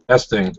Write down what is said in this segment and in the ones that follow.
Testing.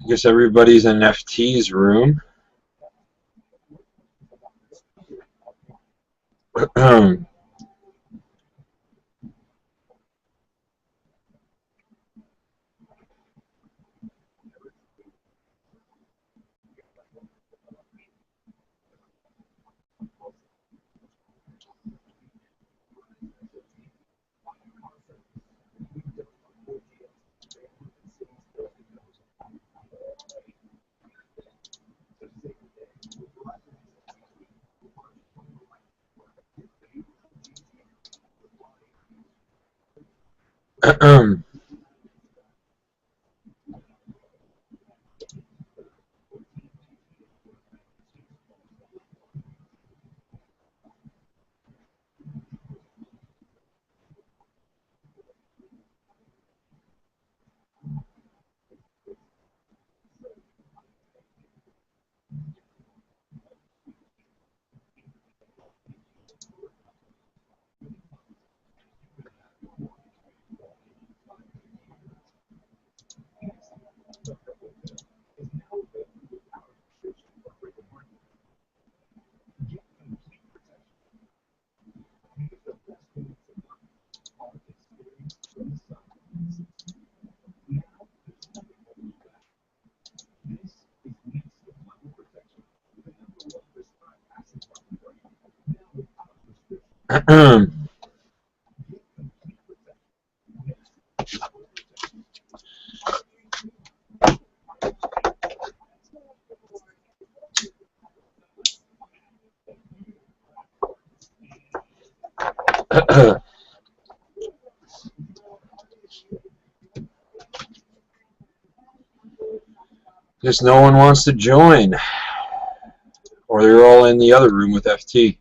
I guess everybody's in FT's room. Guess no one wants to join. Or they're all in the other room with FT.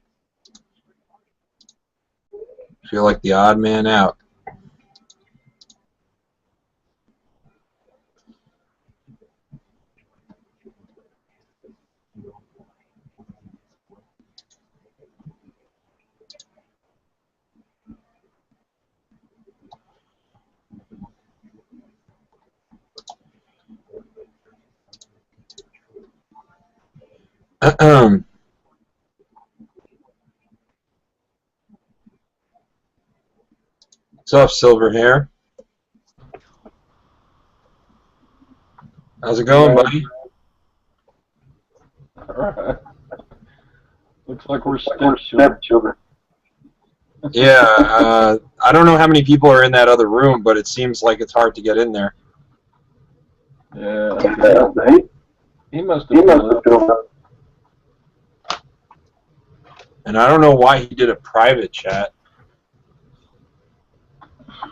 Feel like the odd man out. What's up, Silver Hair? How's it going, buddy? Alright. Looks like we're stepchildren. Yeah, I don't know how many people are in that other room, but it seems like it's hard to get in there. Yeah, he must have filled up. And I don't know why he did a private chat.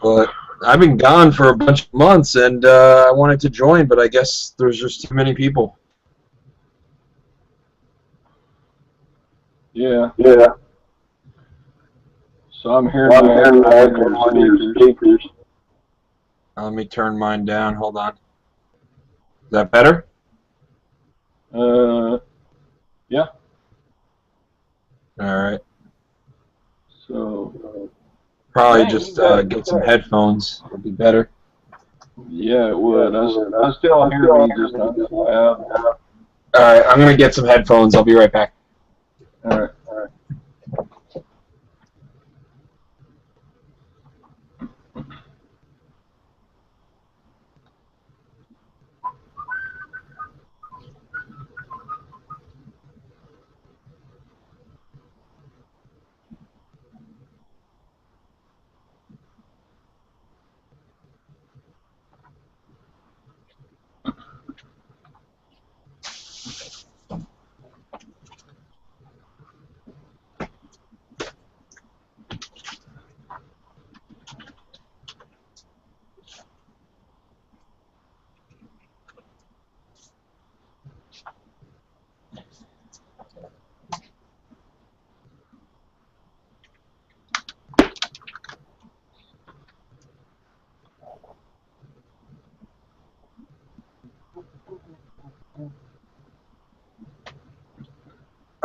But I've been gone for a bunch of months, and I wanted to join, but I guess there's just too many people. Yeah. So I'm hearing on your speakers. Let me turn mine down. Hold on. Is that better? Yeah. All right. So probably just get some headphones. It'll be better. Yeah, it would. I still hear me, just not as loud. All right, I'm gonna get some headphones. I'll be right back. All right.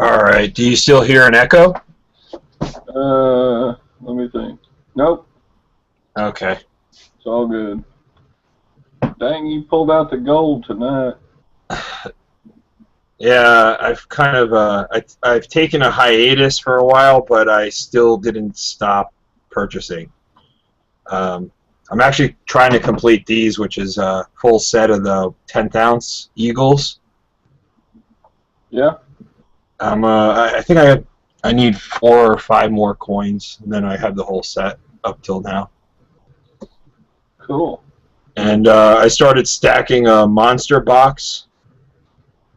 All right. Do you still hear an echo? Let me think. Nope. Okay. It's all good. Dang, you pulled out the gold tonight. Yeah, I've kind of I've taken a hiatus for a while, but I still didn't stop purchasing. I'm actually trying to complete these, which is a full set of the 10th ounce Eagles. Yeah. I think I need 4 or 5 more coins, and then I have the whole set up till now. Cool. And I started stacking a monster box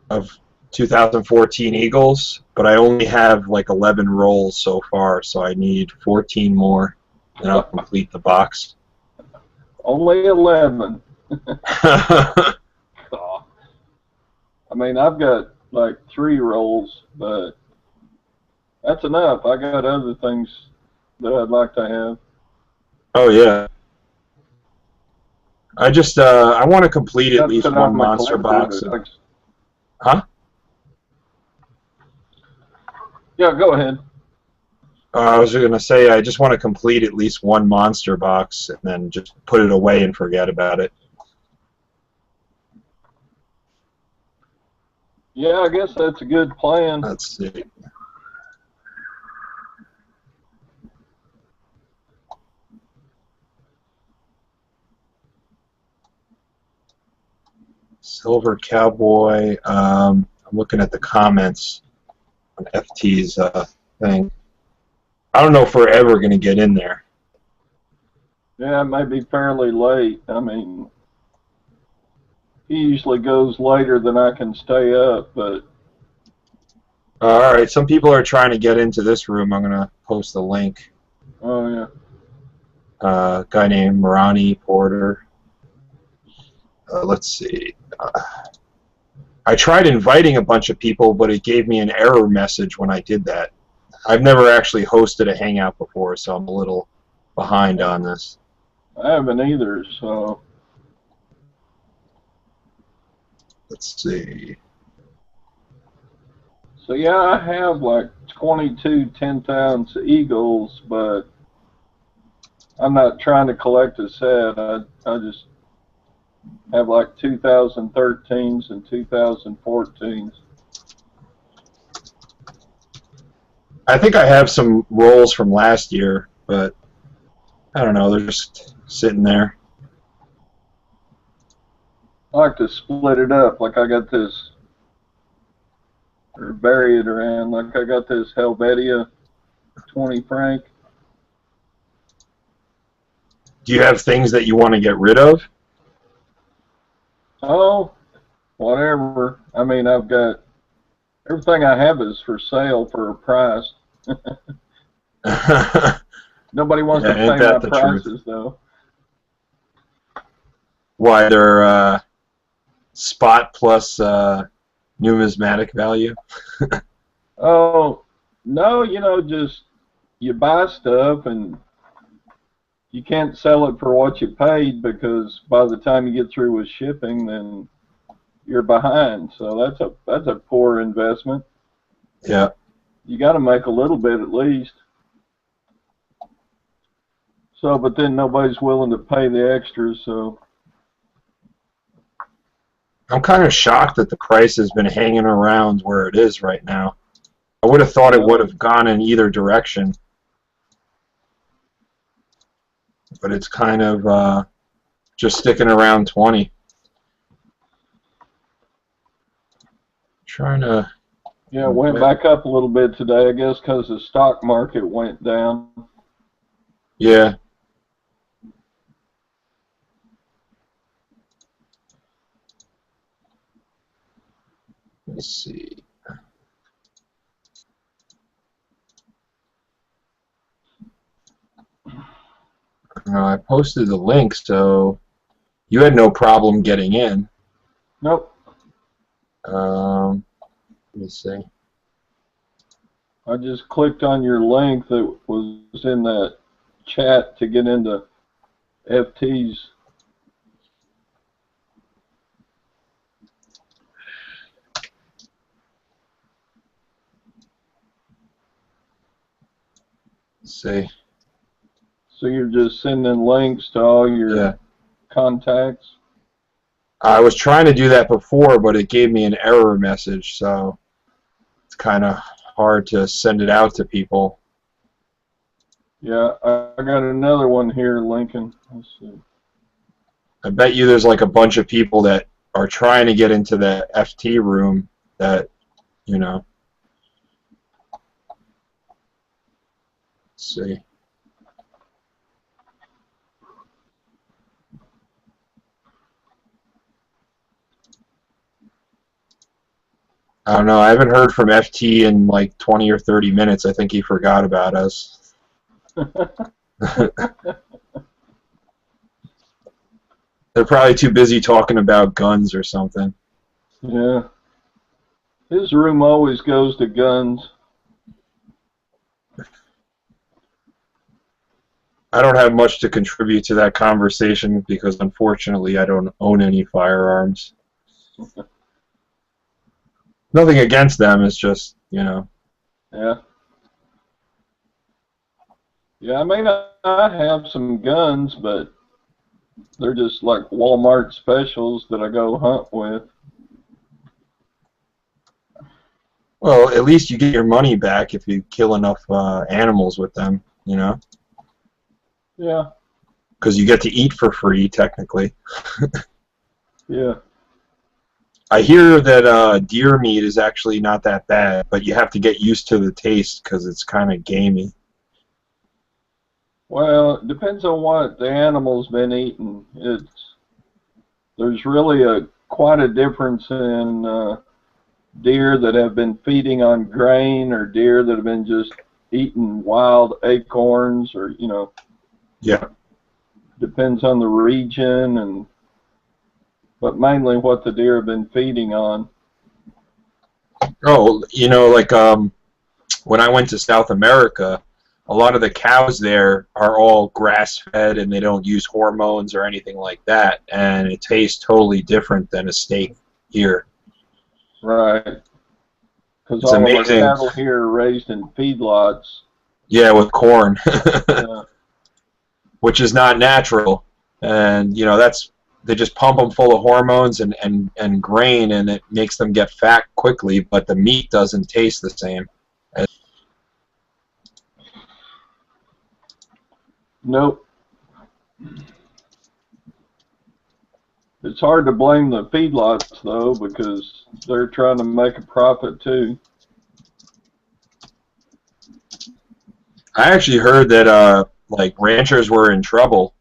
of 2014 Eagles, but I only have like 11 rolls so far, so I need 14 more, and I'll complete the box. Only 11. I mean, I've got like 3 rolls, but that's enough. I got other things that I'd like to have. Oh yeah. I just I want to complete at least one monster box. Huh? Yeah, go ahead. I was going to say I just want to complete at least one monster box and then just put it away and forget about it. Yeah, I guess that's a good plan. Let's see. Silver Cowboy. I'm looking at the comments on FT's thing. I don't know if we're ever going to get in there. Yeah, it may be fairly late. I mean, he usually goes later than I can stay up, but... All right, some people are trying to get into this room. I'm going to post the link. Oh, yeah. A guy named Marani Porter. Let's see. I tried inviting a bunch of people, but it gave me an error message when I did that. I've never actually hosted a Hangout before, so I'm a little behind on this. I haven't either, so... Let's see. So, yeah, I have like 22 10th ounce Eagles, but I'm not trying to collect a set. I just have like 2013s and 2014s. I think I have some rolls from last year, but I don't know. They're just sitting there. I like to split it up. Like I got this or bury it around. Like I got this Helvetia 20 franc. Do you have things that you want to get rid of? Oh, whatever. I mean, I've got everything I have is for sale for a price. Nobody wants to Ain't pay my that the truth? prices, though. Why, they're spot plus numismatic value? Oh, no, just you buy stuff and you can't sell it for what you paid because by the time you get through with shipping, then you're behind. So that's a poor investment. Yeah. You got to make a little bit at least. So, but then nobody's willing to pay the extras, so. I'm kind of shocked that the price has been hanging around where it is right now. I would have thought it would have gone in either direction. But it's kind of just sticking around 20. Trying to... Yeah, it went back up a little bit today, I guess, because the stock market went down. Yeah. Let's see. I posted the link, so you had no problem getting in. Nope. Let me see. I just clicked on your link that was in that chat to get into FT's. Let's see. So you're just sending links to all your contacts? I was trying to do that before, but it gave me an error message, so it's kind of hard to send it out to people. Yeah, I got another one here, Lincoln. Let's see. I bet you there's like a bunch of people that are trying to get into the FT room that, you know. Let's see. I don't know. I haven't heard from FT in like 20 or 30 minutes. I think he forgot about us. They're probably too busy talking about guns or something. Yeah. His room always goes to guns. I don't have much to contribute to that conversation because unfortunately I don't own any firearms. Nothing against them, it's just, you know. Yeah. Yeah, I mean, I have some guns, but they're just like Walmart specials that I go hunt with. Well, at least you get your money back if you kill enough animals with them, you know? Yeah. Because you get to eat for free, technically. Yeah. I hear that deer meat is actually not that bad, but you have to get used to the taste because it's kind of gamey. Well, it depends on what the animal's been eating. There's really quite a difference in deer that have been feeding on grain or deer that have been just eating wild acorns or, Yeah. depends on the region but mainly what the deer have been feeding on. Oh, you know, like when I went to South America, a lot of the cows there are all grass-fed and they don't use hormones or anything like that, and it tastes totally different than a steak here. Right. Because It's all of our amazing. cattle here are raised in feedlots. Yeah, with corn, Yeah. which is not natural, and you know they just pump them full of hormones and grain, and it makes them get fat quickly, but the meat doesn't taste the same. Nope. It's hard to blame the feedlots though, because they're trying to make a profit too. I actually heard that like ranchers were in trouble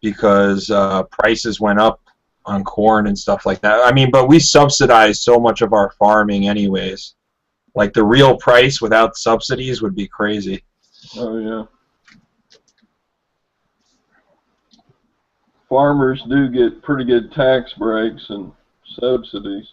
because prices went up on corn and stuff like that. I mean, but we subsidize so much of our farming anyways. Like the real price without subsidies would be crazy. Oh yeah. Farmers do get pretty good tax breaks and subsidies.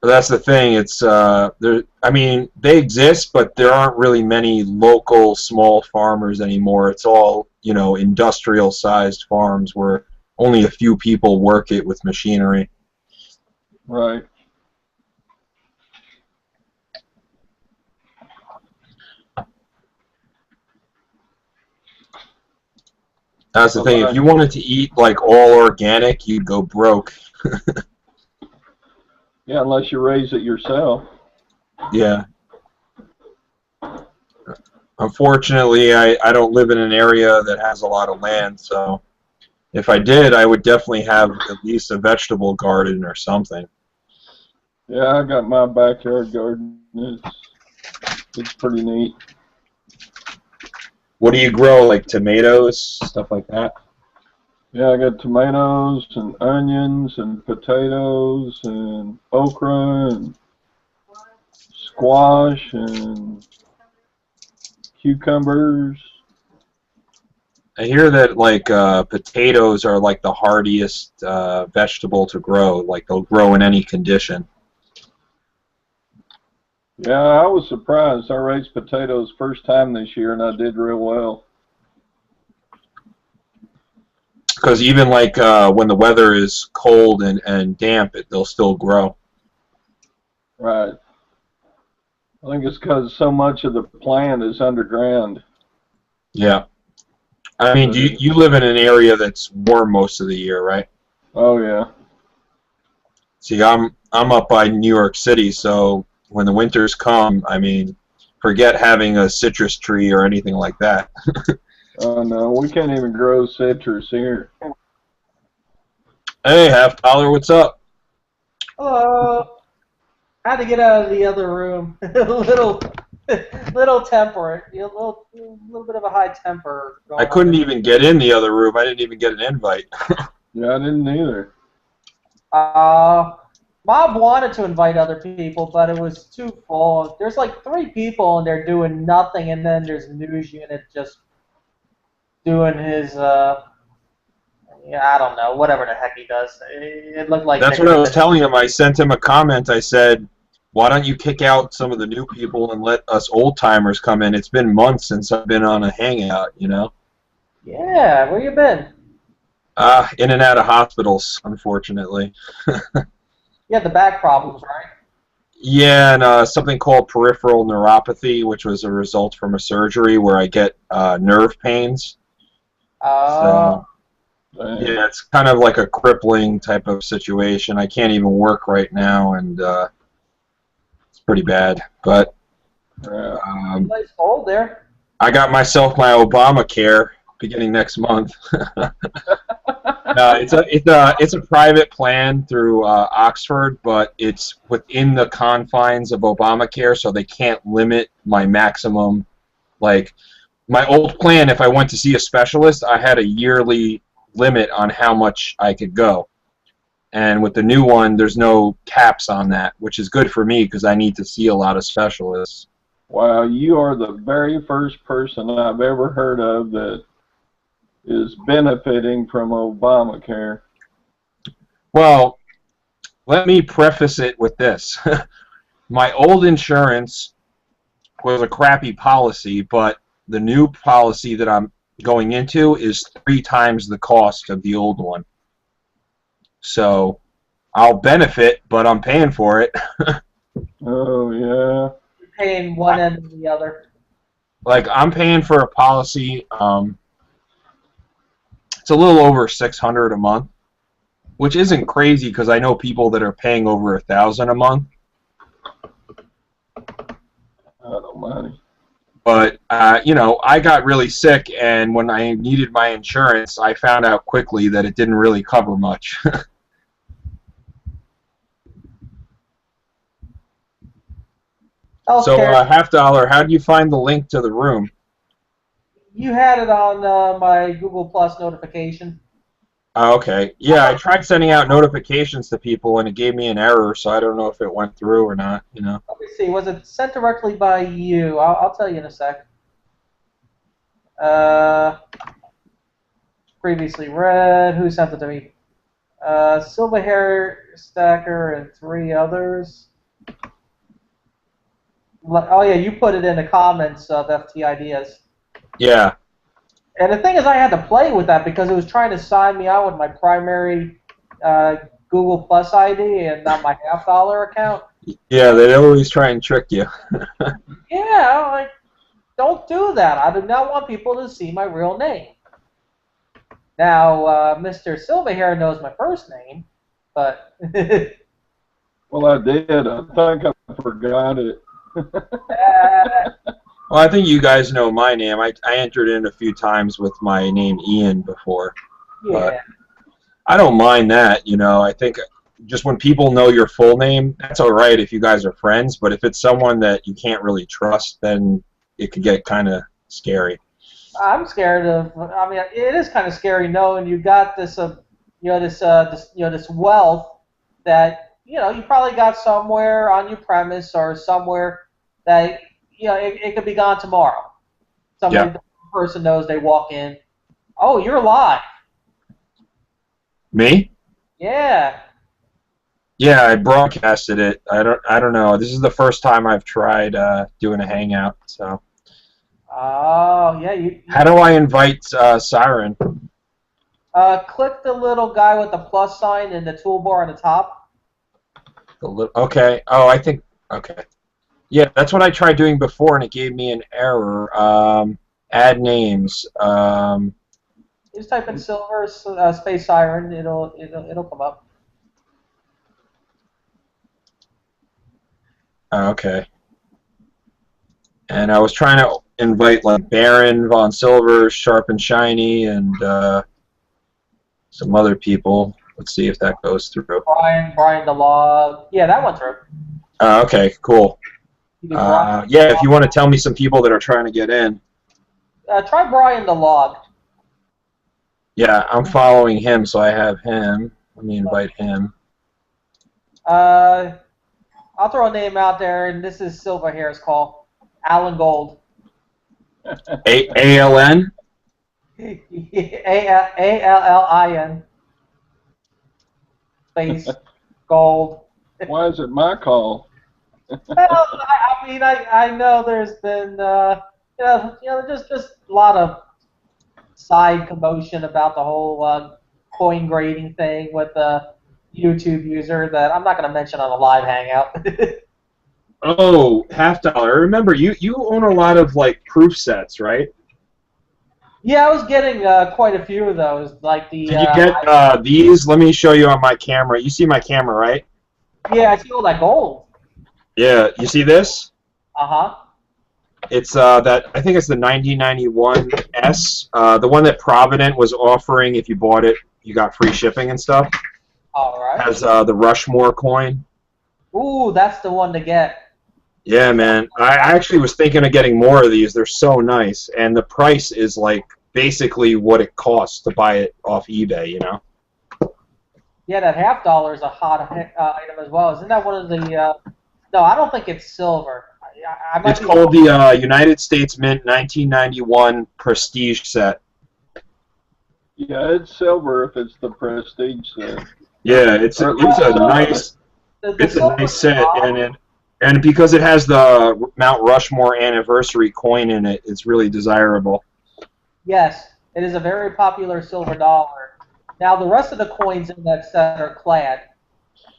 But that's the thing. It's there. I mean, they exist, but there aren't really many local small farmers anymore. It's all, you know, industrial-sized farms where only a few people work it with machinery. Right. That's the thing. If you wanted to eat like all organic, you'd go broke. Yeah, unless you raise it yourself. Yeah. Unfortunately, I don't live in an area that has a lot of land, so if I did, I would definitely have at least a vegetable garden or something. Yeah, I got my backyard garden. It's pretty neat. What do you grow, like tomatoes, stuff like that? Yeah, I got tomatoes and onions and potatoes and okra and squash and cucumbers. I hear that like potatoes are like the hardiest vegetable to grow. Like they'll grow in any condition. Yeah, I was surprised. I raised potatoes first time this year, and I did real well. Because even like when the weather is cold and damp, they'll still grow. Right. I think it's because so much of the plant is underground. Yeah. I mean, you live in an area that's warm most of the year, right? Oh yeah. See, I'm up by New York City, so when the winters come, I mean, forget having a citrus tree or anything like that. Oh no, we can't even grow citrus here. Hey, Half Dollar, what's up? Hello. I had to get out of the other room. a little temper. A little bit of a high temper. I couldn't even get in the other room. I didn't even get an invite. Yeah, I didn't either. Bob wanted to invite other people, but it was too full. There's like 3 people and they're doing nothing, and then there's news unit just doing his yeah, I don't know, whatever the heck he does. It looked like That's what I was telling him. I sent him a comment. I said, why don't you kick out some of the new people and let us old timers come in? It's been months since I've been on a hangout, you know? Yeah, where you been? In and out of hospitals, unfortunately. You had the back problems, right? Yeah, and something called peripheral neuropathy, which was a result from a surgery where I get nerve pains. So, yeah, it's kind of like a crippling type of situation. I can't even work right now, and it's pretty bad. But Nice cold there. I got myself my Obamacare beginning next month. It's a private plan through Oxford, but it's within the confines of Obamacare, so they can't limit my maximum. Like my old plan, if I went to see a specialist, I had a yearly limit on how much I could go, and with the new one, there's no caps on that, which is good for me because I need to see a lot of specialists. Wow, you are the very first person I've ever heard of that is benefiting from Obamacare. Well, let me preface it with this. My old insurance was a crappy policy, but the new policy that I'm going into is 3 times the cost of the old one. So I'll benefit, but I'm paying for it. Oh, yeah. You're paying one end or the other. Like, I'm paying for a policy, it's a little over $600 a month, which isn't crazy because I know people that are paying over $1,000 a month. I don't mind. But you know, I got really sick, and when I needed my insurance, I found out quickly that it didn't really cover much. So, Healthcare. $50. How do you find the link to the room? You had it on my Google Plus notification. Okay. Yeah, I tried sending out notifications to people, and it gave me an error, so I don't know if it went through or not. You know. Let me see. Was it sent directly by you? I'll tell you in a sec. Previously read. Who sent it to me? Silver Hair Stacker and 3 others. Oh yeah, you put it in the comments of FT Ideas. Yeah. And the thing is, I had to play with that because it was trying to sign me out with my primary Google Plus ID and not my $50 account. Yeah, they always try and trick you. Yeah, I'm like, don't do that. I do not want people to see my real name. Now, Mr. Silverhair knows my first name, but... Well, I did. I think I forgot it. Well, I think you guys know my name. I entered in a few times with my name Ian before. yeah. But I don't mind that, you know. I think just when people know your full name, that's all right if you guys are friends. But if it's someone that you can't really trust, then it could get kind of scary. I'm scared of. I mean, it is kind of scary knowing you got this, this wealth that you probably got somewhere on your premise or somewhere that it could be gone tomorrow. Somebody, the person knows, they walk in. Oh, you're live. Me? Yeah. Yeah, I broadcasted it. I don't know. This is the first time I've tried doing a hangout. So. Oh yeah. How do I invite Siren? Click the little guy with the plus sign in the toolbar on the top. Okay. Oh, I think. Okay. Yeah, that's what I tried doing before, and it gave me an error. Add names. Just type in silver space siren. It'll come up. Okay. And I was trying to invite like Baron, Von Silver, Sharp and Shiny, and some other people. Let's see if that goes through. Brian the Log. Yeah, that went through. Okay, cool. Yeah, if you want to tell me some people that are trying to get in. Try Brian the Log. Yeah, I'm following him, so I have him. Let me invite him. I'll throw a name out there, and this is Silverhair's call. Alan Gold. A-L-N? A-L-L-I-N. Space. Gold. Why is it my call? Well, I mean, I know there's been, just a lot of side commotion about the whole coin grading thing with the YouTube user that I'm not going to mention on a live hangout. Oh, $50. Remember, you own a lot of like proof sets, right? Yeah, I was getting quite a few of those. Like the. Did you get these? Let me show you on my camera. You see my camera, right? Yeah, I see all that gold. Yeah, you see this? Uh-huh. It's that I think it's the 9091 S, the one that Provident was offering. If you bought it, you got free shipping and stuff. All right. Has the Rushmore coin. Ooh, that's the one to get. Yeah, man. I actually was thinking of getting more of these. They're so nice, and the price is like basically what it costs to buy it off eBay. You know. Yeah, that $50 is a hot item as well. Isn't that one of the? No, I don't think it's silver. It's called the United States Mint 1991 Prestige set. Yeah, it's silver if it's the prestige set. Yeah, it's a nice set, and because it has the Mount Rushmore anniversary coin in it, it's really desirable. Yes, it is a very popular silver dollar. Now the rest of the coins in that set are clad.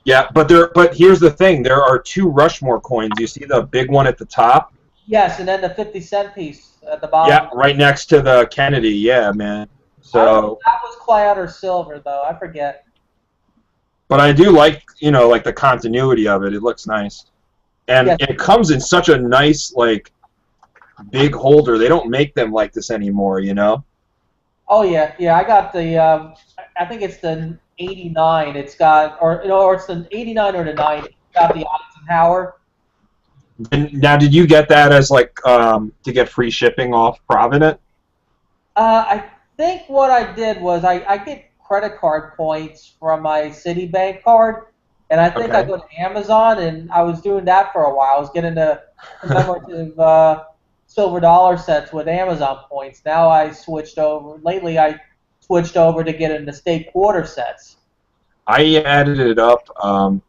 Yeah, but here's the thing: there are 2 Rushmore coins. You see the big one at the top? Yes, and then the 50-cent piece at the bottom. Yeah, right next to the Kennedy. Yeah, man. I don't know So. if that was clad or silver, though. I forget. But I do like, like the continuity of it. It looks nice, and Yes. it comes in such a nice, like, big holder. They don't make them like this anymore, you know? Oh yeah, yeah. I got the. I think it's the 89. It's got, or it's the 89 or the 90. It's got the Eisenhower. And now, did you get that as like to get free shipping off Provident? I think what I did was I get credit card points from my Citibank card, and I think I Okay. go to Amazon, and I was doing that for a while. I was getting the commemorative silver dollar sets with Amazon points. Now I switched over. Lately, I switched over to getting the state quarter sets. I added it up.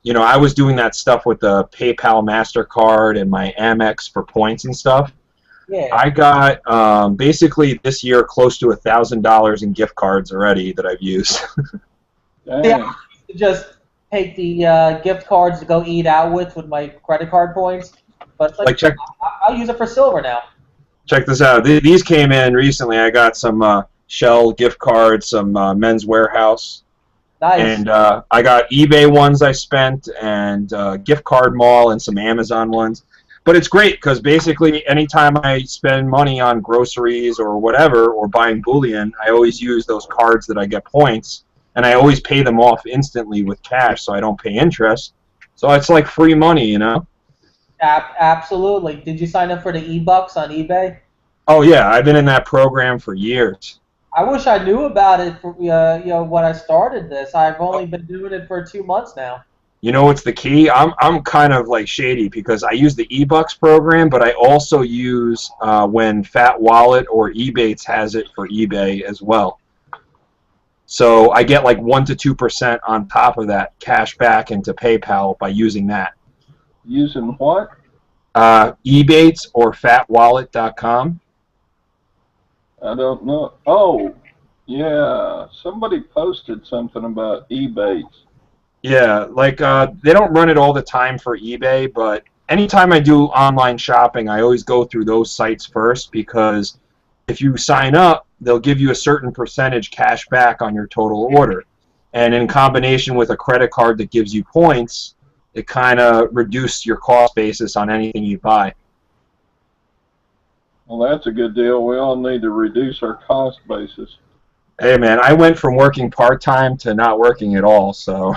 You know, I was doing that stuff with the PayPal, MasterCard, and my Amex for points and stuff. Yeah. I got basically this year close to $1,000 in gift cards already that I've used. Damn. Yeah, I used to just take the gift cards to go eat out with my credit card points. But Like check I'll use it for silver now. this out. These came in recently. I got some Shell gift cards, some Men's Warehouse, Nice. and I got eBay ones I spent, and gift card mall, and some Amazon ones. But it's great because basically anytime I spend money on groceries or whatever, or buying bullion, I always use those cards that I get points, and I always pay them off instantly with cash, so I don't pay interest. So it's like free money, you know? Absolutely. Did you sign up for the e-bucks on eBay? Oh yeah, I've been in that program for years. I wish I knew about it for, when I started this. I've only been doing it for 2 months now. You know what's the key? I'm kind of like shady because I use the eBucks program, but I also use when Fat Wallet or Ebates has it for eBay as well. So I get like 1 to 2% on top of that cash back into PayPal by using that. Using what? Ebates or fatwallet.com. I don't know. Oh, yeah. Somebody posted something about Ebates. Yeah, like they don't run it all the time for eBay, but anytime I do online shopping, I always go through those sites first because if you sign up, they'll give you a certain percentage cash back on your total order. And in combination with a credit card that gives you points, it kind of reduces your cost basis on anything you buy. Well, that's a good deal. We all need to reduce our cost basis. Hey man, I went from working part-time to not working at all, so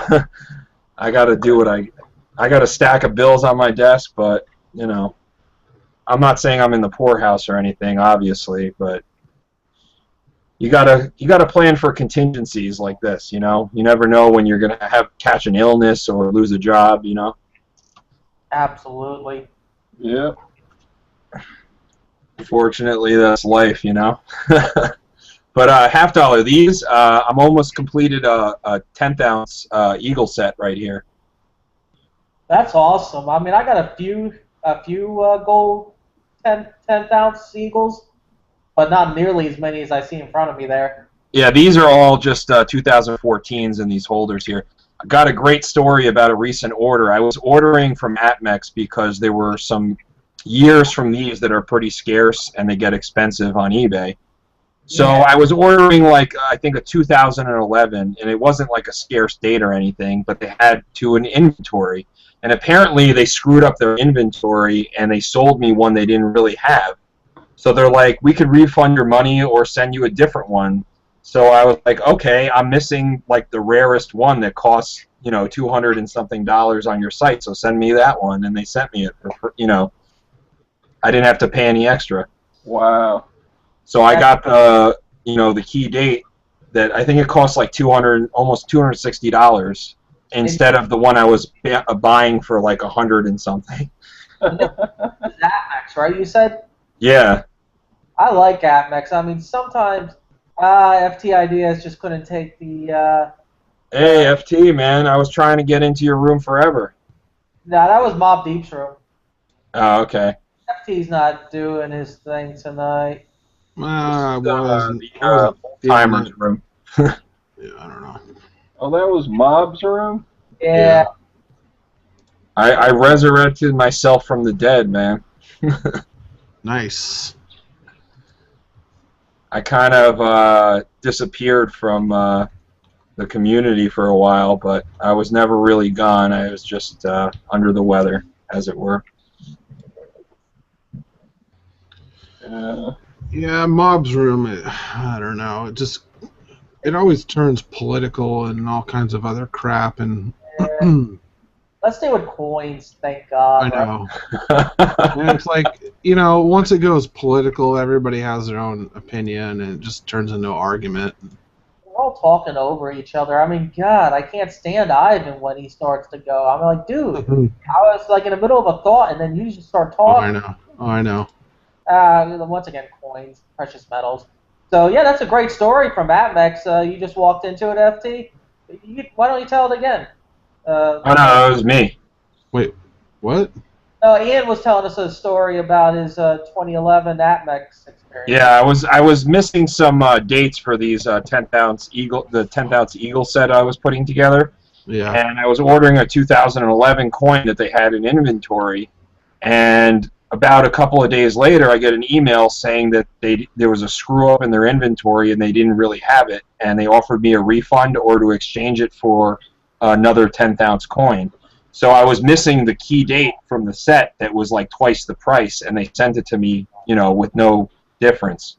I got to do what I got a stack of bills on my desk, but you know, I'm not saying I'm in the poorhouse or anything, obviously, but you gotta plan for contingencies like this, you know. You never know when you're gonna catch an illness or lose a job, you know. Absolutely. Yeah. Fortunately, that's life, you know. But half dollar, these I'm almost completed a 10th ounce eagle set right here. That's awesome. I mean, I got a few gold 10th ounce eagles, but not nearly as many as I see in front of me there. Yeah, these are all just 2014s in these holders here. I got a great story about a recent order. I was ordering from Atmex because there were some years from these that are pretty scarce and they get expensive on eBay. So Yeah. I was ordering like I think a 2011, and it wasn't like a scarce date or anything, but they had to an inventory, and apparently they screwed up their inventory and they sold me one they didn't really have. So they're like, we could refund your money or send you a different one. So I was like, okay, I'm missing like the rarest one that costs, you know, $200 and something on your site. So send me that one, and they sent me it for, you know, I didn't have to pay any extra. Wow. So I got the, you know, the key date that I think it cost like almost $260 instead of the one I was buying for like $100 and something. Atmex, right? You said? Yeah. I like Atmex. I mean, sometimes FT Ideas just couldn't take the. Hey, FT, man, I was trying to get into your room forever. No, that was Mob Deep's room. Oh, okay. FT's not doing his thing tonight. The timer's room. Yeah, I don't know. Oh, that was Mob's room? Yeah. I resurrected myself from the dead, man. Nice. I kind of disappeared from the community for a while, but I was never really gone. I was just under the weather, as it were. Yeah, Mob's Room, I don't know. It always turns political and all kinds of other crap, and Let's stay with coins, thank I God, right? know. And it's like, once it goes political, everybody has their own opinion, and it just turns into an argument. We're all talking over each other. I mean, God, I can't stand Ivan when he starts to go. I'm like, dude, I was like in the middle of a thought, and then you just start Oh, I talking. know. Oh, I know. Once again, coins, precious metals. So yeah, that's a great story from Atmex. You just walked into it, FT. Why don't you tell it again? Oh no, it was me. Wait, what? Ian was telling us a story about his 2011 Atmex experience. Yeah, I was missing some dates for these 10th ounce Eagle set I was putting together. Yeah. And I was ordering a 2011 coin that they had in inventory, and about a couple of days later, I get an email saying that there was a screw up in their inventory and they didn't really have it, and they offered me a refund or to exchange it for another 10th ounce coin. So I was missing the key date from the set that was like twice the price, and they sent it to me, with no difference.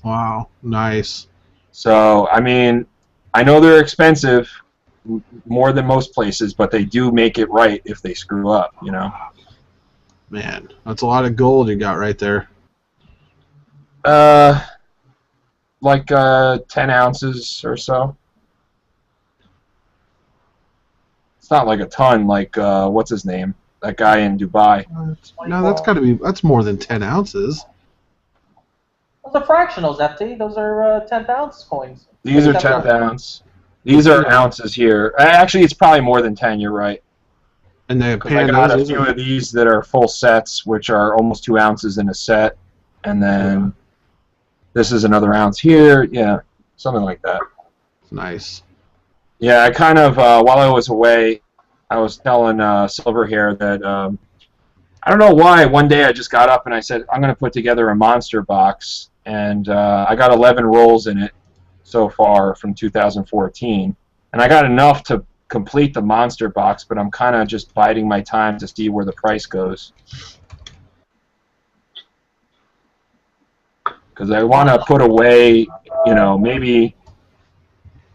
Wow, nice. So, I mean, I know they're expensive, more than most places, but they do make it right if they screw up, Man, that's a lot of gold you got right there. Like 10 ounces or so. It's not like a ton, like, what's his name? That guy in Dubai. No, that's more than 10 ounces. Those are fractionals, FT. Those are 10th ounce coins. These are 10th ounce. These are ounces here. Actually, it's probably more than 10, you're right. And the I got a few of these that are full sets, which are almost 2 ounces in a set. And then this is another ounce here. Yeah, something like that. Nice. Yeah, I kind of, while I was away, I was telling Silver Hair that, I don't know why, one day I just got up and I said, I'm going to put together a monster box. And I got 11 rolls in it so far from 2014. And I got enough to complete the monster box, but I'm kind of just biding my time to see where the price goes. Because I want to put away, maybe,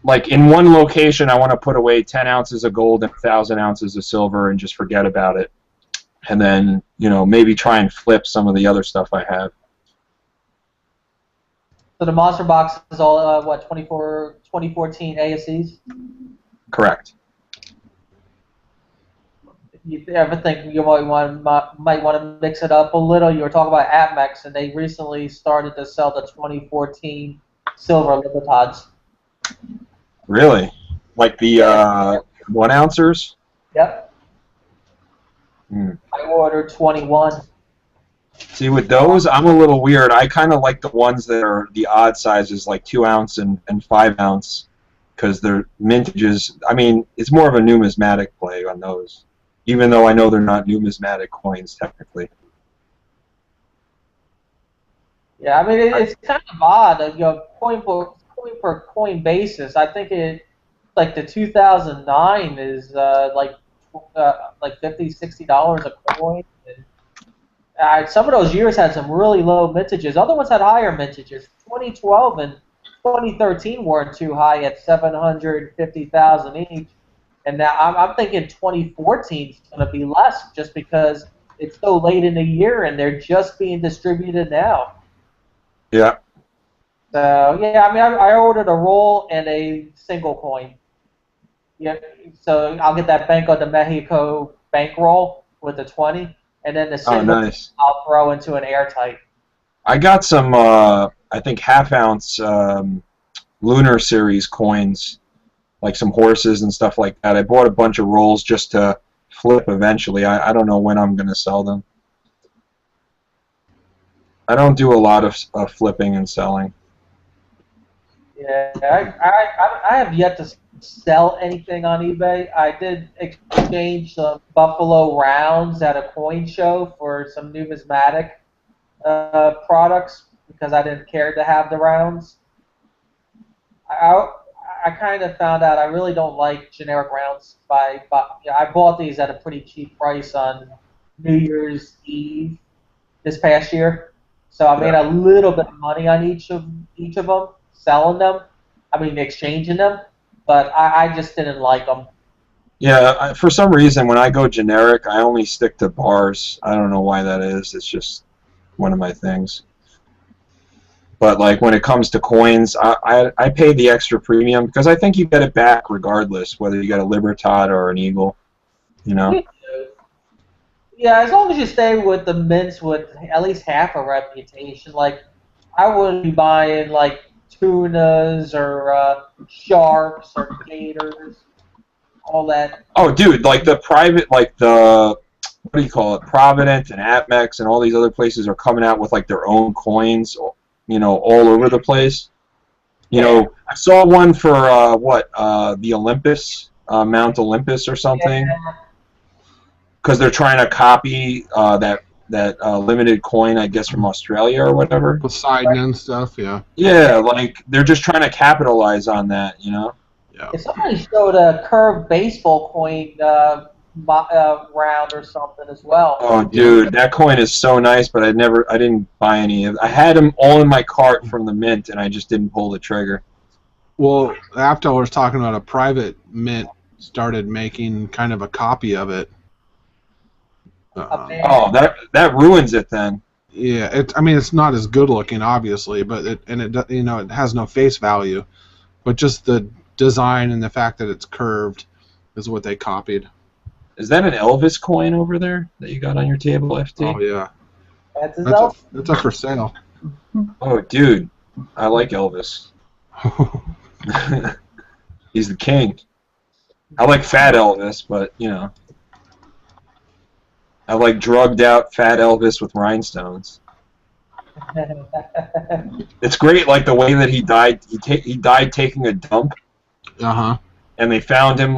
like in one location, I want to put away 10 ounces of gold and 1,000 ounces of silver and just forget about it. And then, maybe try and flip some of the other stuff I have. So the monster box is all, 2014 ASCs? Correct. You ever think you might want to mix it up a little? You were talking about Atmex, and they recently started to sell the 2014 silver Libertads. Really? Like the 1 ouncers? Yep. I ordered 21. See, with those, I'm a little weird. I kind of like the ones that are the odd sizes, like 2 ounce and 5 ounce, because they're mintages. I mean, it's more of a numismatic play on those, even though I know they're not numismatic coins technically. Yeah, I mean, it's kind of odd, coin per coin basis. I think like the 2009 is like $50, $60 a coin. And, some of those years had some really low mintages. Other ones had higher mintages. 2012 and 2013 weren't too high at 750,000 each. And now I'm thinking 2014 is going to be less just because it's so late in the year and they're just being distributed now. Yeah. So, yeah, I mean, I ordered a roll and a single coin. Yeah, so I'll get that Banco de Mexico bankroll with the 20, and then the single nice. I'll throw into an airtight. I got some, I think, half-ounce Lunar Series coins, like some horses and stuff like that. I bought a bunch of rolls just to flip eventually. I don't know when I'm going to sell them. I don't do a lot of flipping and selling. Yeah, I have yet to sell anything on eBay. I did exchange some Buffalo rounds at a coin show for some numismatic products because I didn't care to have the rounds. I kind of found out I really don't like generic rounds. I bought these at a pretty cheap price on New Year's Eve this past year. So I made a little bit of money on each of them, selling them. I mean, exchanging them. But I just didn't like them. Yeah, for some reason, when I go generic, I only stick to bars. I don't know why that is. It's just one of my things. But like when it comes to coins, I pay the extra premium because I think you get it back regardless, whether you get a Libertad or an Eagle. You know? Yeah, as long as you stay with the mints with at least half a reputation. Like, I wouldn't be buying like tunas or sharks or gators, all that. Oh, dude, like the private, like the what do you call it? Provident and Atmex and all these other places are coming out with like their own coins, you know, all over the place. You know, I saw one for the Olympus, Mount Olympus or something, because they're trying to copy that limited coin, I guess, from Australia or whatever. Poseidon and stuff, yeah. Yeah, like they're just trying to capitalize on that, you know. Yeah. If somebody showed a curved baseball coin round or something as well. Oh, dude, that coin is so nice, but I didn't buy any of. I had them all in my cart from the mint, and I just didn't pull the trigger. Well, Aptel was talking about a private mint started making kind of a copy of it. Oh, that ruins it then. Yeah, I mean, it's not as good looking, obviously, but it has no face value, but just the design and the fact that it's curved is what they copied. Is that an Elvis coin over there that you got on your table, FT? Oh yeah, That's up for sale. Oh, dude, I like Elvis. He's the king. I like Fat Elvis, but you know, I like drugged out Fat Elvis with rhinestones. It's great, like the way that he died. He died taking a dump. And they found him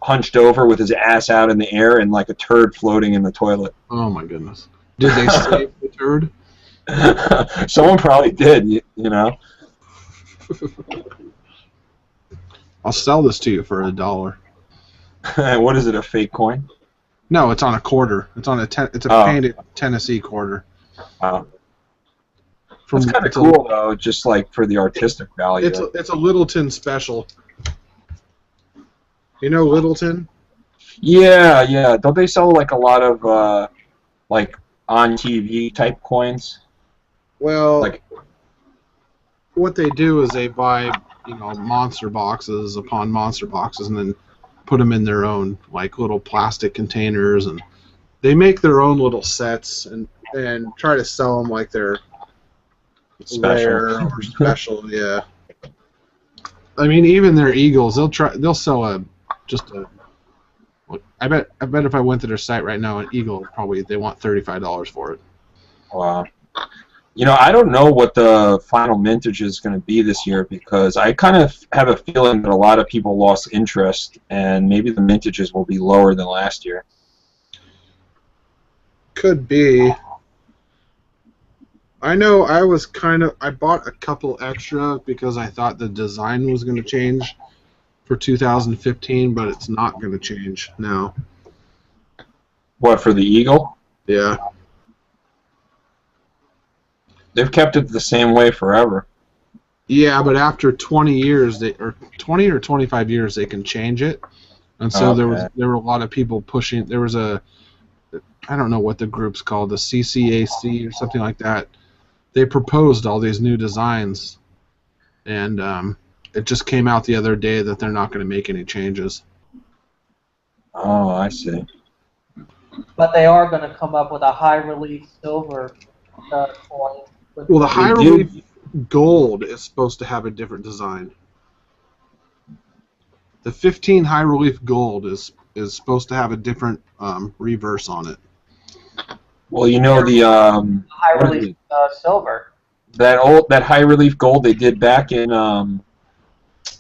hunched over with his ass out in the air and like a turd floating in the toilet. Oh my goodness! Did they save the turd? Someone probably did. You know. I'll sell this to you for $1. What is it? A fake coin? No, it's on a quarter. It's on it's a painted Tennessee quarter. Wow. It's kind of cool though, just like for the artistic value. It's a Littleton special. You know Littleton? Yeah, yeah. Don't they sell like a lot of like on TV type coins? Well, like what they do is they buy monster boxes upon monster boxes and then put them in their own like little plastic containers, and they make their own little sets and try to sell them like they're rare or special. Yeah. I mean, even their Eagles, they'll sell I bet if I went to their site right now, an Eagle they want $35 for it. Wow. You know, I don't know what the final mintage is going to be this year because I kind of have a feeling that a lot of people lost interest and maybe the mintages will be lower than last year. Could be. I know I bought a couple extra because I thought the design was going to change for 2015, but it's not going to change now. What, for the Eagle? Yeah. They've kept it the same way forever. Yeah, but after 20 years, or 20 or 25 years, they can change it. And so there were a lot of people pushing. There was I don't know what the group's called, the CCAC or something like that. They proposed all these new designs, and it just came out the other day that they're not going to make any changes. Oh, I see. But they are going to come up with a high relief silver coin. Well, the high relief gold is supposed to have a different design. The 15 high relief gold is supposed to have a different reverse on it. Well, you know the high relief silver. That high relief gold they did back in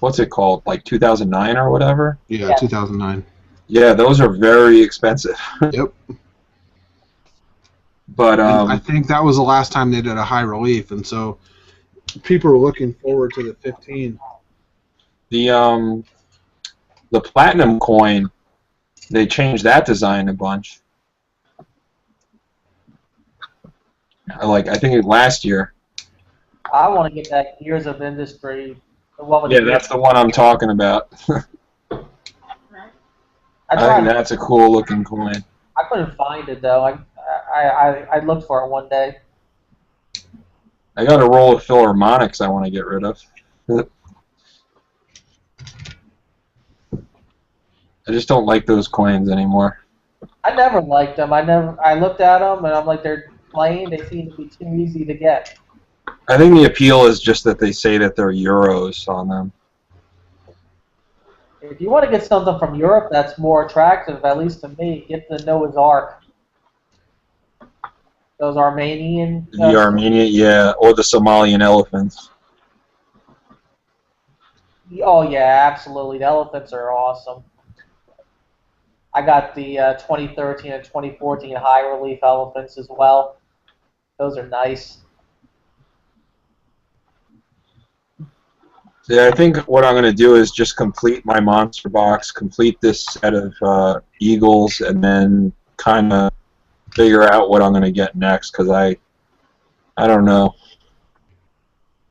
what's it called, like 2009 or whatever? Yeah, 2009. Yeah, those are very expensive. Yep. But I think that was the last time they did a high relief, and so people are looking forward to the 15. The platinum coin, they changed that design a bunch. I think last year. I want to get that Years of Industry. The one with Yeah, that's the one I'm talking about. I I tried. think that's a cool looking coin. I couldn't find it though. I looked for it one day. I got a roll of Philharmonics I want to get rid of. I just don't like those coins anymore. I never liked them. I looked at them and I'm like, they're plain. They seem to be too easy to get. I think the appeal is just that they say that they're euros on them. If you want to get something from Europe that's more attractive, at least to me, get the Noah's Ark. Those Armenian. The Armenian, yeah, or the Somalian elephants. Oh yeah, absolutely. The elephants are awesome. I got the 2013 and 2014 high relief elephants as well. Those are nice. Yeah, I think what I'm going to do is just complete my monster box, complete this set of eagles, and then kind of figure out what I'm going to get next, because I don't know.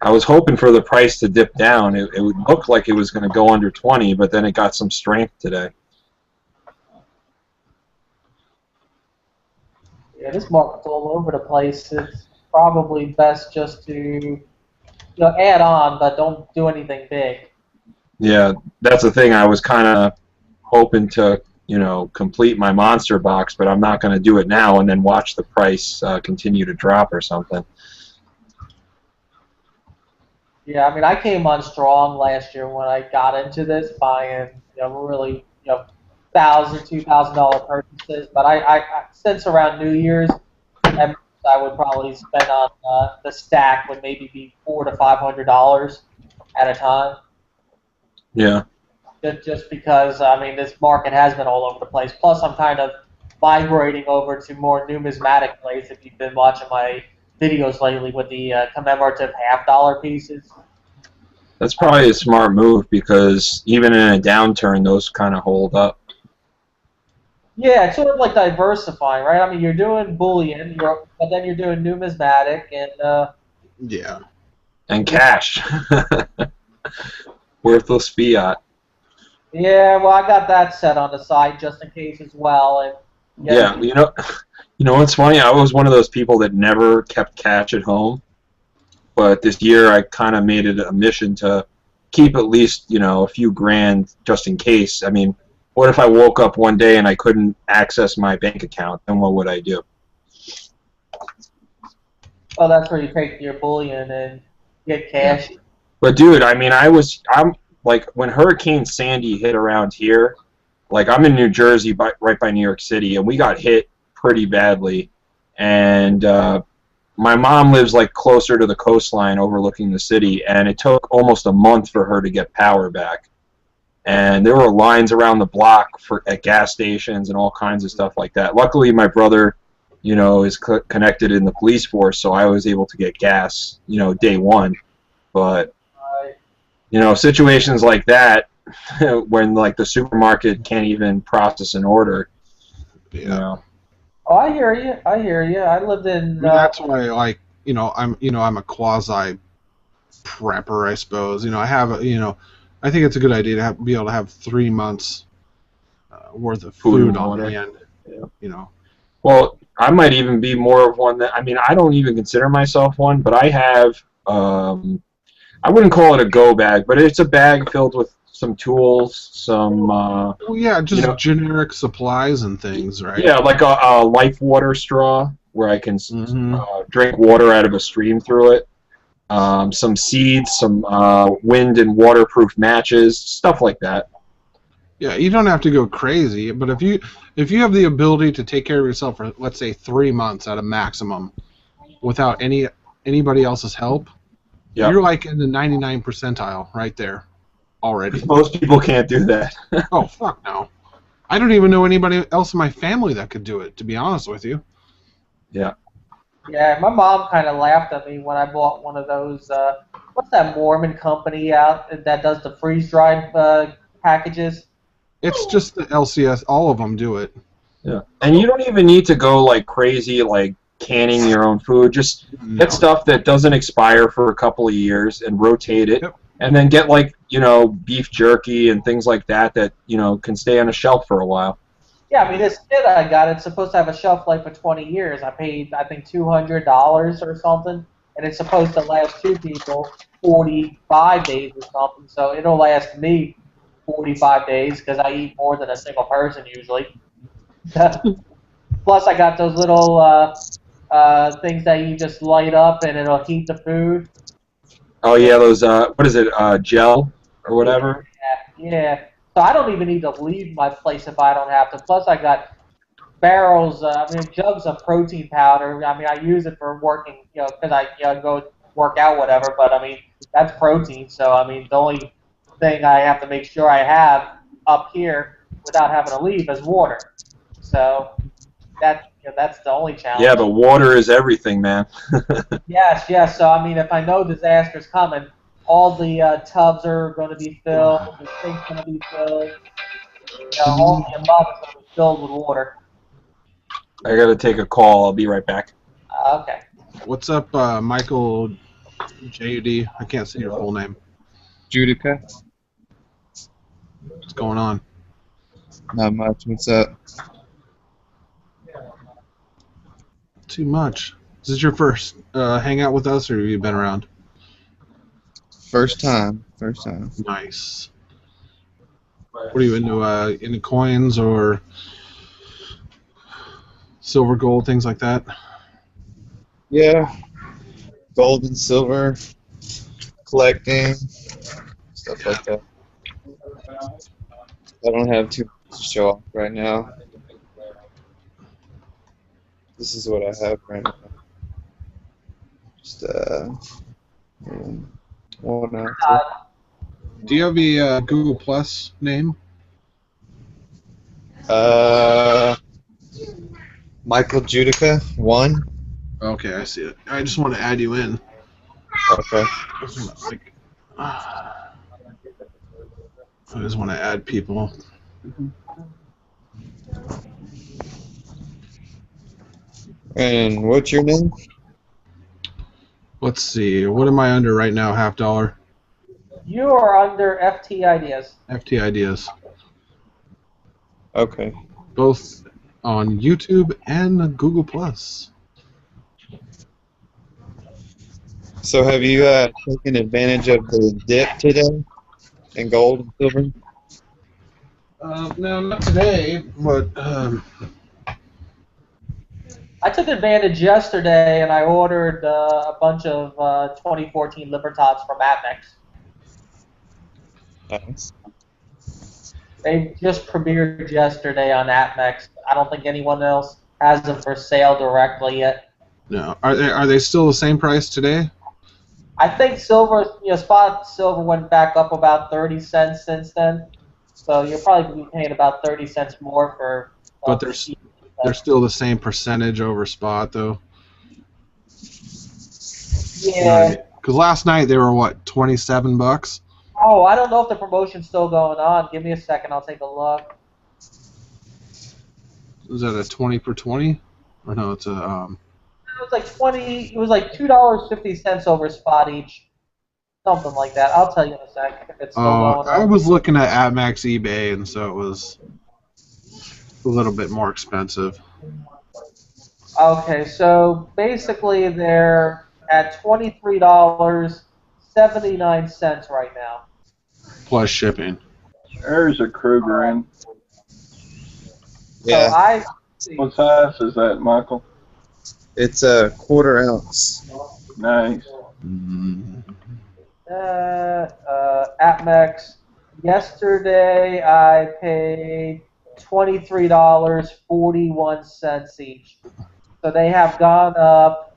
I was hoping for the price to dip down. It would look like it was going to go under 20, but then it got some strength today. Yeah, this market's all over the place. It's probably best just to add on, but don't do anything big. Yeah, that's the thing. I was kind of hoping to, complete my monster box, but I'm not going to do it now and then watch the price continue to drop or something. Yeah, I mean, I came on strong last year when I got into this, buying really $1,000, $2,000 purchases. But I since around New Year's, I would probably spend on the stack would maybe be $400 to $500 at a time. Yeah. Just because I mean this market has been all over the place. Plus, I'm kind of migrating over to more numismatic plays. If you've been watching my videos lately with the commemorative $half pieces. That's probably a smart move because even in a downturn, those kind of hold up. Yeah, it's sort of like diversifying, right? I mean, you're doing bullion, but then you're doing numismatic and yeah, and cash, worthless fiat. Yeah, well, I got that set on the side just in case as well. And yeah, you know what's funny? I was one of those people that never kept cash at home, but this year I kind of made it a mission to keep at least a few grand just in case. I mean, what if I woke up one day and I couldn't access my bank account? Then what would I do? Oh, that's where you take your bullion and get cash. But dude, I mean, I'm like when Hurricane Sandy hit around here, like I'm in New Jersey, right by New York City, and we got hit pretty badly. And my mom lives like closer to the coastline, overlooking the city, and it took almost a month for her to get power back. And there were lines around the block at gas stations and all kinds of stuff like that. Luckily, my brother, is connected in the police force, so I was able to get gas, day one. But situations like that, when like the supermarket can't even process an order. yeah. Oh, I hear you. I lived in. I mean, that's why, I'm a quasi prepper, I suppose. I have, I think it's a good idea to be able to have 3 months worth of food on hand. Yeah. Well, I might even be more of one that. I mean, I don't even consider myself one, but I have. I wouldn't call it a go bag, but it's a bag filled with some tools, some. Well, yeah, just generic supplies and things, right? Yeah, like a life water straw where I can drink water out of a stream through it. Some seeds, some wind and waterproof matches, stuff like that. Yeah, you don't have to go crazy, but if you have the ability to take care of yourself for, let's say, 3 months at a maximum, without anybody else's help, you're like in the 99 percentile right there already. Most people can't do that. Oh, fuck no. I don't even know anybody else in my family that could do it, to be honest with you. Yeah. Yeah, my mom kind of laughed at me when I bought one of those. What's that Mormon company out that does the freeze-dried packages? It's just the LCS. All of them do it. Yeah. And you don't even need to go like crazy, like canning your own food. Just get stuff that doesn't expire for a couple of years and rotate it. Yep. And then get, like, beef jerky and things like that can stay on a shelf for a while. Yeah, I mean, this kit I got, it's supposed to have a shelf life of 20 years. I paid, I think, $200 or something, and it's supposed to last two people 45 days or something. So it'll last me 45 days because I eat more than a single person usually. Plus, I got those little things that you just light up and it'll heat the food. Oh, yeah, those, what is it, gel or whatever? Yeah. So I don't even need to leave my place if I don't have to. Plus, I got barrels, jugs of protein powder. I mean, I use it for working, because I go work out, whatever. But I mean, that's protein. So I mean, the only thing I have to make sure I have up here without having to leave is water. So that's the only challenge. Yeah, but water is everything, man. Yes. So I mean, if I know disaster's coming, all the tubs are going to be filled, the sink's going to be filled, all the above is going to be filled with water. I got to take a call. I'll be right back. Okay. What's up, Michael J.U.D.? I can't see your full name. Judica? What's going on? Not much. What's up? Too much. Is this your first hangout with us, or have you been around? First time. Nice. What are you into coins or silver, gold, things like that? Yeah. Gold and silver. Collecting. Stuff like that. I don't have too much to show off right now. This is what I have right now. Just, one out. Do you have a Google Plus name? Michael Judica, 1. Okay, I see it. I just want to add you in. Okay. I just want to add people. And what's your name? Let's see. What am I under right now? $50? You are under FT Ideas. FT Ideas. Okay. Both on YouTube and Google Plus. So have you taken advantage of the dip today in gold and silver? No, not today, but I took advantage yesterday and I ordered a bunch of 2014 Libertats from Atmex. Nice. They just premiered yesterday on Atmex. I don't think anyone else has them for sale directly yet. no. Are they still the same price today? I think silver, spot silver went back up about 30 cents since then. So you'll probably be paying about 30 cents more for. But they're still the same percentage over spot, though. Yeah. Because last night they were what, $27? Oh, I don't know if the promotion's still going on. Give me a second. I'll take a look. Was that a 20 for 20? Or no, it's a It was like 20. It was like $2.50 over spot each, something like that. I'll tell you in a second if it's still going on. I was looking at AdMax eBay, and so it was a little bit more expensive. Okay, so basically they're at $23.79 right now. Plus shipping. There's a Kruger in. Yeah. So What size is that, Michael? It's a 1/4 ounce. Nice. Atmex. Yesterday I paid $23.41 each. So they have gone up.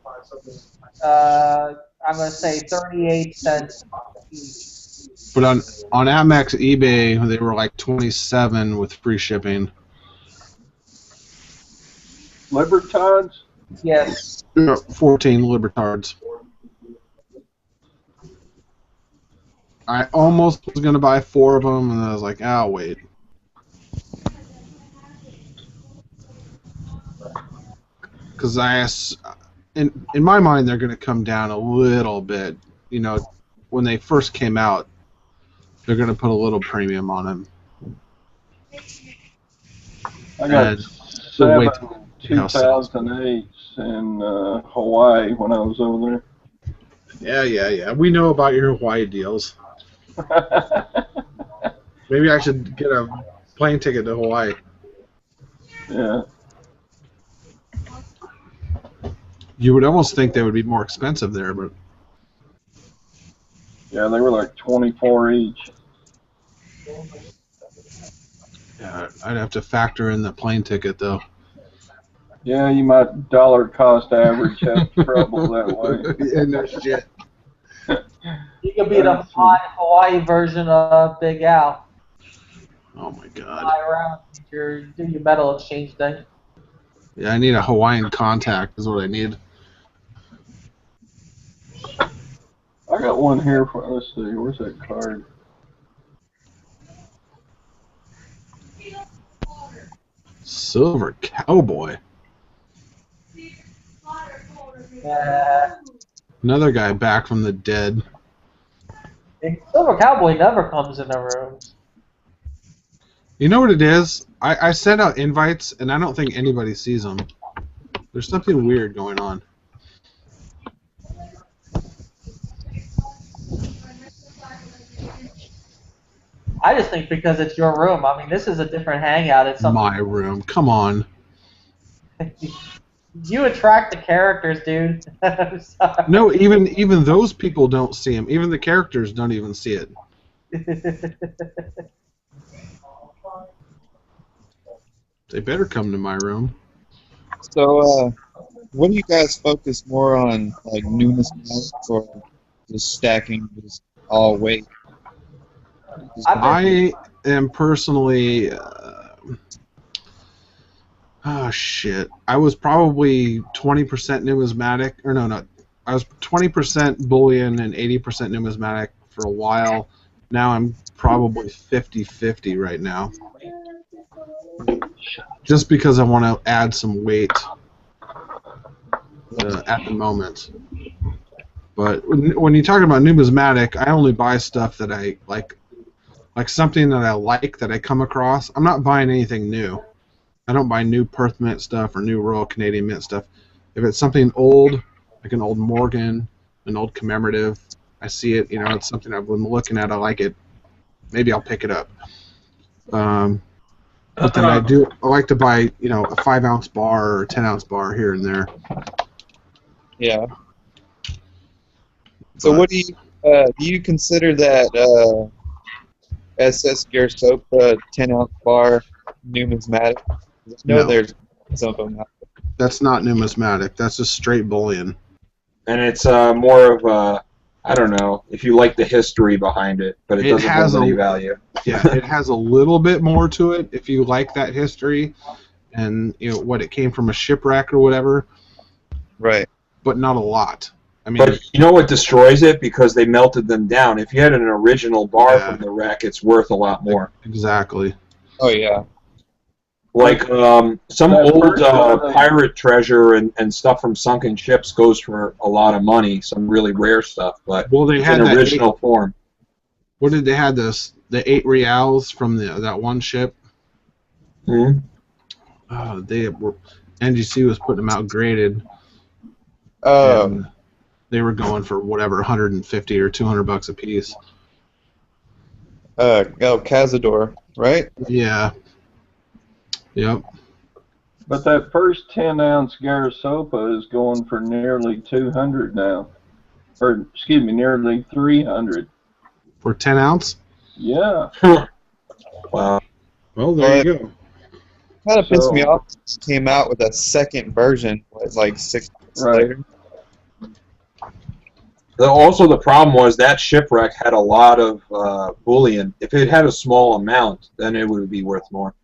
I'm going to say 38 cents each. But on AdMax eBay, they were like 27 with free shipping. Libertides? Yes. 14 Libertards. I almost was going to buy 4 of them, and I was like, I'll wait. Because in my mind, they're going to come down a little bit. You know, when they first came out, they're going to put a little premium on them. I got And 7 see how sales go. 2008s in Hawaii when I was over Yeah. We know about your Hawaii deals. there. Maybe I should get a plane ticket to Hawaii. Yeah. You would almost think they would be more expensive there, but Yeah, they were like 24 each. yeah, I'd have to factor in the plane ticket though. Yeah, you might dollar cost average have trouble that way. Yeah, no shit. You could be the Hawaii version of Big Al. Oh my god. Fly around, do your metal exchange thing. Yeah, I need a Hawaiian contact is what I need. I got one here for, let's see, where's that card? Silver Cowboy. Another guy back from the dead. Silver Cowboy never comes in the rooms. You know what it is? I send out invites, and I don't think anybody sees them. There's something weird going on. I just think because it's your room. I mean, this is a different hangout. It's something. My room. Come on. You attract the characters, dude. I'm sorry. No, even those people don't see him. Even the characters don't even see it. They better come to my room. So, what do you guys focus more on, like numismatics or just stacking just all weight? I am personally. Oh shit! I was probably 20% numismatic, or no. I was 20% bullion and 80% numismatic for a while. Now I'm probably 50-50 right now. Just because I want to add some weight at the moment. But when you're talking about numismatic, I only buy stuff that I like something that I like that I come across. I'm not buying anything new. I don't buy new Perth Mint stuff or new Royal Canadian Mint stuff. If it's something old, like an old Morgan, an old commemorative, I see it, it's something I've been looking at, I like it, maybe I'll pick it up. But then I like to buy, a 5-ounce bar or a 10-ounce bar here and there. Yeah. So what do you consider that SS Garsopa 10-ounce bar numismatic? No, there's some of them. That's not numismatic. That's just straight bullion. And it's more of a, I don't know, if you like the history behind it, but it doesn't have any value. Yeah, it has a little bit more to it if you like that history and what it came from a shipwreck or whatever. Right. But not a lot. I mean, but you know what destroys it? Because they melted them down. If you had an original bar from the wreck, it's worth a lot more. Exactly. Oh yeah. Like some old pirate treasure and stuff from sunken ships goes for a lot of money. Some really rare stuff, but they had in original form. What did they have the 8 reals from that one ship? Hmm. They were NGC was putting them out graded. They were going for whatever, 150 or $200 a piece. Cazador, right? Yeah. Yep. But that first 10-ounce Garsopa is going for nearly 200 now. Or, excuse me, nearly 300. For 10 ounce? Yeah. Wow. Well, there you go. Kind of pissed me off. Came out with a second version, like 6 months later. Also, the problem was that shipwreck had a lot of bullion. If it had a small amount, then it would be worth more.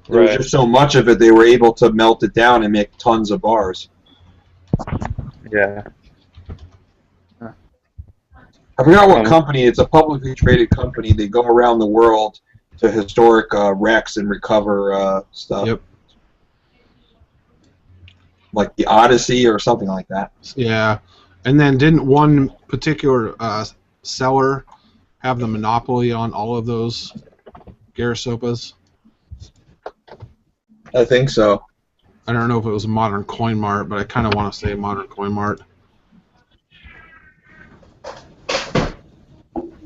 There was just so much of it, they were able to melt it down and make tons of bars. Yeah. I forgot what company. It's a publicly traded company. They go around the world to historic wrecks and recover stuff. Yep. like the Odyssey or something like that. Yeah, and then didn't one particular seller have the monopoly on all of those Garasopas? I think so. I don't know if it was Modern Coin Mart, but I kind of want to say Modern Coin Mart.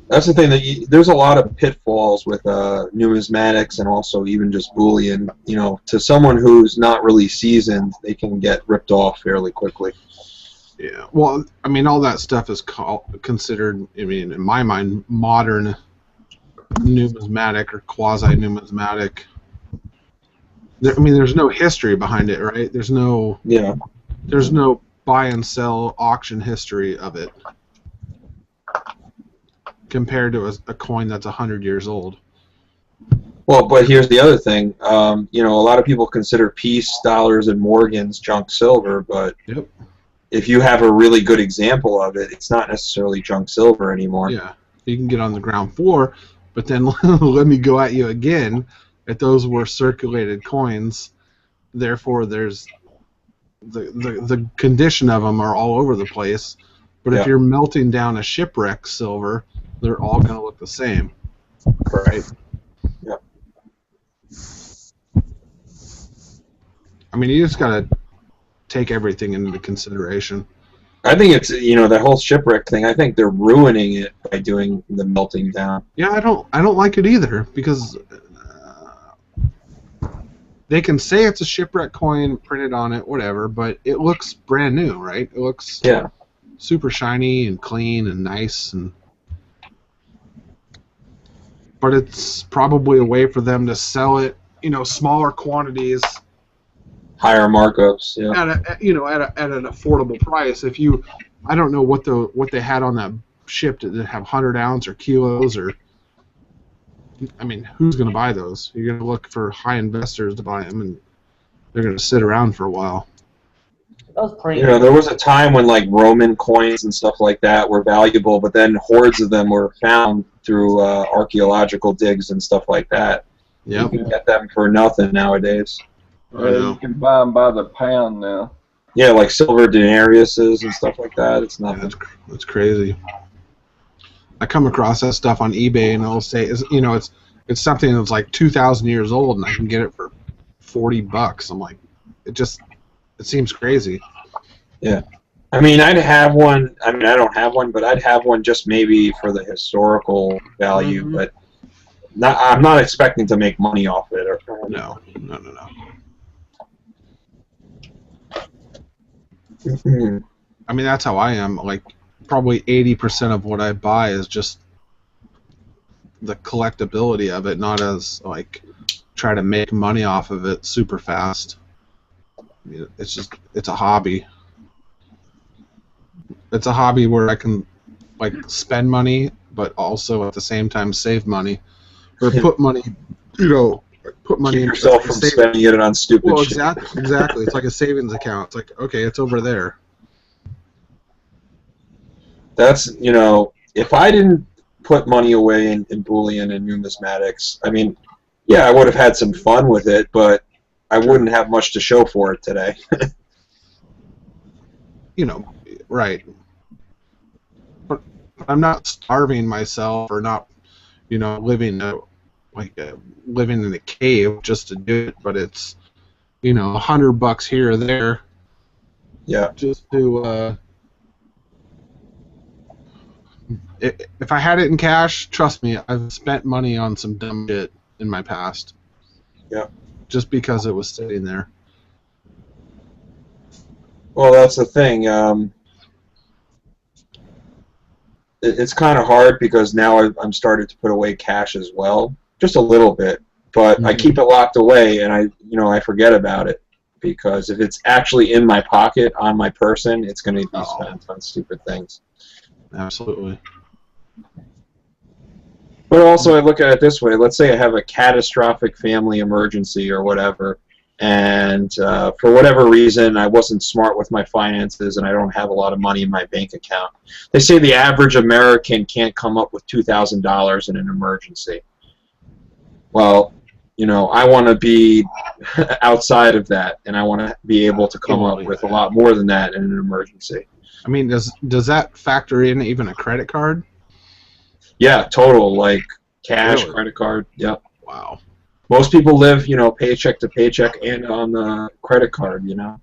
That's the thing there's a lot of pitfalls with numismatics and also even just bullion. You know, to someone who's not really seasoned, they can get ripped off fairly quickly. Yeah, well, I mean, all that stuff is considered, I mean, in my mind, modern numismatic or quasi-numismatic. I mean, there's no history behind it, right? There's no buy and sell auction history of it compared to a coin that's 100 years old. Well, but here's the other thing. You know, a lot of people consider peace dollars and Morgans junk silver, but Yep. if you have a really good example of it, it's not necessarily junk silver anymore. Yeah, you can get on the ground floor, but then let me go at you again. That those were circulated coins, therefore there's the condition of them are all over the place. But if you're melting down a shipwreck silver, they're all going to look the same. Right. Yeah. I mean, you just got to take everything into consideration. I think it's, you know, that whole shipwreck thing, I think they're ruining it by doing the melting down. Yeah, I don't like it either, because they can say it's a shipwreck coin printed on it, whatever, but it looks brand new, right? It looks super shiny and clean and nice, but it's probably a way for them to sell it, you know, smaller quantities, higher markups, at an affordable price. If you, I don't know what they had on that ship. Did it have 100 ounce or kilos, or I mean, who's going to buy those? You're going to look for high investors to buy them, and they're going to sit around for a while. You know, there was a time when like Roman coins and stuff like that were valuable, but then hordes of them were found through archaeological digs and stuff like that. Yep. You can get them for nothing nowadays. You can buy them by the pound now. Yeah, like silver denariuses and stuff like that. It's nothing. Yeah, that's crazy. I come across that stuff on eBay, and it'll say, you know, it's something that's like 2,000 years old, and I can get it for $40. I'm like, it seems crazy. Yeah. I mean, I'd have one. I mean, I don't have one, but I'd have one just maybe for the historical value. Mm-hmm. But I'm not expecting to make money off it. No. I mean, that's how I am. Like, probably 80% of what I buy is just the collectability of it, not as, like, try to make money off of it super fast. I mean, it's a hobby. It's a hobby where I can, like, spend money, but also at the same time save money. Or put money, you know, put money Keep in yourself from spending it on stupid shit. Exactly. It's like a savings account. It's like, okay, it's over there. That's, you know, if I didn't put money away in bullion and numismatics, I mean, yeah, I would have had some fun with it, but I wouldn't have much to show for it today. You know, right. But I'm not starving myself or not, you know, living in a cave just to do it, but it's, you know, $100 here or there. Yeah. Just to, if I had it in cash, trust me, I've spent money on some dumb shit in my past. Yeah. Just because it was sitting there. Well, that's the thing. It's kind of hard because now I'm starting to put away cash as well, just a little bit. But I keep it locked away, and I forget about it, because if it's actually in my pocket on my person, it's going to be spent on stupid things. Absolutely. But also, I look at it this way. Let's say I have a catastrophic family emergency or whatever, and for whatever reason, I wasn't smart with my finances and I don't have a lot of money in my bank account. They say the average American can't come up with $2,000 in an emergency. Well, You know, I want to be outside of that, and I want to be able to come up with a lot more than that in an emergency. I mean, does that factor in even a credit card? Yeah, total, like cash, Really? credit card. Yep. Wow. Most people live, you know, paycheck to paycheck and on the credit card, you know.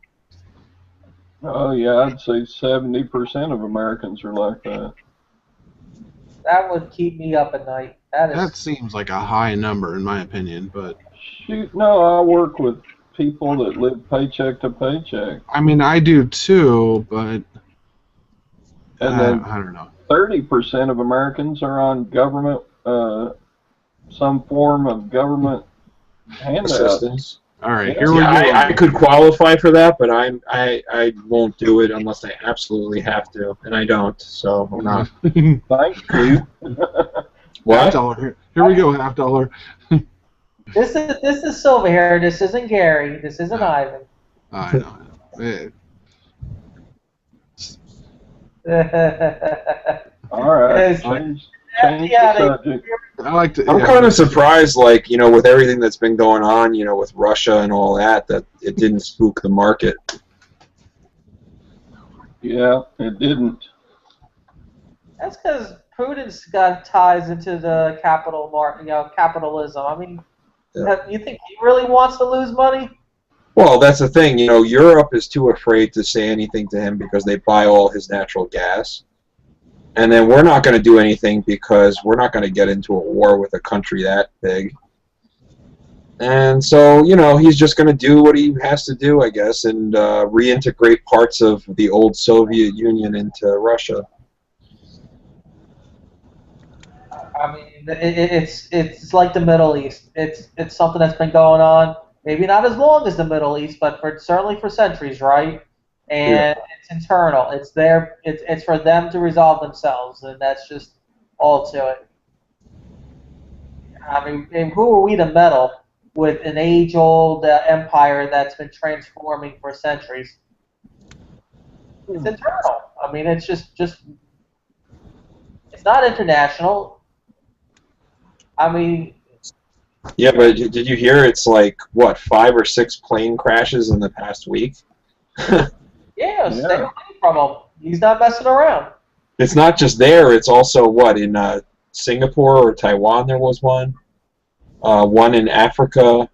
Oh yeah, I'd say 70% of Americans are like that. That would keep me up at night. That That is. seems like a high number in my opinion, but Shoot, no, I work with people that live paycheck to paycheck. I mean, I do too, but And then I don't know. 30% of Americans are on government, some form of government handout. Assistance. All right, Yeah. here we go. I could qualify for that, but I won't do it unless I absolutely have to, and I don't, so I'm not. Thank you. What? $50. Here we go, $50. This is Silver here. This isn't Gary. This isn't Ivan. I know. All right, Yes. change Yeah, the subject. I like to. I'm yeah. kind of surprised, like, you know, with everything that's been going on, you know, with Russia and all that, that it didn't spook the market. Yeah, it didn't. That's because Putin's got ties into the capitalism. I mean, Yeah. you think he really wants to lose money? Well, that's the thing, you know, Europe is too afraid to say anything to him because they buy all his natural gas. And then we're not going to do anything because we're not going to get into a war with a country that big. And so, you know, he's just going to do what he has to do, I guess, and reintegrate parts of the old Soviet Union into Russia. I mean, it's like the Middle East. It's something that's been going on, maybe not as long as the Middle East, but certainly for centuries, right? And it's internal. It's it's for them to resolve themselves, and that's just all to it. I mean, and who are we to meddle with an age-old empire that's been transforming for centuries? It's internal. I mean, it's just it's not international. I mean, Yeah, but did you hear it's like, what, 5 or 6 plane crashes in the past week? yeah, stay away from him. He's not messing around. It's not just there, it's also, what, in Singapore or Taiwan there was one? One in Africa.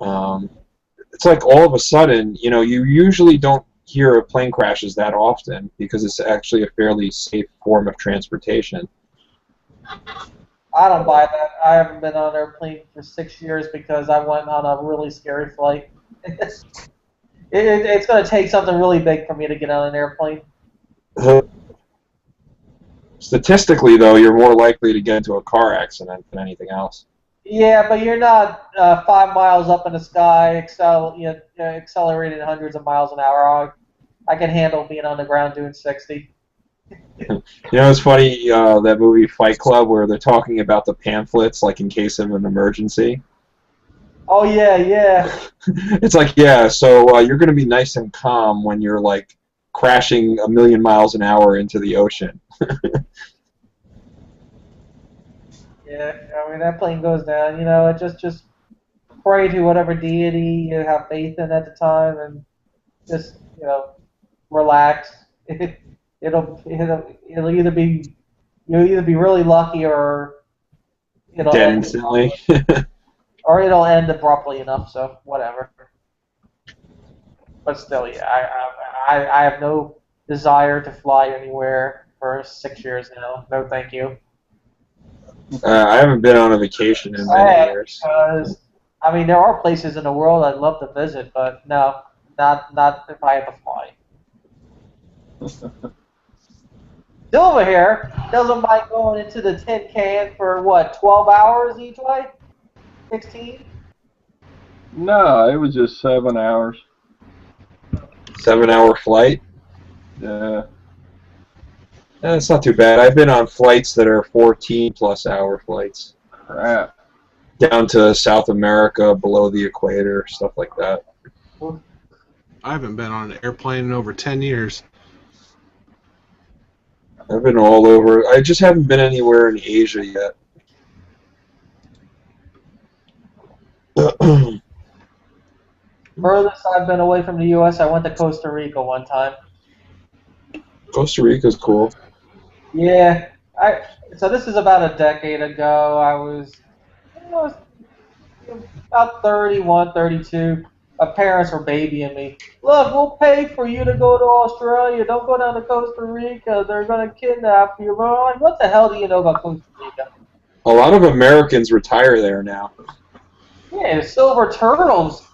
It's like all of a sudden, you know, you usually don't hear of plane crashes that often because it's actually a fairly safe form of transportation. I don't buy that. I haven't been on an airplane for 6 years because I went on a really scary flight. It's going to take something really big for me to get on an airplane. Statistically, though, you're more likely to get into a car accident than anything else. Yeah, but you're not 5 miles up in the sky, accelerated hundreds of miles an hour. I can handle being on the ground doing 60. You know, it's funny, that movie Fight Club where they're talking about the pamphlets, like in case of an emergency. Oh, yeah. It's like, yeah, so you're going to be nice and calm when you're, like, crashing 1,000,000 miles an hour into the ocean. Yeah, I mean, that plane goes down. You know, just pray to whatever deity you have faith in at the time and just, you know, relax. It'll either be you'll either be really lucky or it'll Dead end instantly. or it'll end abruptly enough. So whatever. But still, yeah, I have no desire to fly anywhere for 6 years now. No, thank you. I haven't been on a vacation in many years. Because I mean, there are places in the world I'd love to visit, but no, not if I have to fly. Silver here doesn't mind going into the tin can for what, 12 hours each way? 16? No, it was just 7 hours. 7-hour flight? Yeah. It's not too bad. I've been on flights that are 14-plus hour flights. Crap. Down to South America, below the equator, stuff like that. I haven't been on an airplane in over 10 years. I've been all over. I just haven't been anywhere in Asia yet. Furthest I've been away from the U.S., I went to Costa Rica one time. Costa Rica's cool. Yeah, so this is about a decade ago. I was about 31, 32. My parents were babying me. Look, we'll pay for you to go to Australia. Don't go down to Costa Rica. They're going to kidnap you. But I'm like, what the hell do you know about Costa Rica? A lot of Americans retire there now. Yeah, Silver Turtle's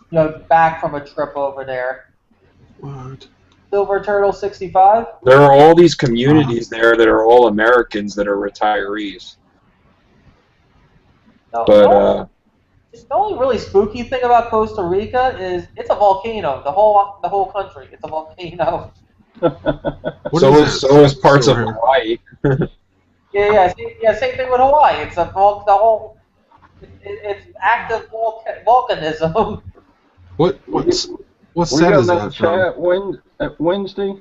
back from a trip over there. What? Silver Turtle 65? There are all these communities there that are all Americans that are retirees. No, But the only really spooky thing about Costa Rica is it's a volcano. The whole country, it's a volcano. What so is that? is parts of Silver. Hawaii. Same thing with Hawaii. It's it's active volcanism. What Were set you is on that that from? chat Wednesday,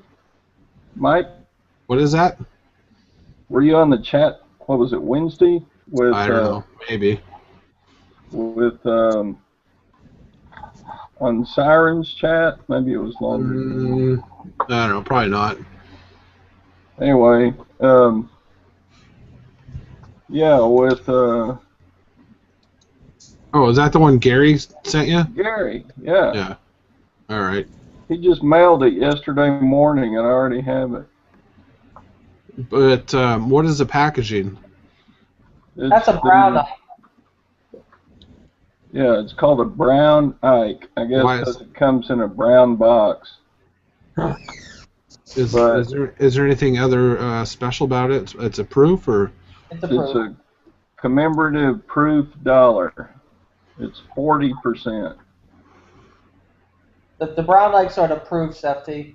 Mike? What is that? Were you on the chat? What was it, Wednesday? With I don't know. Maybe. with on Sirens chat? Maybe it was longer. I don't know. Probably not. Anyway, yeah, with Oh, is that the one Gary sent you? Gary. Yeah. Yeah. All right. He just mailed it yesterday morning, and I already have it. But what is the packaging? That's a brown eye. Yeah, it's called a brown Ike. I guess Why because it comes in a brown box. Is there anything other special about it? It's a proof, or It's a It's proof. a commemorative proof dollar. It's 40%. The brown eye sort of proofs, FT.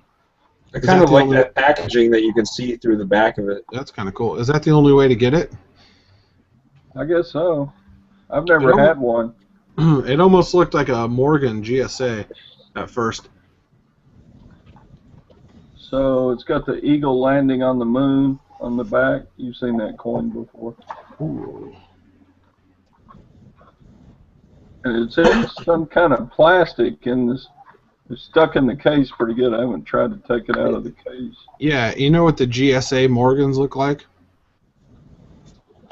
I Is kind that of the like only- that packaging that you can see through the back of it. that's kind of cool. Is that the only way to get it? I guess so. I've never It had one. It almost looked like a Morgan GSA at first. So it's got the eagle landing on the moon on the back. You've seen that coin before. Ooh. And it's in some kind of plastic, and it's stuck in the case pretty good. I haven't tried to take it out of the case. Yeah, you know what the GSA Morgans look like?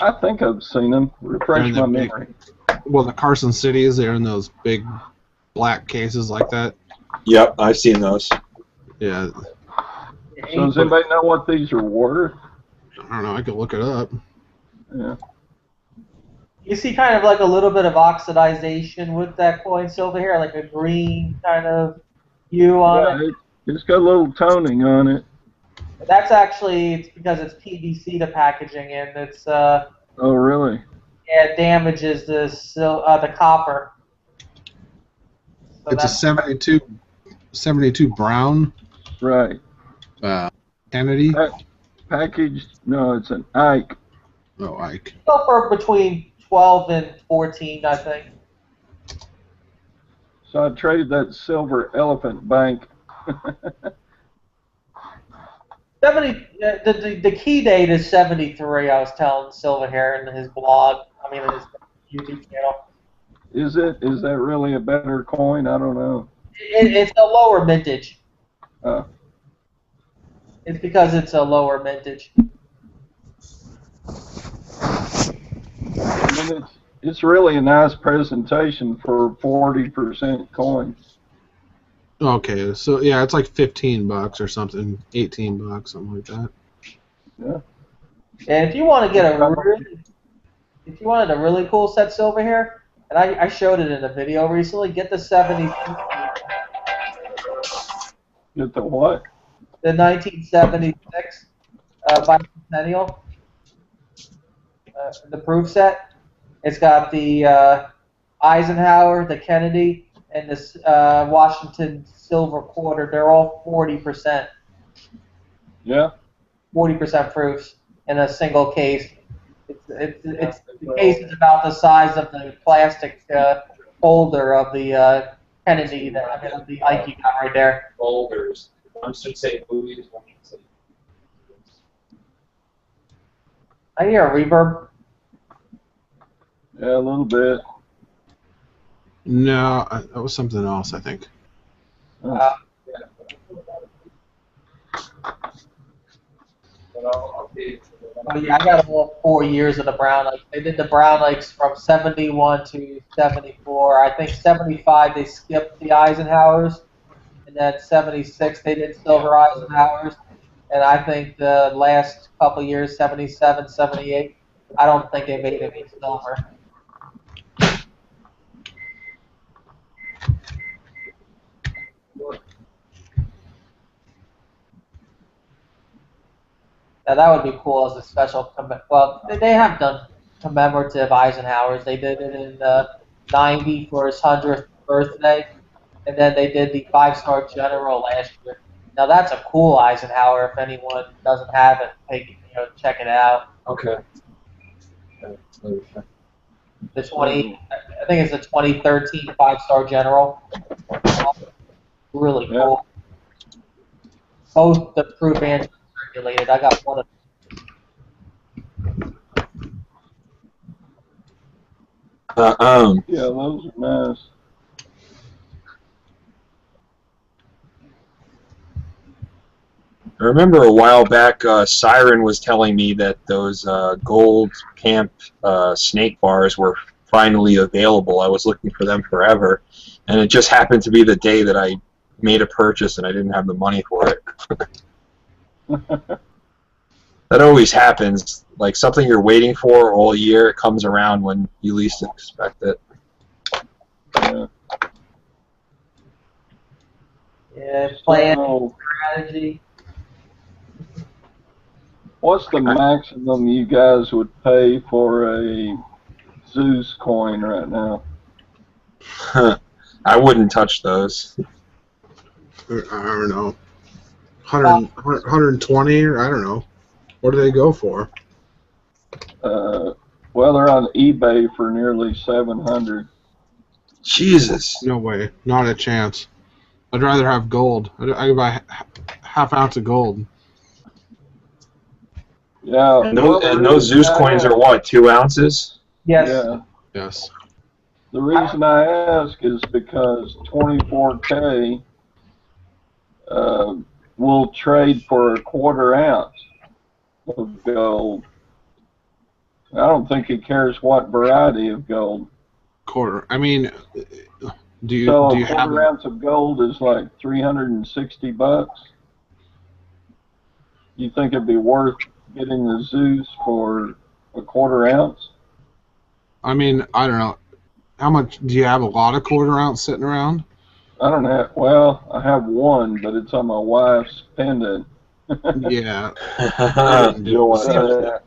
I think I've seen them. They're Refresh in my the big- memory. Well, the Carson Cities, they're in those big black cases like that. Yep, I've seen those. Yeah, So does anybody know what these are worth? I don't know. I could look it up. Yeah. You see kind of like a little bit of oxidization with that coin silver here, like a green kind of hue on it. It's got a little toning on it. That's actually it's because it's PVC the packaging and it's Oh, really? it damages the copper. So It's a that's 72 brown Right. Kennedy. Packaged? No, it's an Ike. Oh, Ike. go for between 12 and 14, I think. So I traded that silver elephant bank. 70. The key date is 73. I was telling Silver here in his blog. I mean, in his YouTube channel. Is it? Is that really a better coin? I don't know. It's a lower mintage. Oh. It's because it's a lower mintage. I mean, it's really a nice presentation for 40% coin. Okay, so yeah, it's like $15 or something, $18, something like that. Yeah. And if you want to get if you wanted a really cool set silver here, and I showed it in a video recently, get the 72. Get the what? The 1976 bicentennial, the proof set. It's got the Eisenhower, the Kennedy, and this Washington silver quarter. They're all 40%. Yeah. 40% proofs in a single case. The case is about the size of the plastic holder of the Kennedy, the Ike you got right there. Boulders. One should say movies, one should say. I hear a reverb. Yeah, a little bit. No, that was something else, I think. Uh, Oh yeah, I got all 4 years of the Brown Lakes. They did the Brown Lakes from 71 to 74. I think 75 they skipped the Eisenhowers, and then 76 they did Silver Eisenhowers, and I think the last couple years, 77, 78, I don't think they made any silver. Now that would be cool as a special. Well, they have done commemorative Eisenhowers. They did it in '90 for his 100th birthday, and then they did the five-star general last year. Now that's a cool Eisenhower. If anyone doesn't have it, check it out. Okay. The 20, I think it's the 2013 five-star general. Really cool. Both the proof and circulated. I got one of. Yeah, those are nice. I remember a while back, Siren was telling me that those gold camp snake bars were finally available. I was looking for them forever, and it just happened to be the day that I made a purchase and I didn't have the money for it. That always happens. Like something you're waiting for all year, it comes around when you least expect it. Yeah. Yeah, playing strategy. What's the maximum you guys would pay for a Zeus coin right now? I wouldn't touch those. I don't know. 120, or I don't know. What do they go for? Well, they're on eBay for nearly 700. Jesus. No way. Not a chance. I'd rather have gold. I could buy half ounce of gold. Yeah. And those Zeus coins are what, 2 ounces? Yes. Yeah. Yes. The reason I ask is because 24K will trade for a quarter ounce of gold. I don't think he cares what variety of gold. Quarter. I mean, do you a have quarter ounce of gold is like $360. You think it'd be worth getting the Zeus for a quarter ounce? I mean, I don't know. How much do you have? A lot of quarter ounce sitting around? I don't have. Well, I have one, but it's on my wife's pendant. Yeah. You don't want that.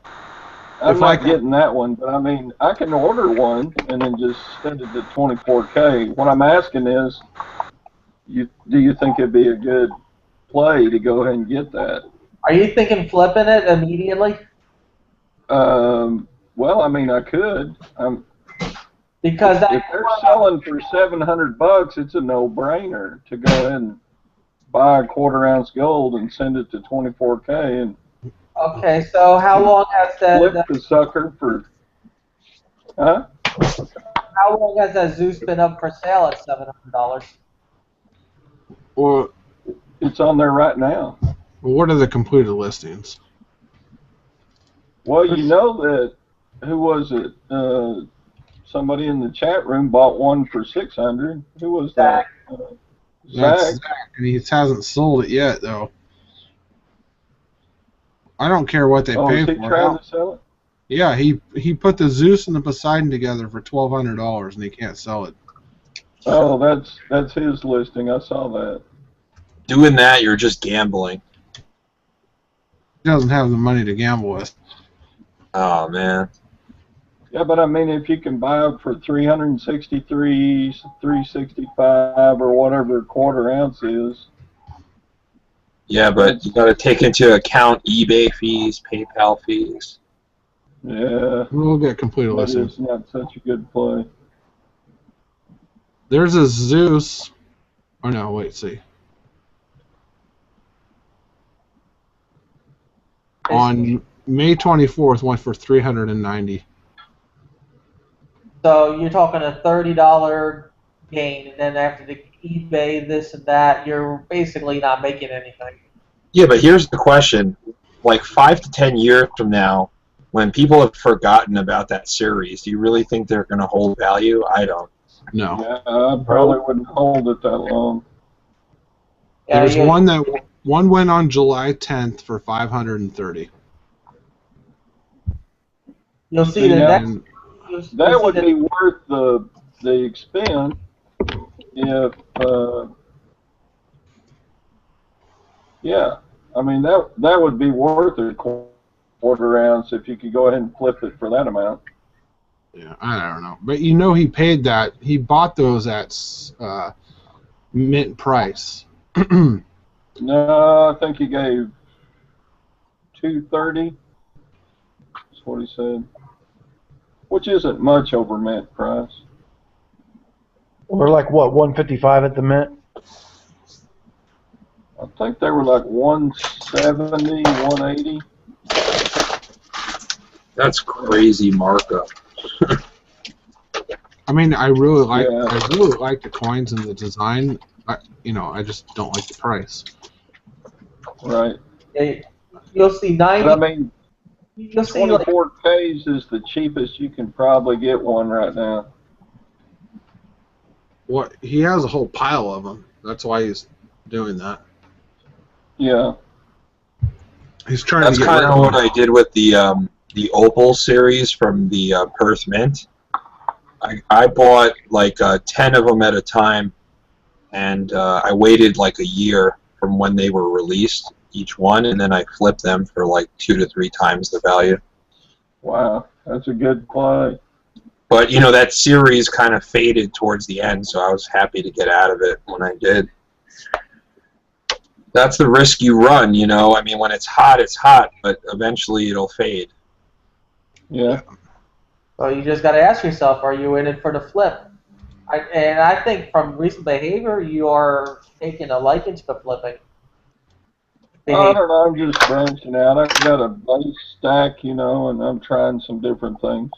I'm not getting that one, but I mean, I can order one and then just send it to 24K. What I'm asking is, do you think it'd be a good play to go ahead and get that? Are you thinking flipping it immediately? Well, I mean, I could. Because if they're selling for $700, it's a no-brainer to go ahead and buy a quarter ounce gold and send it to 24K and. Okay, so how long has that? Flip the sucker for. Huh? How long has that Zeus been up for sale at $700? Well, it's on there right now. What are the completed listings? Well, you know that. Who was it? Somebody in the chat room bought one for 600. Who was that? Zach. And he hasn't sold it yet, though. I don't care what they pay is for he trying to sell it? Yeah, he put the Zeus and the Poseidon together for $1,200, and he can't sell it. Oh, that's his listing. I saw that. Doing that, you're just gambling. He doesn't have the money to gamble with. Oh, man. Yeah, but I mean, if you can buy it for 363, 365, or whatever a quarter ounce is. Yeah, but you got to take into account eBay fees, PayPal fees. Yeah. We'll get completed listings. It's not such a good play. There's a Zeus. Oh no, wait, see. On May 24th, went for $390. So you're talking a $30 gain, and then after the eBay this and that, you're basically not making anything. Yeah, but here's the question: like 5 to 10 years from now, when people have forgotten about that series, do you really think they're going to hold value? I don't. No. Yeah, I probably wouldn't hold it that long. Yeah, There's one went on July 10th for 530. You'll see the now, next. That would be worth the expense if, yeah, I mean that would be worth a quarter ounce if you could go ahead and flip it for that amount. Yeah, I don't know, but you know he paid that. He bought those at mint price. No, I think he gave $230. That's what he said, which isn't much over mint price. We're like what, 155 at the mint? I think they were like 170, 180. That's crazy markup. I mean, I really like Yeah. the coins and the design. I just don't like the price. Right. You'll see 90. But I mean, You'll see like 24Ks is the cheapest you can probably get one right now. What he has a whole pile of them. That's why he's doing that. Yeah. He's trying That's to get kind rid of of what them. I did with the Opal series from the Perth Mint. I bought like 10 of them at a time, and I waited like a year from when they were released, each one, and then I flipped them for like 2 to 3 times the value. Wow, that's a good play. But, you know, that series kind of faded towards the end, so I was happy to get out of it when I did. That's the risk you run, you know. I mean, when it's hot, but eventually it'll fade. Yeah. So you just got to ask yourself, are you in it for the flip? And I think from recent behavior, you are taking a liking to the flipping. I don't know, I'm just branching out. I've got a base stack, you know, and I'm trying some different things.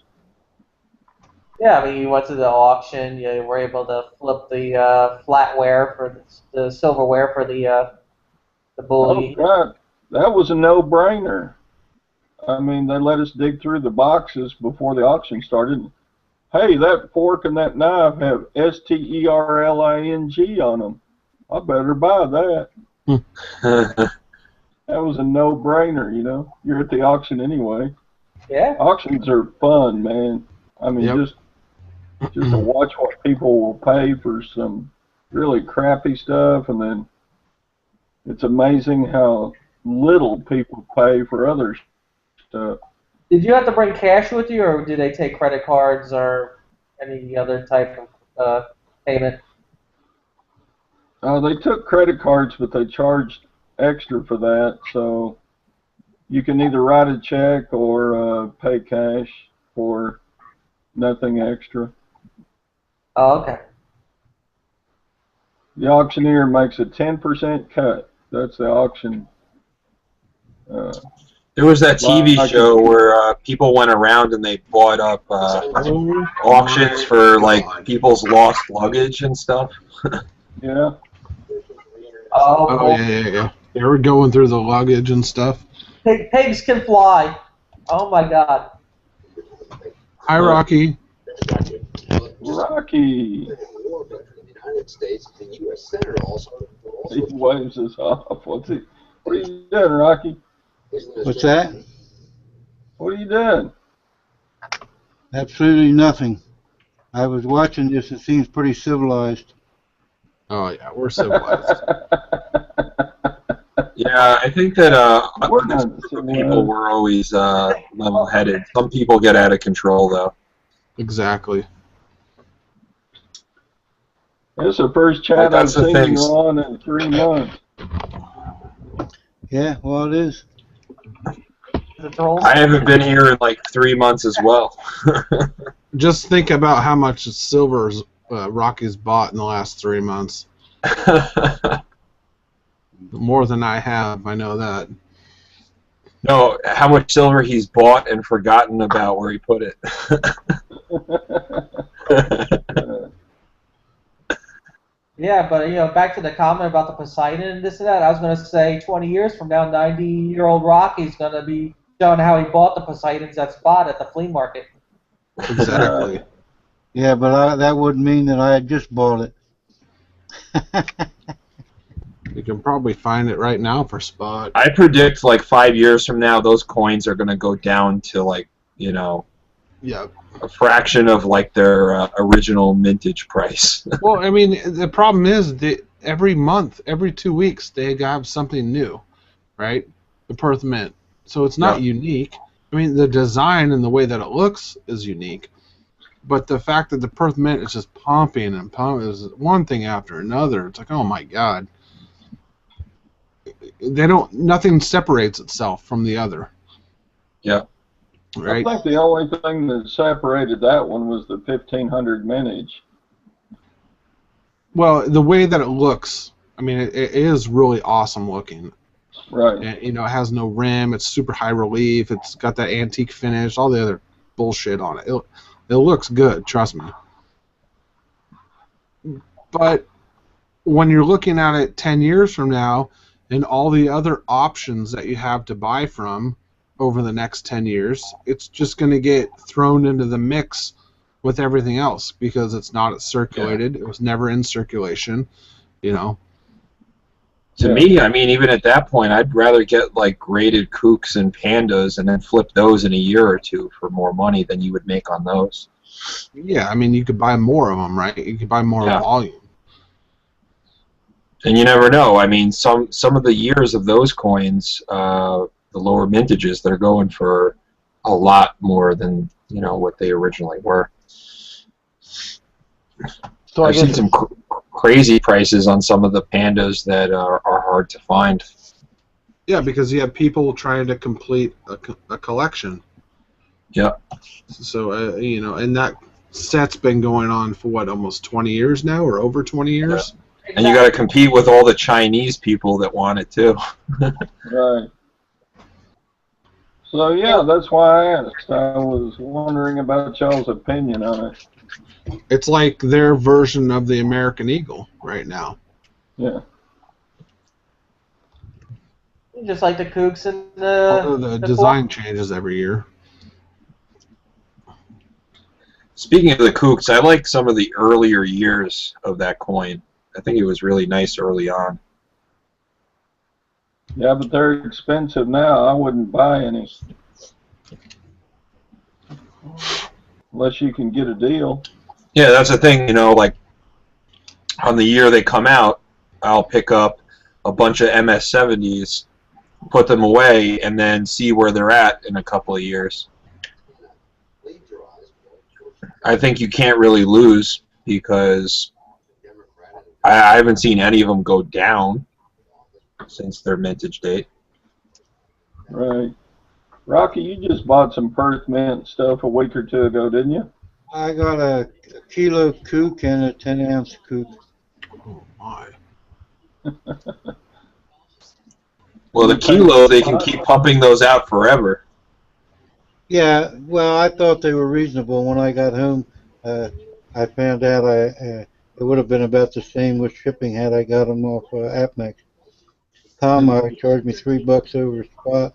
Yeah, I mean, you went to the auction, you were able to flip the flatware for the silverware for the Oh, bullion. God, that was a no-brainer. I mean, they let us dig through the boxes before the auction started. Hey, that fork and that knife have STERLING on them. I better buy that. That was a no-brainer, you know. You're at the auction anyway. Yeah. Auctions are fun, man. I mean, Yep. just to watch what people will pay for some really crappy stuff, and then it's amazing how little people pay for other stuff. Did you have to bring cash with you, or did they take credit cards or any other type of payment? They took credit cards, but they charged extra for that, so you can either write a check or pay cash for nothing extra. Oh, okay. The auctioneer makes a 10% cut. That's the auction. There was that TV Like- show where people went around and they bought up auctions for like people's lost luggage and stuff. Yeah. Oh, Yeah. They were going through the luggage and stuff. Pigs can fly. Oh my God. Hi, Rocky. Rocky. He waves us off. What are you doing, Rocky? What's that? What are you doing? Absolutely nothing. I was watching this. It seems pretty civilized. Oh yeah, we're civilized. Yeah, I think that We're not people were always level-headed. Some people get out of control, though. Exactly. This is the first chat I've That's the seen things. you on in 3 months. Yeah, well, it is. The trolls? I haven't been here in like 3 months as well. Just think about how much silver Rocky's bought in the last 3 months. More than I have, I know that. No, how much silver he's bought and forgotten about where he put it. Yeah, but back to the comment about the Poseidon and this and that. I was gonna say 20 years from now, 90-year-old Rocky's gonna be showing how he bought the Poseidons at spot at the flea market. Exactly. Yeah, but that wouldn't mean that I had just bought it. You can probably find it right now for spot. I predict like 5 years from now, those coins are going to go down to like, Yeah. a fraction of like their original mintage price. Well, I mean, the problem is that every month, every 2 weeks, they have something new, right? The Perth Mint. So it's not unique. I mean, the design and the way that it looks is unique. But the fact that the Perth Mint is just pumping and pumping is one thing after another. It's like, oh my God. Nothing separates itself from the other. Yeah. Right? I think the only thing that separated that one was the 1500 mintage. Well, the way that it looks, I mean, it is really awesome looking. Right. And, it has no rim. It's super high relief. It's got that antique finish. All the other bullshit on it. It looks good. Trust me. But when you're looking at it 10 years from now, and all the other options that you have to buy from over the next 10 years, it's just going to get thrown into the mix with everything else because it's not circulated. It was never in circulation, To me, I mean, even at that point, I'd rather get like graded kooks and pandas and then flip those in a year or two for more money than you would make on those. Yeah, I mean, you could buy more of them, right? You could buy more volume. And you never know. I mean, some of the years of those coins, the lower mintages, they're going for a lot more than what they originally were. So I've seen some crazy prices on some of the pandas that are hard to find. Yeah, because you have people trying to complete a collection. Yeah. So and that set's been going on for what, almost 20 years now, or over 20 years. Yeah. And you got to compete with all the Chinese people that want it too. Right. So yeah, that's why I asked. I was wondering about y'all's opinion on it. It's like their version of the American Eagle right now. Yeah. Just like the kooks and the design changes every year. Speaking of the kooks, I like some of the earlier years of that coin. I think it was really nice early on. Yeah, but they're expensive now. I wouldn't buy any. Unless you can get a deal. Yeah, that's the thing, like on the year they come out, I'll pick up a bunch of MS-70s, put them away, and then see where they're at in a couple of years. I think you can't really lose because I haven't seen any of them go down since their mintage date. Right. Rocky, you just bought some Perth Mint stuff a week or two ago, didn't you? I got a kilo kook and a 10-ounce kook. Oh my. Well, the kilo, they can keep pumping those out forever. Yeah, well, I thought they were reasonable. When I got home, I found out it would have been about the same with shipping had I got them off AppMex. Tom charged me $3 over spot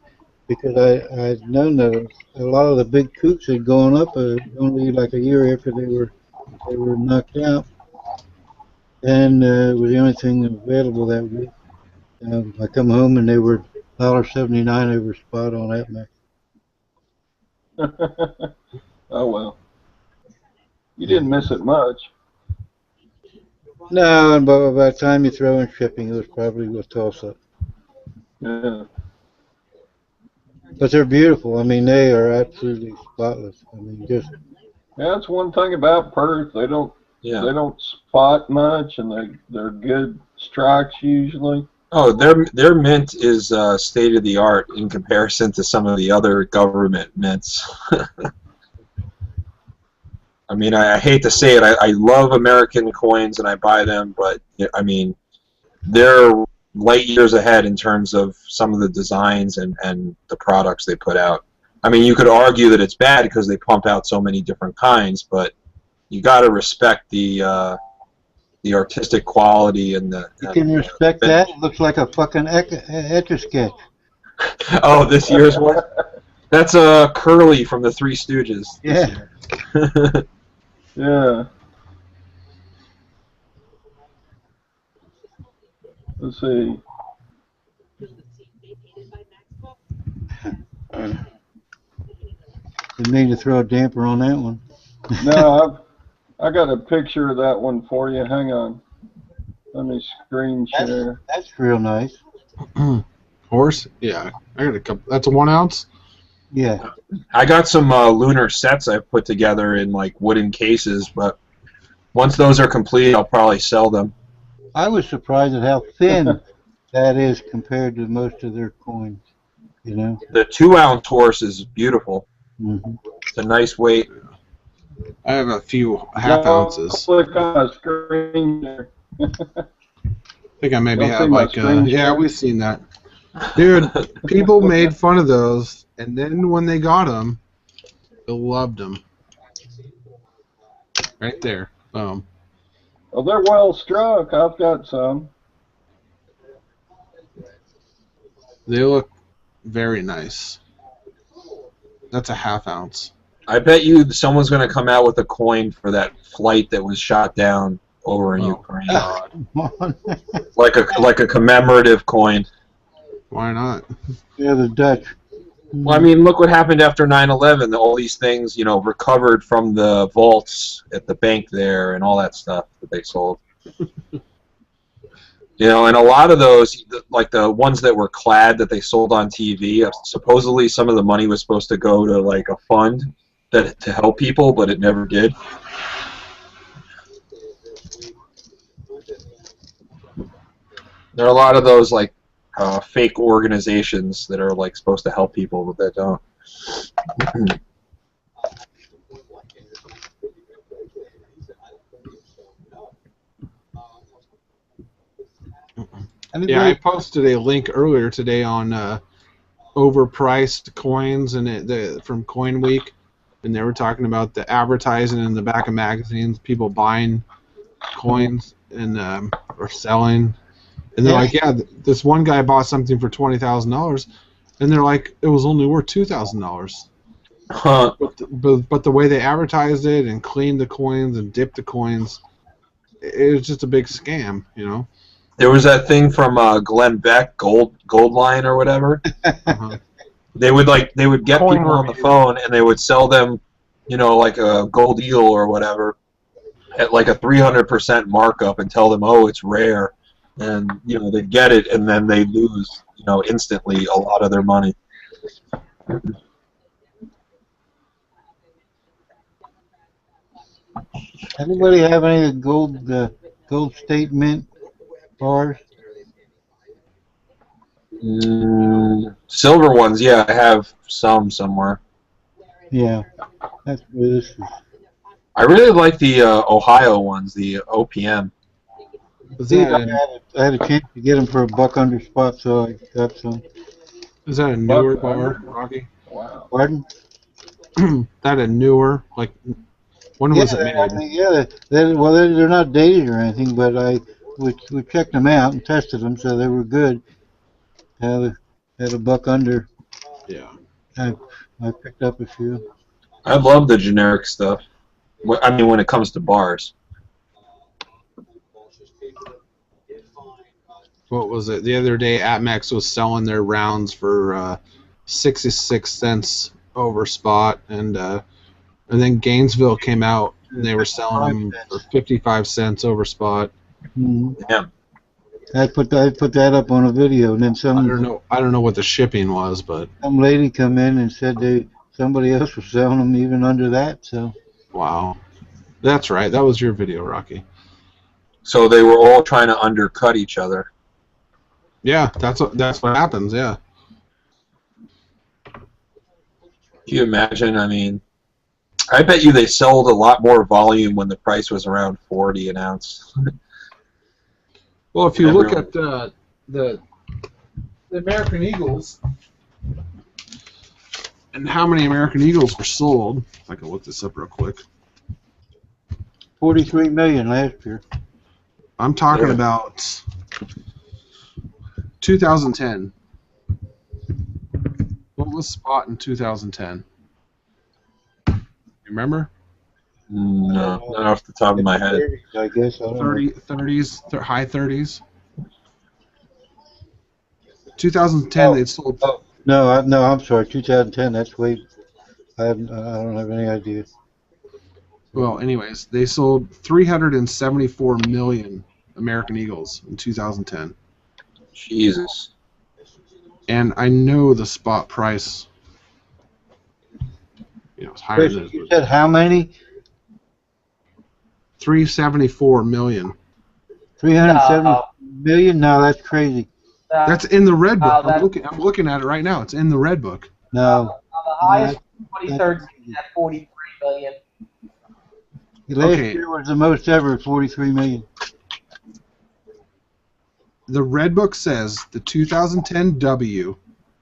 because I'd known that a lot of the big kooks had gone up only like a year after they were knocked out, and it was the only thing available that week. I come home and they were $1.79 over spot on AppMex. Oh well. You didn't miss it much. No, and by the time you throw in shipping, it was probably a toss-up. Yeah. But they're beautiful. I mean, they are absolutely spotless. I mean, just. Yeah, that's one thing about Perth. They don't spot much, and they're good strikes usually. Oh, their mint is state of the art in comparison to some of the other government mints. I mean, I hate to say it. I love American coins and I buy them, but I mean, they're light years ahead in terms of some of the designs and the products they put out. I mean, you could argue that it's bad because they pump out so many different kinds, but you got to respect the the artistic quality and the. You can respect that. It looks like a fucking Etch-a-Sketch. Oh, this year's one. That's Curly from the Three Stooges. Yeah. Yeah. Let's see. Didn't mean to throw a damper on that one. No, I got a picture of that one for you. Hang on. Let me screen share. That's real nice. Horse? Yeah. I got a couple. That's a 1 ounce? Yeah. I got some lunar sets I've put together in like wooden cases, but once those are complete, I'll probably sell them. I was surprised at how thin that is compared to most of their coins. You know. The 2 ounce horse is beautiful. Mm-hmm. It's a nice weight. I have a few half ounces. Click on a screen there. I think I maybe Don't have see my like screen yeah, share. we've seen that. Dude, people made fun of those, and then when they got them, they loved them. Right there. Well, they're well struck. I've got some. They look very nice. That's a half ounce. I bet you someone's going to come out with a coin for that flight that was shot down over in Ukraine. like a commemorative coin. Why not? Yeah, the Dutch. Well, I mean, look what happened after 9/11. All these things, you know, recovered from the vaults at the bank there and all that stuff that they sold. You know, and a lot of those, like the ones that were clad that they sold on TV, supposedly some of the money was supposed to go to like a fund that to help people, but it never did. There are a lot of those like fake organizations that are like supposed to help people, but that don't. Yeah, I posted a link earlier today on overpriced coins and from Coin Week, and they were talking about the advertising in the back of magazines, people buying coins and or selling, and they're like, yeah, this one guy bought something for $20,000, and they're like, it was only worth $2,000. Huh. But the way they advertised it and cleaned the coins and dipped the coins, it was just a big scam, you know. There was that thing from Glenn Beck, Gold Line or whatever. Uh-huh. They would get Coin people on the review. phone and they would sell them, you know, like a gold eel or whatever, at like a 300% markup and tell them, oh, it's rare, and you know they'd get it and then they'd lose, you know, instantly a lot of their money. Anybody have any of the gold State Mint bars? Silver ones, yeah, I have some somewhere. Yeah, that's where this is. I really like the Ohio ones, the OPM. Is See, that I had a chance to get them for $1 under spot, so I got some. is that a newer bar, Rocky? Wow. Pardon? That a newer, like, when was it made? Well, they're not dated or anything, but we checked them out and tested them, so they were good. Had $1 under. Yeah. I picked up a few. I love the generic stuff. I mean, when it comes to bars. What was it? The other day, Atmex was selling their rounds for 66 cents over spot, and then Gainesville came out and they were selling them for 55 cents over spot. Mm-hmm. Yeah. I put that up on a video, and then I don't know what the shipping was, but some lady come in and said somebody else was selling them even under that. So wow, that's right. That was your video, Rocky. So they were all trying to undercut each other. Yeah, that's what happens. Yeah. Can you imagine? I mean, I bet you they sold a lot more volume when the price was around 40 an ounce. Well, if you look at the American Eagles and how many American Eagles were sold, if I can look this up real quick. 43 million last year. I'm talking Yeah. about 2010. What was spot in 2010? You remember? No, not off the top of my head. I guess I don't know. 30s, high 30s. 2010, they sold. Oh, no, I'm sorry. 2010. That's way. I don't have any idea. Well, anyways, they sold 374 million American Eagles in 2010, Jesus. and I know the spot price. It's higher Chris, than you said how many? 374 million. 370 million? No, that's crazy. That's in the red book. that's- I'm looking at it right now. It's in the red book. No. The highest 2013 at 43 million. Last Okay. year was the most ever, 43 million. The red book says the 2010 W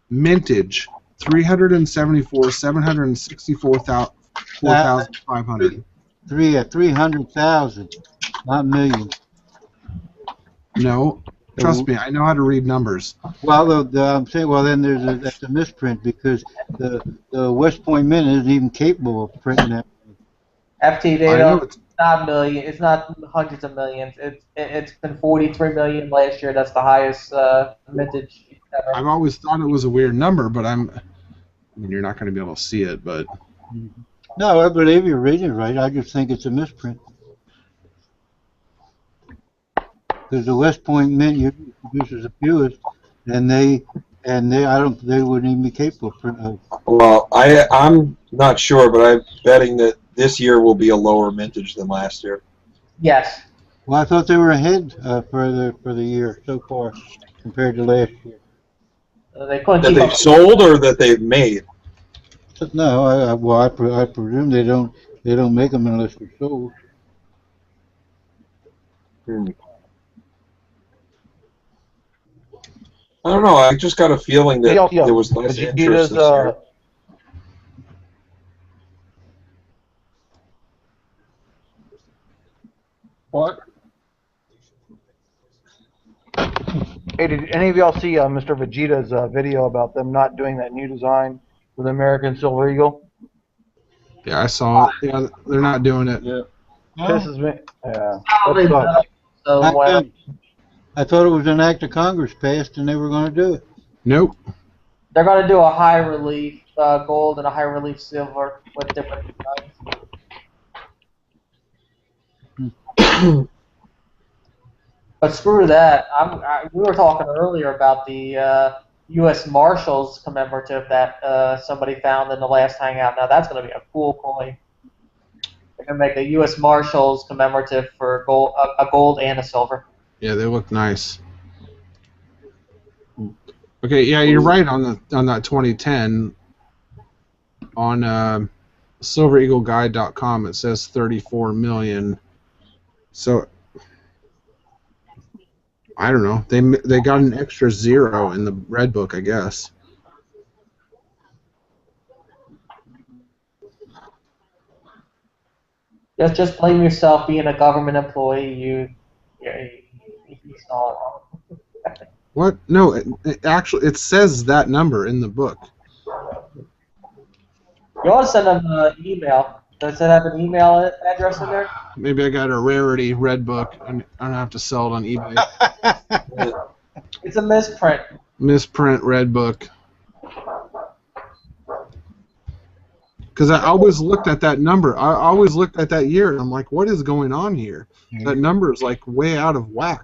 mintage 374 764,500. 300,000, not million. No, trust me, I know how to read numbers. Well, I'm saying, well, then that's a misprint because the West Point Mint isn't even capable of printing that. FT I know data, it's not million. It's not hundreds of millions. It's been 43 million last year. That's the highest mintage ever. I've always thought it was a weird number, but I mean, you're not going to be able to see it, but No, I believe you're reading it right. I just think it's a misprint. Because the West Point Mint usually produces the fewest, and they wouldn't even be capable of. Well, I'm not sure, but I'm betting that this year will be a lower mintage than last year. Yes. Well, I thought they were ahead for the year so far compared to last year. They couldn't That keep they've up. sold or that they've made? No, I presume they don't make them unless they're sold. I don't know. I just got a feeling that Yeah, there was less Vegeta's, interest this year. What? Hey, did any of y'all see Mr. Vegeta's video about them not doing that new design for the American Silver Eagle? yeah, I saw it. Yeah, they're not doing it. Yeah. Pisses me. Yeah. Probably That sucks. So, I thought it was an act of Congress passed and they were going to do it. Nope. they're going to do a high relief gold and a high relief silver with different designs. But screw that. We were talking earlier about the U.S. Marshals commemorative that somebody found in the last hangout. Now that's going to be a cool coin. They're going to make a U.S. Marshals commemorative for gold, a gold and a silver. Yeah, they look nice. Okay, yeah, you're right on that 2010. On silvereagleguide.com it says 34 million. So I don't know. They got an extra 0 in the red book, I guess. Just blame yourself being a government employee. You saw it wrong. What? No, actually it says that number in the book. You ought to send them an email. Does it have an email address in there? Maybe I got a rarity red book and I don't have to sell it on eBay. It's a misprint. Misprint red book. Because I always looked at that number. I always looked at that year, and I'm like, what is going on here? That number is like way out of whack.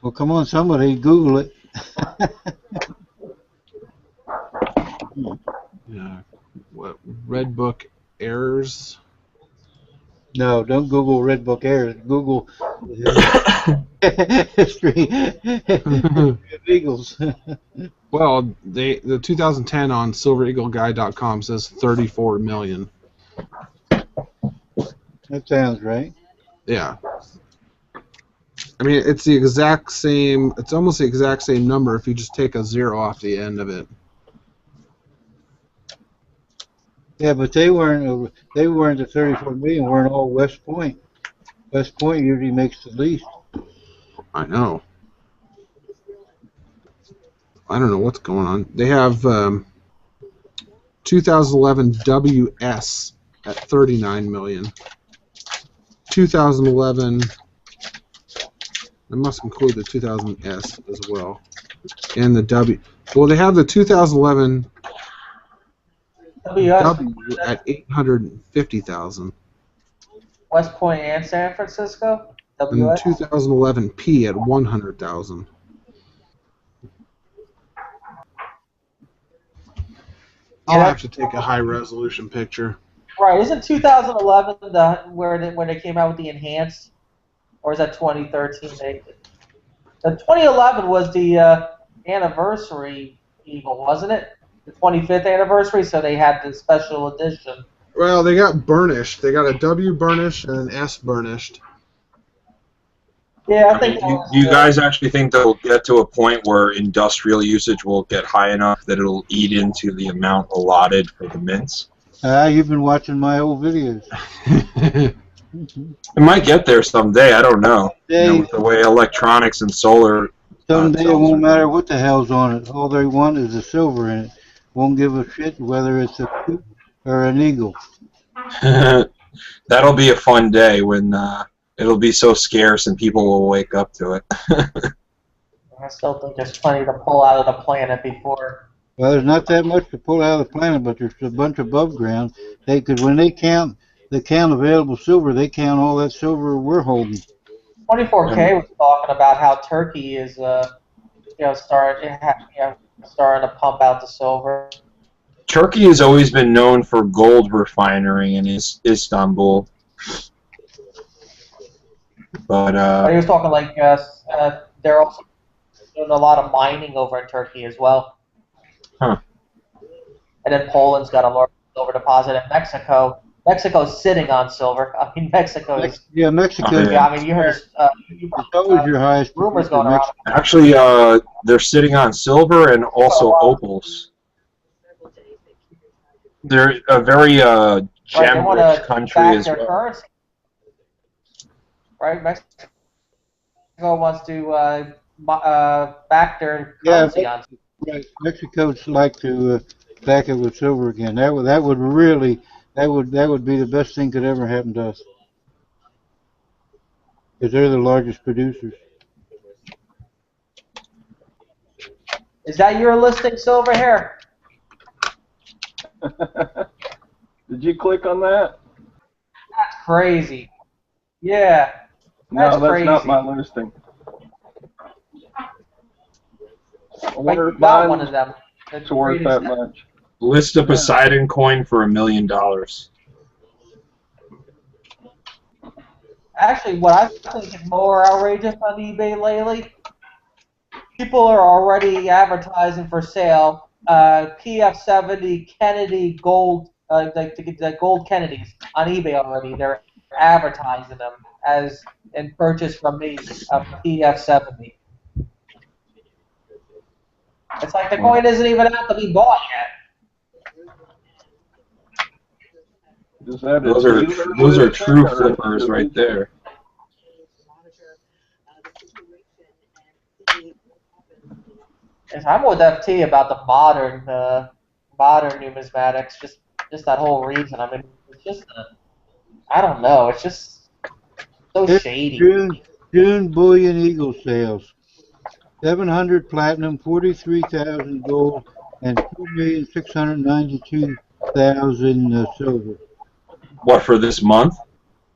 Well, come on, somebody Google it. Yeah. What red book errors? No, don't Google Red Book errors. Google history of Eagles. Well, the 2010 on silvereagleguide.com says 34 million. That sounds right. Yeah. I mean, it's the exact same. It's almost the exact same number if you just take a 0 off the end of it. Yeah, but they weren't. They weren't the 34 million. Weren't all West Point. West Point usually makes the least. I know. I don't know what's going on. They have 2011 WS at 39 million. 2011. I must include the 2000S as well, and the W. Well, they have the 2011 WS, W at 850,000, West Point and San Francisco. and the WS. 2011 P at 100,000. I'll have to take a high resolution picture. Right, isn't 2011 when they came out with the enhanced, or is that 2013? The 2011 was the anniversary Eagle, wasn't it? The 25th anniversary, so they had the special edition. Well, they got burnished. They got a W burnished and an S burnished. Yeah, I think. Do you guys actually think they'll get to a point where industrial usage will get high enough that it'll eat into the amount allotted for the mints? You've been watching my old videos. It might get there someday. I don't know. With the way electronics and solar. Someday it won't matter what the hell's on it. All they want is the silver in it. Won't give a shit whether it's a coot or an eagle. That'll be a fun day when it'll be so scarce and people will wake up to it. I still think there's plenty to pull out of the planet before. Well, there's not that much to pull out of the planet, but there's a bunch above ground. Because when they count available silver, they count all that silver we're holding. 24K was talking about how Turkey is, starting to pump out the silver. Turkey has always been known for gold refinery in Istanbul. But he was talking like they're also doing a lot of mining over in Turkey as well. Huh. And then Poland's got a large silver deposit. And Mexico's sitting on silver. I mean, Mexico is. Yeah, Mexico. Yeah, I mean, you heard. It's always your highest. Rumors going around. Actually, they're sitting on silver and also opals. They're a very gem-rich country as well. Currency. Right, Mexico wants to back their currency on. Right, Mexico's like to back it with silver again. That would really be the best thing could ever happen to us. Because they're the largest producers. Is that your listing, Silver Hair? Did you click on that? That's crazy. Yeah. No, that's crazy. not my listing. I wonder if not one of them. It's worth that much. List a Poseidon coin for $1 million. Actually, what I think is more outrageous on eBay lately, people are already advertising for sale PF70 Kennedy gold, the gold Kennedys on eBay already. They're advertising them as in purchase from me of PF70. It's like the coin isn't even out to be bought yet. Those are true flippers right there. I'm with FT about the modern numismatics. Just that whole reason. I mean, it's just I don't know. It's just so shady. June bullion eagle sales. 700 platinum, 43,000 gold, and 2,692,000 silver. What, for this month?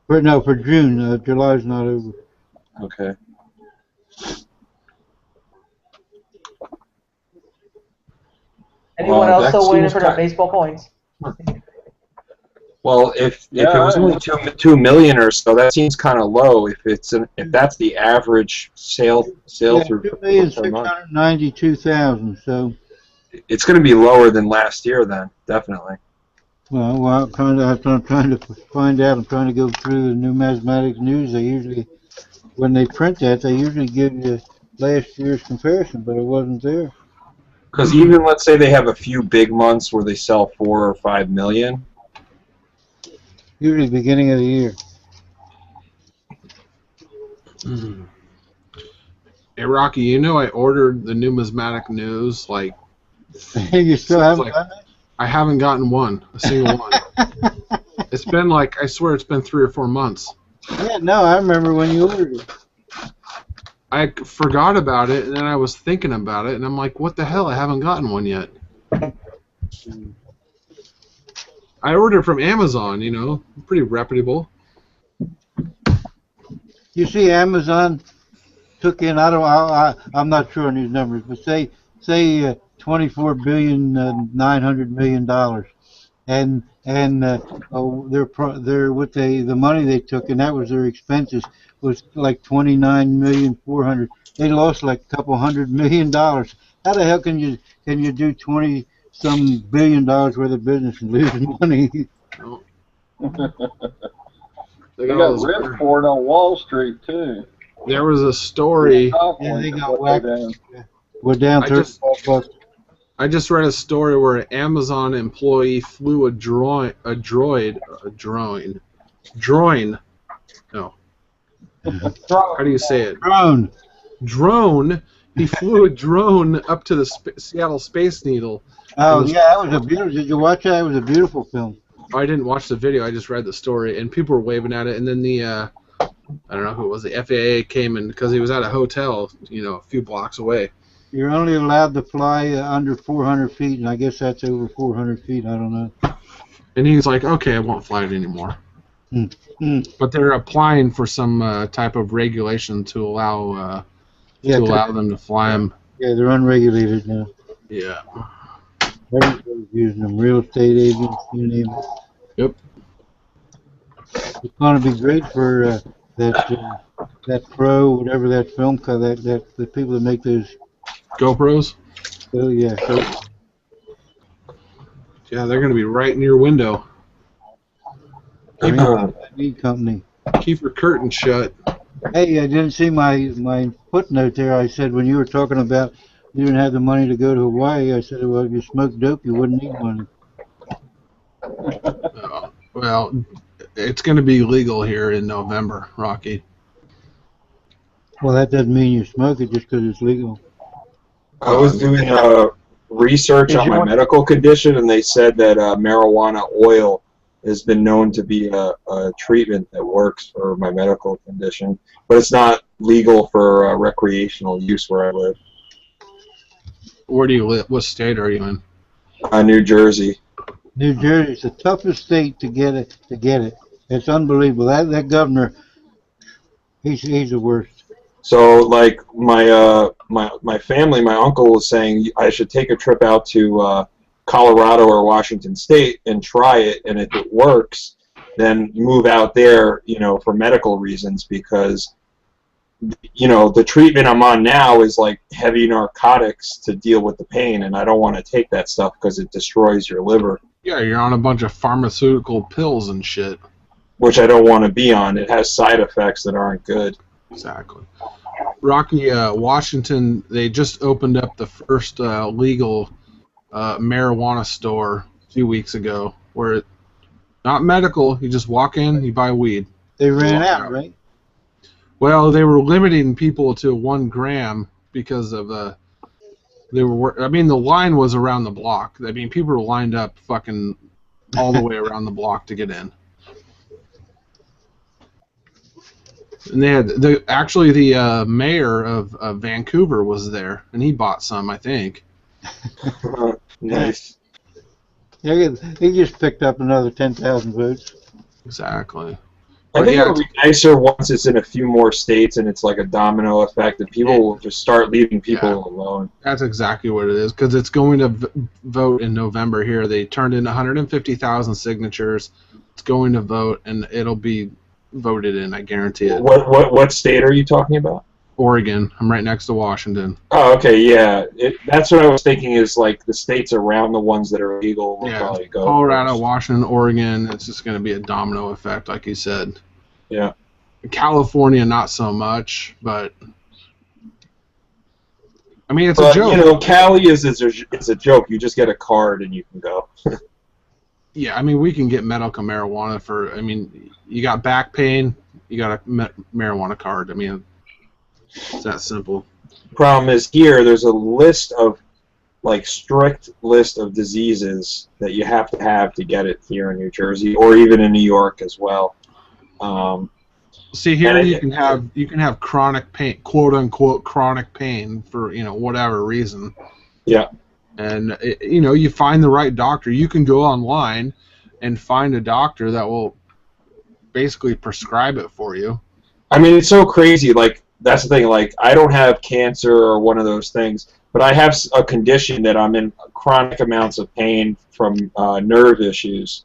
For June. July's not over. Okay. Anyone else still waiting for their baseball coins? Well, if it was only 2 million or so, that seems kind of low. If that's the average sale through 2,692,000. So it's going to be lower than last year, then definitely. Well, I'm trying to find out. I'm trying to go through the numismatic news. They usually, when they print that, they usually give you last year's comparison, but it wasn't there. Because even let's say they have a few big months where they sell 4 or 5 million, Usually beginning of the year. Mm. Hey, Rocky, you know I ordered the numismatic news, like, You still haven't like done I haven't gotten one, a single one. that? It's been like, I swear it's been 3 or 4 months. Yeah, no, I remember when you ordered it. I forgot about it, and then I was thinking about it, and I'm like, what the hell? I haven't gotten one yet. I ordered from Amazon, you know, pretty reputable. You see, Amazon took in, I'm not sure on these numbers, but say $24,900,000,000, and their what the money they took, and that was their expenses, was like 29,400,000. They lost like a couple $100 million. How the hell can you do 20-some $billion worth of business and lose money? Oh, They got ripped for it on Wall Street too. There was a story. Yeah, they got whacked. We're down $35. I just read a story where an Amazon employee flew a drone. No. How do you say it? Drone. He flew a drone up to the Seattle Space Needle. Oh, yeah, that was a beautiful. Did you watch that? It was a beautiful film. I didn't watch the video. I just read the story, and people were waving at it. And then the I don't know who it was. The FAA came in because he was at a hotel, you know, a few blocks away. You're only allowed to fly under 400 feet, and I guess that's over 400 feet. I don't know. And he's like, okay, I won't fly it anymore. But they're applying for some type of regulation to allow them to fly them. Yeah, they're unregulated now. Yeah. Everybody's using them. Real estate agents, you name it. Yep. It's going to be great for that pro, whatever that film, that the people that make those GoPros? Oh, yeah. Yeah, they're going to be right in your window. Company. Keep your curtain shut. Hey, I didn't see my footnote there. I said when you were talking about you didn't have the money to go to Hawaii, I said, well, if you smoked dope, you wouldn't need money. Well, it's going to be legal here in November, Rocky. Well, that doesn't mean you smoke it just because it's legal. I was doing research on my medical condition, and they said that marijuana oil has been known to be a treatment that works for my medical condition, but it's not legal for recreational use where I live. Where do you live? What state are you in? New Jersey. New Jersey's the toughest state to get it. It's unbelievable. That governor, he's the worst. So, like my family, my uncle was saying I should take a trip out to Colorado or Washington State and try it, and if it works, then move out there, you know, for medical reasons, because, you know, the treatment I'm on now is like heavy narcotics to deal with the pain, and I don't want to take that stuff because it destroys your liver. Yeah, you're on a bunch of pharmaceutical pills and shit. Which I don't want to be on. It has side effects that aren't good. Exactly. Rocky, Washington, they just opened up the first legal marijuana store a few weeks ago, where not medical, you just walk in, you buy weed. They ran out, right? Well, they were limiting people to 1 gram because of the line was around the block. I mean, people were lined up fucking all the way around the block to get in. And they had the mayor of Vancouver was there, and he bought some, I think. Nice. Yeah, he just picked up another 10,000 votes. Exactly. I think it'll be nicer once it's in a few more states and it's like a domino effect, and people will just start leaving people alone. That's exactly what it is, because it's going to vote in November here. They turned in 150,000 signatures. It's going to vote, and it'll be voted in, I guarantee it. What state are you talking about? Oregon. I'm right next to Washington. Oh, okay, yeah. That's what I was thinking, is like the states around the ones that are legal will probably go Colorado, first. Washington, Oregon. It's just going to be a domino effect, like you said. Yeah. California, not so much, but I mean, it's a joke. You know, Cali is a joke. You just get a card and you can go. Yeah, I mean, we can get medical marijuana for. I mean, you got back pain, you got a marijuana card. I mean, it's that simple. Problem is here, there's a list of like strict list of diseases that you have to get it here in New Jersey or even in New York as well. See, here you can have chronic pain, quote unquote chronic pain for whatever reason. Yeah. And you find the right doctor. You can go online and find a doctor that will basically prescribe it for you. I mean, it's so crazy. Like, that's the thing. Like, I don't have cancer or one of those things, but I have a condition that I'm in chronic amounts of pain from nerve issues.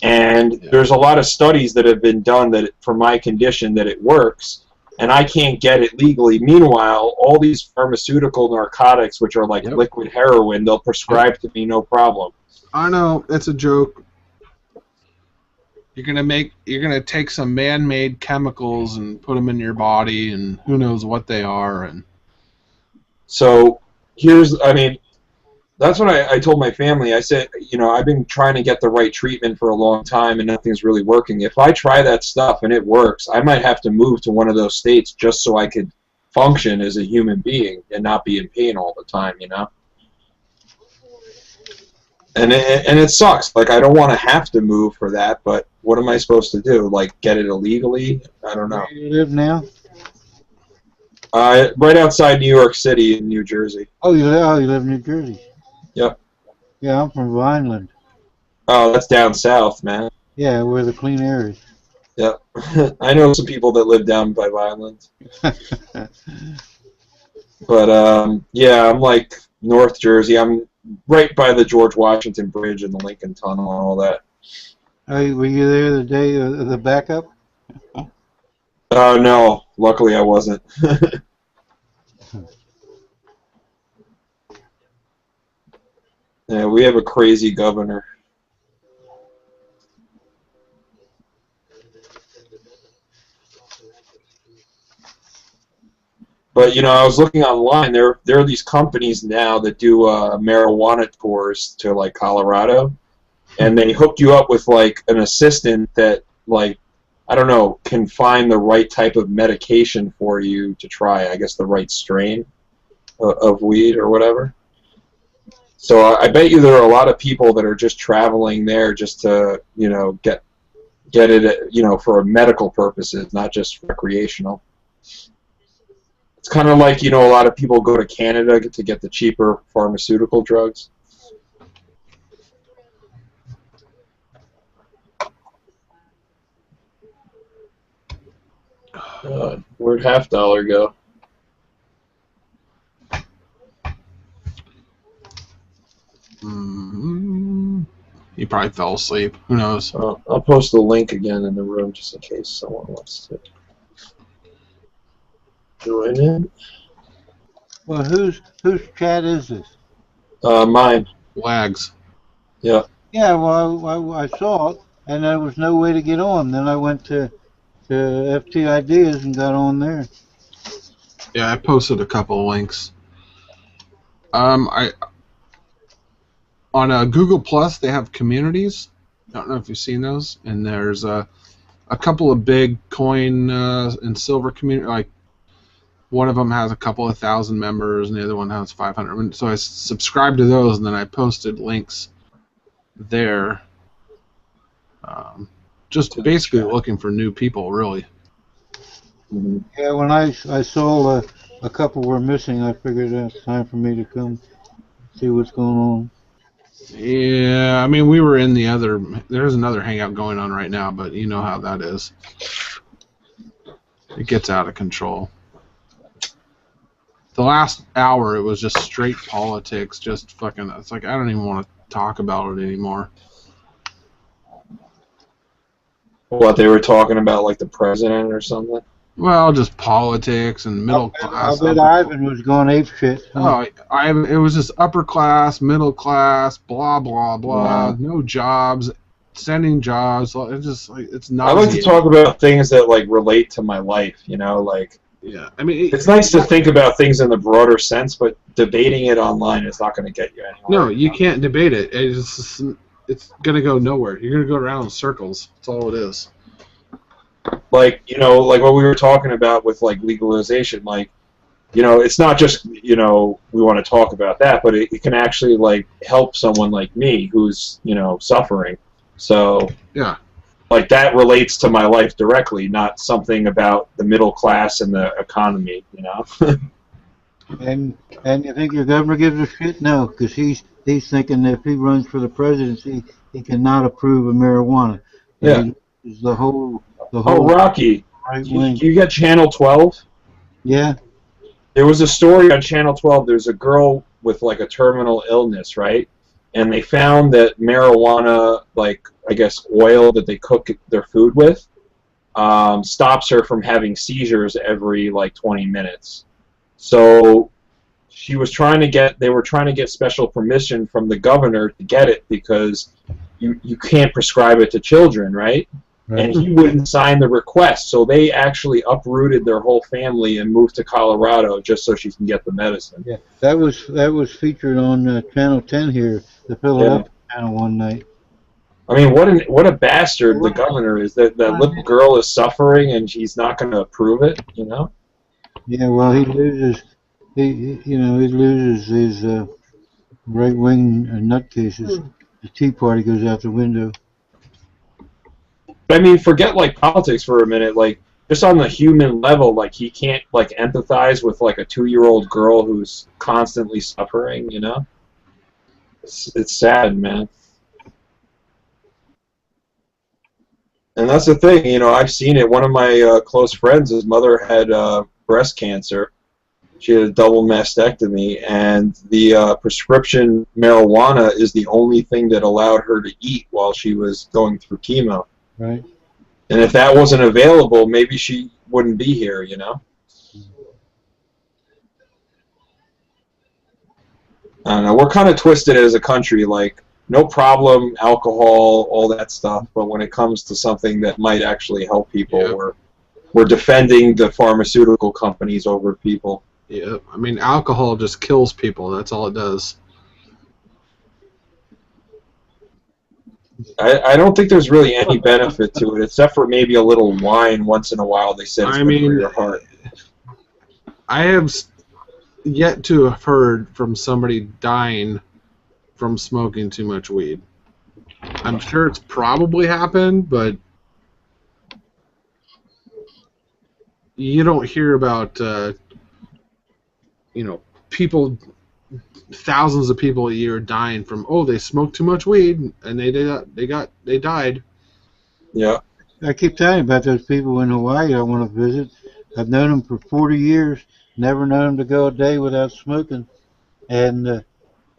And there's a lot of studies that have been done that for my condition that it works, and I can't get it legally. Meanwhile, all these pharmaceutical narcotics, which are like liquid heroin, they'll prescribe to me no problem. I know, it's a joke. You're gonna take some man-made chemicals and put them in your body, and who knows what they are. And so that's what I told my family. I said, I've been trying to get the right treatment for a long time, and nothing's really working. If I try that stuff and it works, I might have to move to one of those states just so I could function as a human being and not be in pain all the time, And it sucks. Like, I don't want to have to move for that, but what am I supposed to do? Like, get it illegally? I don't know. Where do you live now? Right outside New York City in New Jersey. Oh, you live in New Jersey. Yep. Yeah, I'm from Vineland. Oh, that's down south, man. Yeah, where the clean air is. Yep. I know some people that live down by Vineland. But, yeah, I'm like North Jersey. I'm right by the George Washington Bridge and the Lincoln Tunnel and all that. Were you there the day of the backup? No. Luckily, I wasn't. Yeah, we have a crazy governor. But, I was looking online. There are these companies now that do marijuana tours to, like, Colorado. And they hook you up with, like, an assistant that, like, I don't know, can find the right type of medication for you to try. I guess the right strain of weed or whatever. So I bet you there are a lot of people that are just traveling there just to, get it, for medical purposes, not just recreational. It's kind of like, a lot of people go to Canada to get the cheaper pharmaceutical drugs. Where'd $50 go? He probably fell asleep. Who knows? I'll post the link again in the room just in case someone wants to join in. Well, whose chat is this? Mine. Wags. Yeah. Yeah, well, I saw it, and there was no way to get on. Then I went to FT Ideas and got on there. Yeah, I posted a couple of links. On Google Plus, they have communities. I don't know if you've seen those. And there's a couple of big coin and silver community. Like, one of them has a couple of thousand members, and the other one has 500. So I subscribed to those, and then I posted links there. Just basically looking for new people, really. Mm-hmm. Yeah, when I saw a couple were missing, I figured it's time for me to come see what's going on. Yeah, I mean, we were in the other. There's another hangout going on right now, but you know how that is. It gets out of control. The last hour, it was just straight politics, just fucking. It's like I don't even want to talk about it anymore. What, they were talking about, like the president or something? Well, just politics and middle class. I bet Ivan was going ape shit. Oh, it was just upper class, middle class, blah blah blah. Yeah. No jobs, sending jobs. It's just like it's not. I like to talk about things that like relate to my life. Like. Yeah, I mean, it's nice to think about things in the broader sense, but debating it online is not going to get you anywhere. No, you can't debate it. It's just, it's gonna go nowhere. You're gonna go around in circles. That's all it is. Like, you know, like what we were talking about with like legalization, like, you know, it's not just, you know, we want to talk about that, but it can actually like help someone like me who's, you know, suffering. So Yeah. like that relates to my life directly, not something about the middle class and the economy, you know. And you think your governor gives a shit? No, because he's thinking that if he runs for the presidency, he cannot approve of marijuana. So Yeah. he is the whole Oh, Rocky, right do wing. you get Channel 12? Yeah, There was a story on Channel 12. There's a girl with like a terminal illness, right? And they found that marijuana, like I guess oil that they cook their food with, stops her from having seizures every like 20 minutes. So she was trying to get, they were trying to get special permission from the governor to get it because you can't prescribe it to children, right? right. And he wouldn't sign the request, so they actually uprooted their whole family and moved to Colorado just so she can get the medicine. Yeah, that was featured on Channel 10 here, the Philadelphia channel one night. I mean, what a bastard the governor is. That little girl is suffering and he's not going to approve it, you know? Yeah, well, he loses his right wing nutcases. The Tea Party goes out the window. But I mean, forget like politics for a minute. Like just on the human level, like he can't like empathize with like a 2-year-old girl who's constantly suffering. You know, it's sad, man. And that's the thing. You know, I've seen it. One of my close friends, his mother had breast cancer. She had a double mastectomy, and the prescription marijuana is the only thing that allowed her to eat while she was going through chemo. Right. And if that wasn't available, maybe she wouldn't be here, you know? I don't know. We're kind of twisted as a country, like, no problem, alcohol, all that stuff, but when it comes to something that might actually help people, Yeah. we're defending the pharmaceutical companies over people. Yeah. I mean, alcohol just kills people. That's all it does. I don't think there's really any benefit to it, except for maybe a little wine once in a while. They said it's good for your heart. I have yet to have heard from somebody dying from smoking too much weed. I'm sure it's probably happened, but you don't hear about people, thousands of people a year dying from, oh, they smoked too much weed and they died. Yeah. I keep telling you about those people in Hawaii I want to visit. I've known them for 40 years, never known them to go a day without smoking, and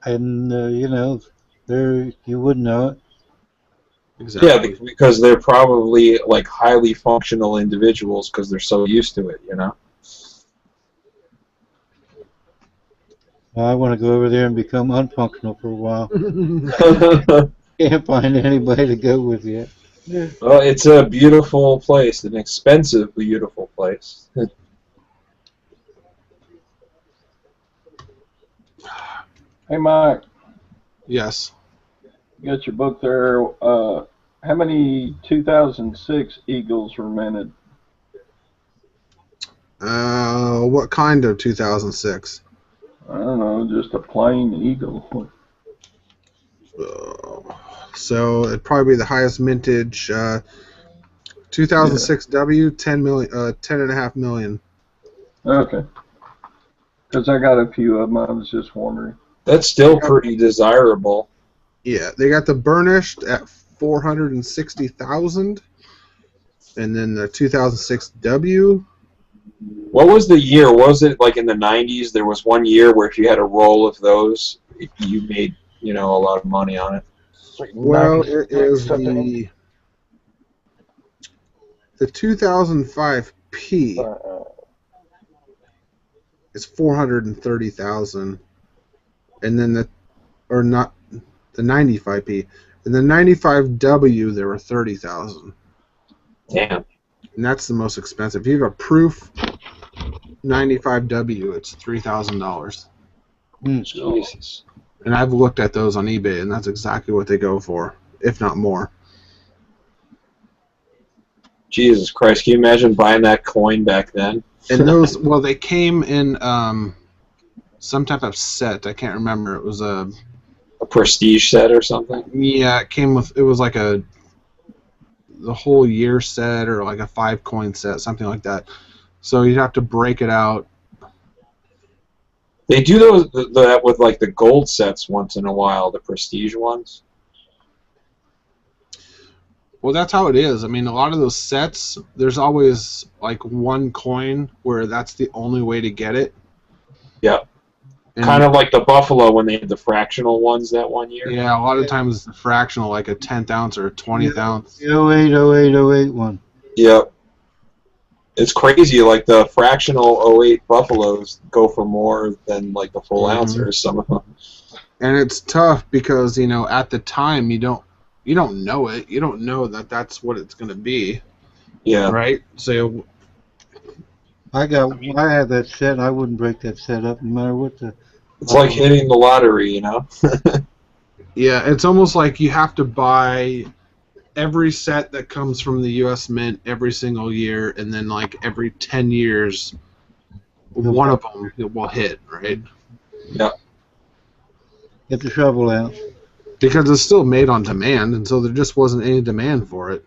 you know, you wouldn't know it. Exactly. Yeah, because they're probably like highly functional individuals because they're so used to it, you know? I want to go over there and become unfunctional for a while. Can't find anybody to go with yet. Well, it's a beautiful place, an expensive, beautiful place. Hey, Mike, Yes. you got your book there. How many 2006 Eagles were minted? What kind of 2006? I don't know, just a plain eagle. So it'd probably be the highest mintage. 2006 W, 10.5 million. Okay. Because I got a few of them, I was just wondering. That's still pretty desirable. Yeah, they got the burnished at 460,000, and then the 2006 W. What was the year? Was it like in the 90s? There was one year where if you had a roll of those, you made, you know, a lot of money on it. Well, it is the 2005 P. It's 430,000, and then the 95 P, and the 95 W there were 30,000. Damn. And that's the most expensive. If you have a proof 95W, it's $3,000. Jesus. And I've looked at those on eBay, and that's exactly what they go for, if not more. Jesus Christ, can you imagine buying that coin back then? And those, well, they came in some type of set. I can't remember. It was A prestige set or something? yeah, it came with, it was like the whole year set or like a 5-coin set, something like that. So you'd have to break it out. They do those that with like the gold sets once in a while, the prestige ones. Well, that's how it is. I mean, a lot of those sets, there's always like one coin where that's the only way to get it. Yeah. Kind of like the Buffalo when they had the fractional ones that one year. Yeah, a lot of times it's the fractional, like a 10th ounce or a 20th ounce. The 08 one. Yep. It's crazy. Like the fractional 08 Buffaloes go for more than like the full ounces. Some of them. And it's tough because at the time you don't know it. You don't know that that's what it's going to be. Yeah. Right. So I had that set. I wouldn't break that set up no matter what the. It's like hitting the lottery, Yeah, it's almost like you have to buy every set that comes from the U.S. Mint every single year, and then like every 10 years, one of them will hit, right? Yeah. Get the shovel out. Because it's still made on demand, and so there just wasn't any demand for it.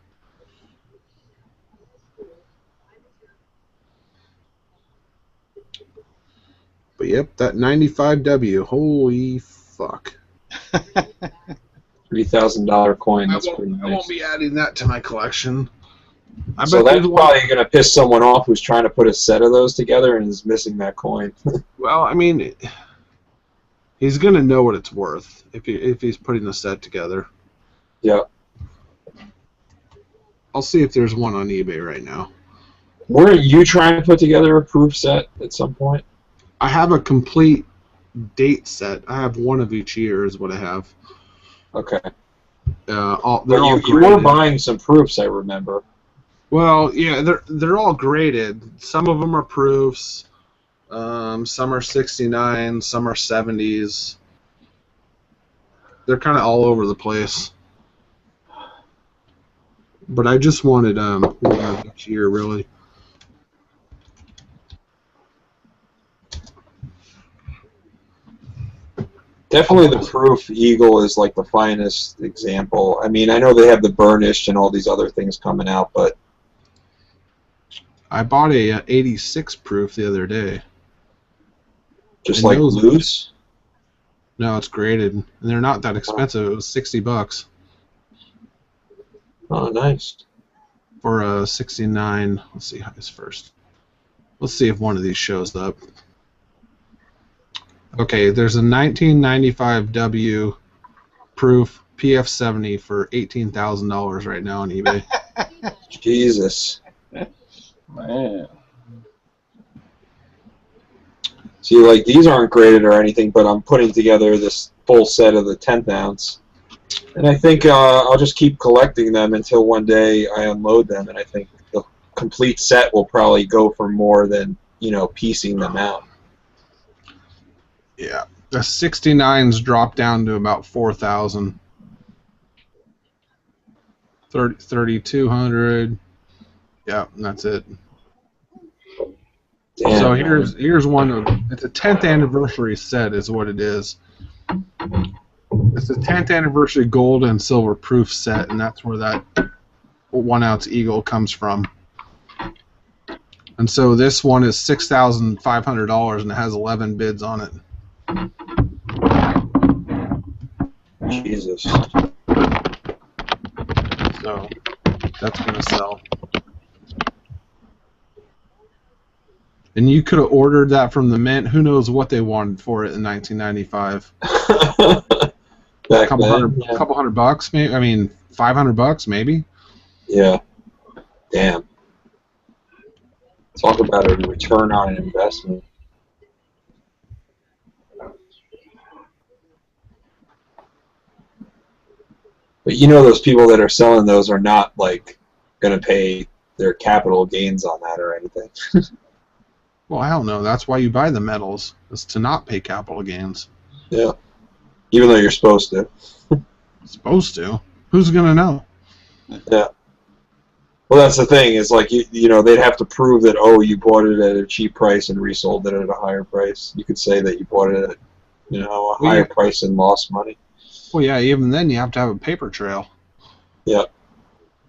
But yep, that 95W, holy fuck. $3,000 coin. That's pretty nice. I won't be adding that to my collection. So that's probably going to piss someone off who's trying to put a set of those together and is missing that coin. Well, I mean, he's going to know what it's worth if he's putting the set together. Yeah. I'll see if there's one on eBay right now. Weren't you trying to put together a proof set at some point? I have a complete date set. I have one of each year is what I have. Okay. They're all you were buying some proofs, I remember. Well, yeah, they're all graded. Some of them are proofs. Some are 69. Some are 70s. They're kind of all over the place. But I just wanted one of each year, really. Definitely the proof Eagle is like the finest example. I mean, I know they have the burnished and all these other things coming out, but I bought a 86 proof the other day. Just like loose? No, it's graded. And they're not that expensive. It was $60. Oh, nice. For a 69. Let's see how it's first. Let's see if one of these shows up. Okay, there's a 1995 W proof PF70 for $18,000 right now on eBay. Jesus. Man. See, like, these aren't graded or anything, but I'm putting together this full set of the 10th ounce. And I think I'll just keep collecting them until one day I unload them, and I think the complete set will probably go for more than, piecing them out. Yeah, the 69s dropped down to about 4,000. 3,200. Yeah, and that's it. Damn, so man. here's one of it's a 10th anniversary set is what it is. It's a 10th anniversary gold and silver proof set, and that's where that 1 ounce Eagle comes from. And so this one is $6,500 and it has 11 bids on it. Jesus. So that's going to sell. And you could have ordered that from the Mint. Who knows what they wanted for it in 1995? A couple hundred bucks, maybe. I mean, $500, maybe. Yeah. Damn. Talk about a return on an investment. But those people that are selling those are not like going to pay their capital gains on that or anything. Well, I don't know. That's why you buy the metals, is to not pay capital gains. Yeah. even though you're supposed to. Supposed to. Who's gonna know? Yeah. Well, that's the thing. Is like you know they'd have to prove that you bought it at a cheap price and resold it at a higher price. You could say that you bought it at a higher price and lost money. Well, yeah. Even then, you have to have a paper trail. Yeah.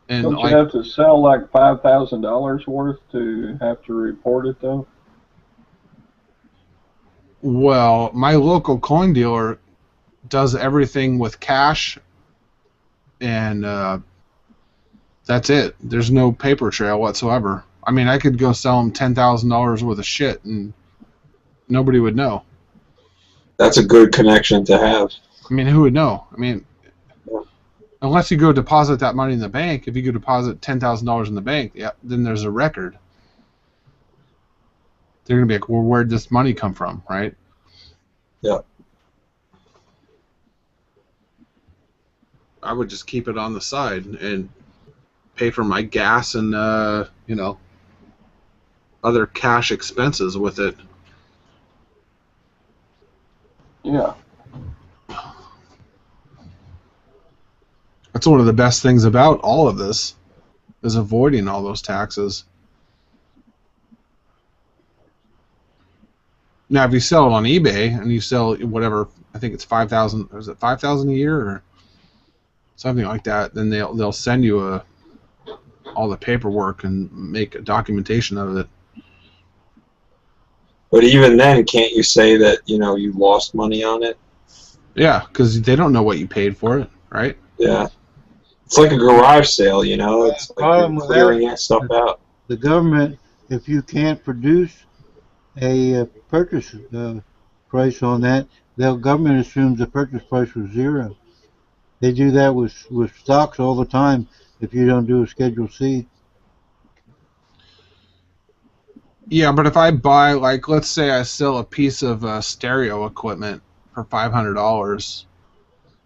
And don't you have to sell like $5,000 worth to have to report it though? Well, my local coin dealer does everything with cash, and that's it. There's no paper trail whatsoever. I mean, I could go sell him $10,000 worth of shit, and nobody would know. That's a good connection to have. I mean, who would know? I mean, unless you go deposit that money in the bank. If you go deposit $10,000 in the bank, yeah, then there's a record. They're gonna be like, well, where'd this money come from, right? Yeah. I would just keep it on the side and pay for my gas and other cash expenses with it. Yeah. That's one of the best things about all of this, is avoiding all those taxes. Now, if you sell it on eBay and you sell whatever, I think it's 5,000. Is it 5,000 a year or something like that? Then they'll send you all the paperwork and make a documentation of it. But even then, can't you say that you lost money on it? Yeah, because they don't know what you paid for it, right? Yeah. It's like a garage sale, It's like you're clearing that stuff out. The government, if you can't produce a purchase price on that, the government assumes the purchase price was zero. They do that with stocks all the time if you don't do a Schedule C. Yeah, but if I buy, like, let's say I sell a piece of stereo equipment for $500,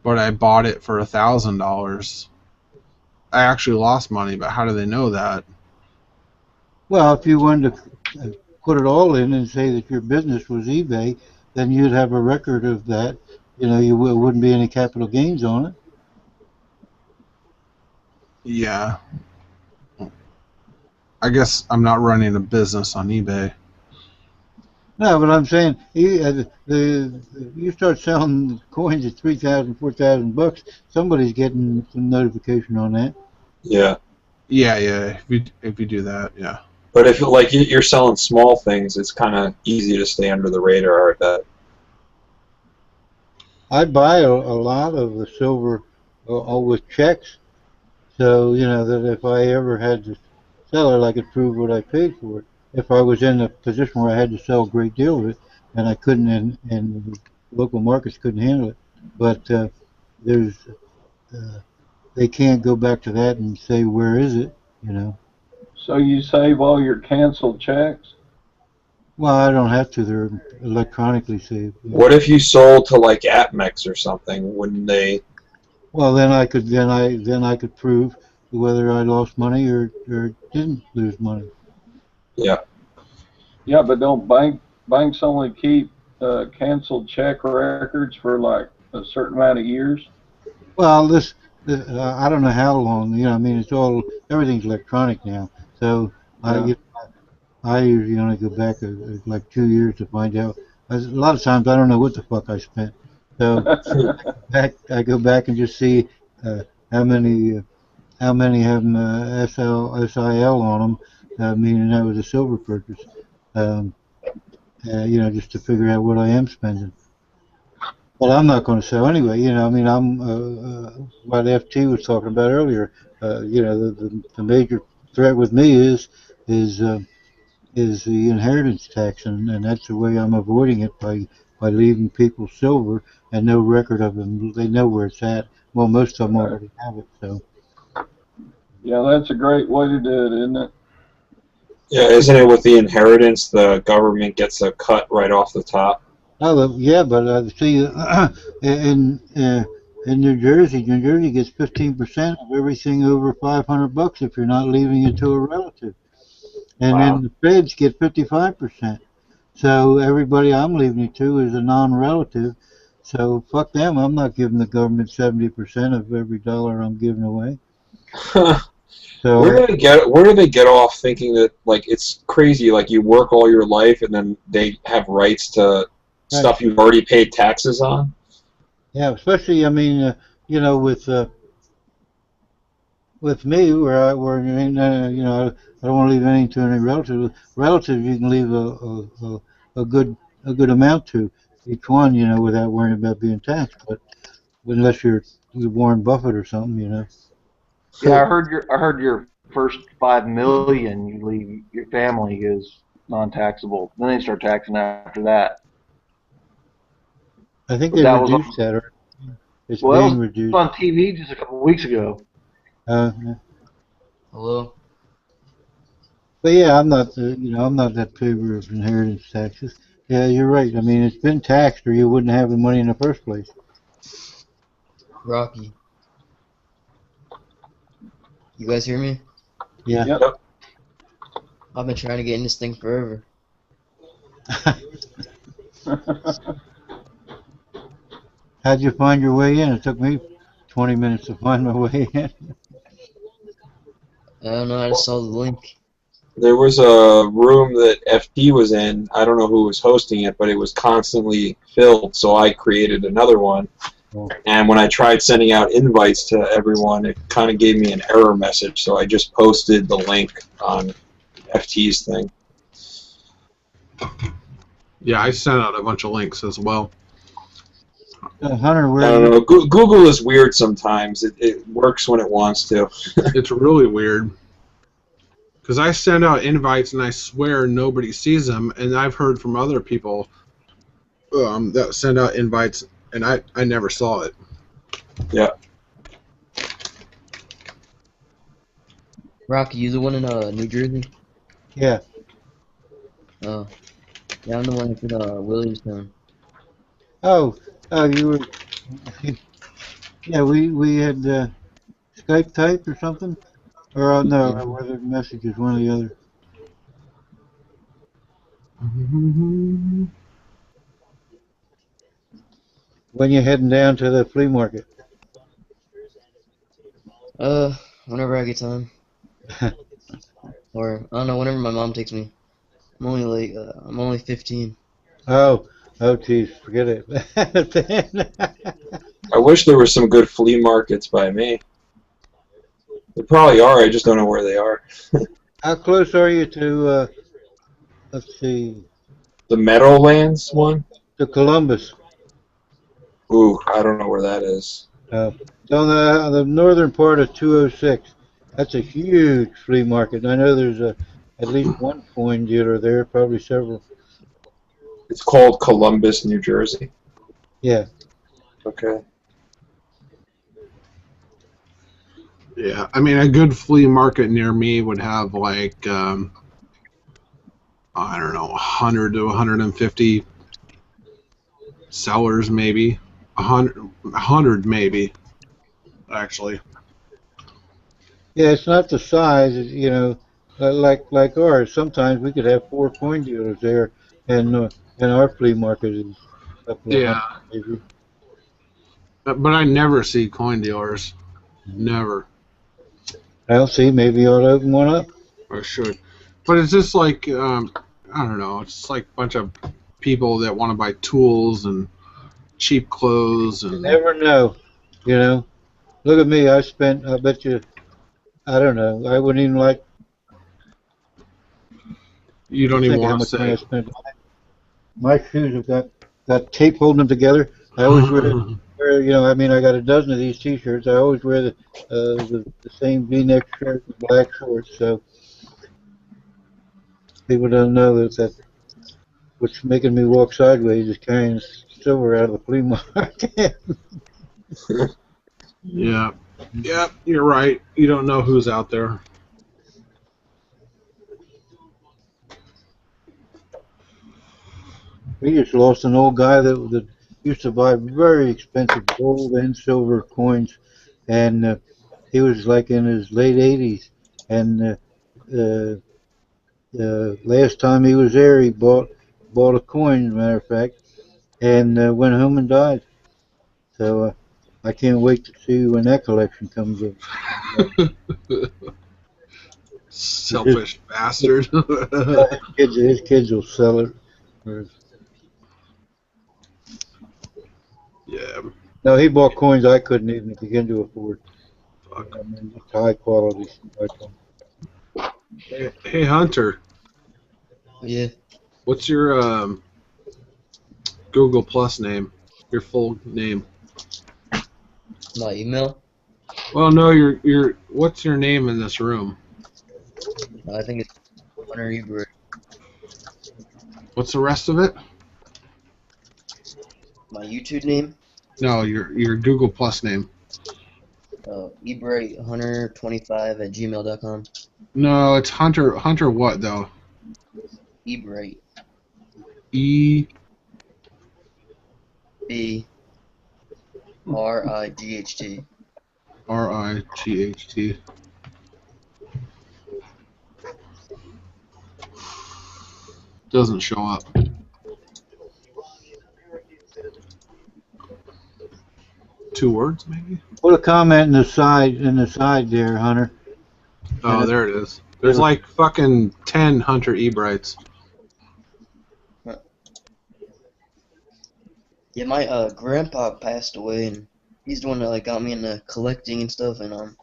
but I bought it for $1,000, I actually lost money, but how do they know that? Well, if you wanted to put it all in and say that your business was eBay, then you'd have a record of that. You wouldn't be any capital gains on it. Yeah. I guess I'm not running a business on eBay. No, but I'm saying you start selling coins at $3,000, $4,000, somebody's getting some notification on that. Yeah. Yeah. If you do that, yeah. But if you're selling small things, it's kind of easy to stay under the radar. I bet. I buy a lot of the silver with checks, so that if I ever had to sell it, I could prove what I paid for it. If I was in a position where I had to sell a great deal of it, and I couldn't, and the local markets couldn't handle it, but they can't go back to that and say where is it, So you save all your canceled checks? Well, I don't have to. They're electronically saved. Yeah. What if you sold to like AppMex or something? Wouldn't they? Well, then I could prove whether I lost money or didn't lose money. Yeah. Yeah, but don't banks only keep canceled check records for like a certain amount of years? Well, I don't know how long. I mean, everything's electronic now. So Yeah. I usually only go back like 2 years to find out. A lot of times I don't know what the fuck I spent. So I go back and just see how many have SIL on them, meaning that was a silver purchase. Just to figure out what I am spending. Well, I'm not going to sell anyway. I mean, I'm what FT was talking about earlier. The major threat with me is the inheritance tax, and that's the way I'm avoiding it by leaving people silver and no record of them. They know where it's at. Well, most of them already have it. So. Yeah, that's a great way to do it, isn't it? Yeah, isn't it with the inheritance, the government gets a cut right off the top? Oh, yeah, but see, in New Jersey gets 15% of everything over $500 if you're not leaving it to a relative, and then the feds get 55%. So everybody I'm leaving it to is a non-relative, So fuck them. I'm not giving the government 70% of every dollar I'm giving away. So Where do they get off thinking that like it's crazy? Like you work all your life and then they have rights to stuff you've already paid taxes on? yeah, especially I mean, with me where I don't want to leave anything to any relative. Relatives you can leave a good amount to each one, without worrying about being taxed. But unless you're Warren Buffett or something. Yeah, I heard your first 5 million you leave your family is non-taxable. Then they start taxing after that. I think But they that was reduced that, or it's well, being that reduced. was on TV just a couple of weeks ago. Yeah. Hello? But yeah, I'm not that favor of inheritance taxes. Yeah, you're right. I mean, it's been taxed, or you wouldn't have the money in the first place. Rocky. You guys hear me? Yeah. Yep. I've been trying to get in this thing forever. How'd you find your way in? It took me 20 minutes to find my way in. I don't know, I just saw the link. There was a room that FT was in. I don't know who was hosting it, but it was constantly filled, so I created another one. Oh. And when I tried sending out invites to everyone, it kind of gave me an error message, so I just posted the link on FT's thing. Yeah, I sent out a bunch of links as well. Hunter, I where don't you? know. Google is weird sometimes. It works when it wants to. It's really weird. Because I send out invites and I swear nobody sees them, and I've heard from other people that send out invites and I never saw it. Yeah. Rocky, you the one in New Jersey? Yeah. Oh. Yeah, I'm the one that's in Williamstown. Oh, you were. Yeah, we had Skype type or something, or no, whether messages, one or the other. When you heading down to the flea market? Whenever I get time. Or, I don't know, whenever my mom takes me. I'm only 15. Oh, geez, forget it. I wish there were some good flea markets by me. There probably are. I just don't know where they are. How close are you to? Let's see, The Meadowlands one? to Columbus? Ooh, I don't know where that is. On the northern part of 206. That's a huge flea market. I know there's at least one coin dealer there, probably several. It's called Columbus, New Jersey. Yeah. Okay. Yeah, I mean, a good flea market near me would have like, I don't know, 100 to 150 sellers, maybe. 100 maybe, actually. Yeah, it's not the size, like ours. Sometimes we could have 4 coin dealers there, and our flea market is a couple of Yeah, hundred, maybe. but I never see coin dealers. Never. I'll see. Maybe you ought to open one up. Or should. But it's just like, I don't know, it's just like a bunch of people that want to buy tools and cheap clothes. You And never know. Look at me. I bet you, I don't know. I wouldn't even like you to don't even think how want to much money I say. spent. My shoes have got tape holding them together. I always I mean, I got a dozen of these T-shirts. I always wear the same V-neck shirt with black shorts, so people don't know that what's making me walk sideways is carrying silver out of the flea market. Yeah. Yeah, you're right. You don't know who's out there. We just lost an old guy that used to buy very expensive gold and silver coins, and he was like in his late 80s, and uh, last time he was there, he bought a coin, as a matter of fact, and went home and died. So I can't wait to see when that collection comes in. Selfish bastard. His kids will sell it. Yeah. No, he bought coins I couldn't even begin to afford. Fuck. I mean, it's high quality. Hey Hunter, Yeah. what's your Google Plus name? Your full name? My email? Well, no, your what's your name in this room? I think it's Hunter Ebert. What's the rest of it? My YouTube name? No, your Google Plus name. ebright10025@gmail.com. No, it's Hunter. Hunter what though? Ebright. E BRIGHT. RIGHT. Doesn't show up. Two words, maybe. Put a comment in the side there, Hunter. Oh, there it is. There's like fucking 10 Hunter Ebrights. Yeah, my grandpa passed away, and he's the one that like got me into collecting and stuff. And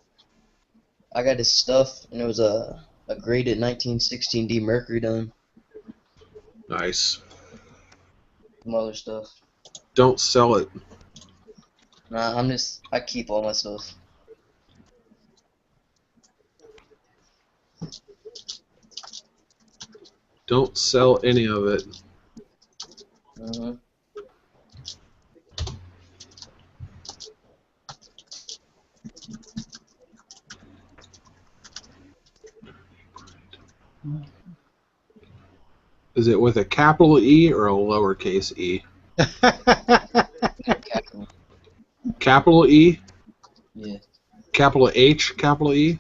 I got his stuff, and it was a graded 1916D Mercury dome. Nice. Some other stuff. Don't sell it. Nah, I keep all my stuff. Don't sell any of it. Mm-hmm. Is it with a capital E or a lowercase e? Capital. Capital E? Yeah. Capital H? Capital E?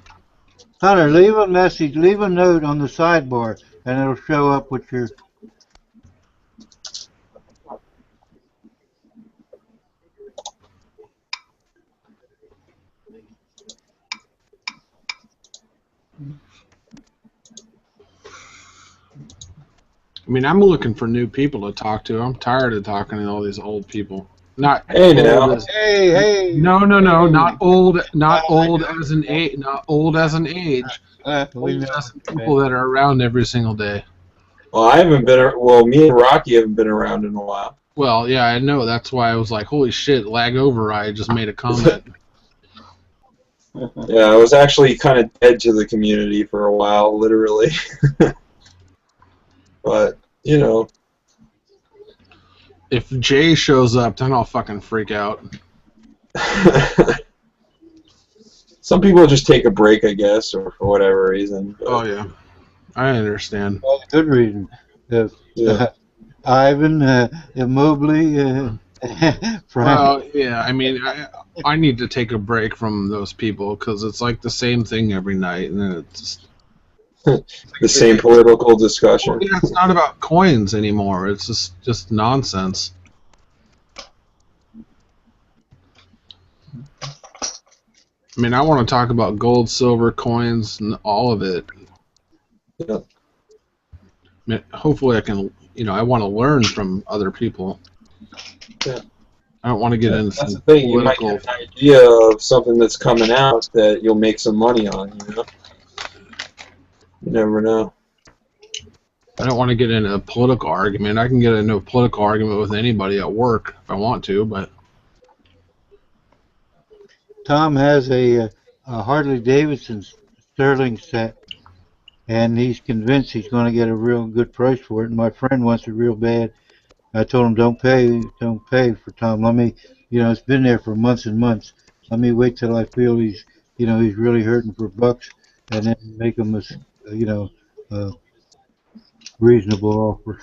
Hunter, leave a message, leave a note on the sidebar, and it'll show up with your. I mean, I'm looking for new people to talk to. I'm tired of talking to all these old people. Not Hey, old now. as- Hey. No, not old as an age, not old as an age. We Old know. as in people that are around every single day. Well, I haven't been. Well, me and Rocky haven't been around in a while. Well, yeah, I know. That's why I was like, holy shit, lag over. I just made a comment. Yeah, I was actually kind of dead to the community for a while, literally. But, you know. If Jay shows up, then I'll fucking freak out. Some people just take a break, I guess, or for whatever reason. But, Oh, yeah. I understand. Well, good reason. yeah. Ivan, Mobley, Frank. Well, yeah, I mean, I need to take a break from those people because it's like the same thing every night, and then it's just... The same political discussion. Yeah, it's not about coins anymore. It's just nonsense. I mean, I want to talk about gold, silver, coins, and all of it. Yeah. I mean, hopefully I can, I want to learn from other people. Yeah. I don't want to get into That's some the thing. You might political... get an idea of something that's coming out that you'll make some money on, you know? You never know. I don't want to get into a political argument. I can get into a political argument with anybody at work if I want to, but... Tom has a Harley Davidson Sterling set, and he's convinced he's going to get a real good price for it. And my friend wants it real bad. I told him, don't pay for Tom. Let me, it's been there for months and months. Let me wait till I feel he's really hurting for bucks, and then make him a reasonable offer.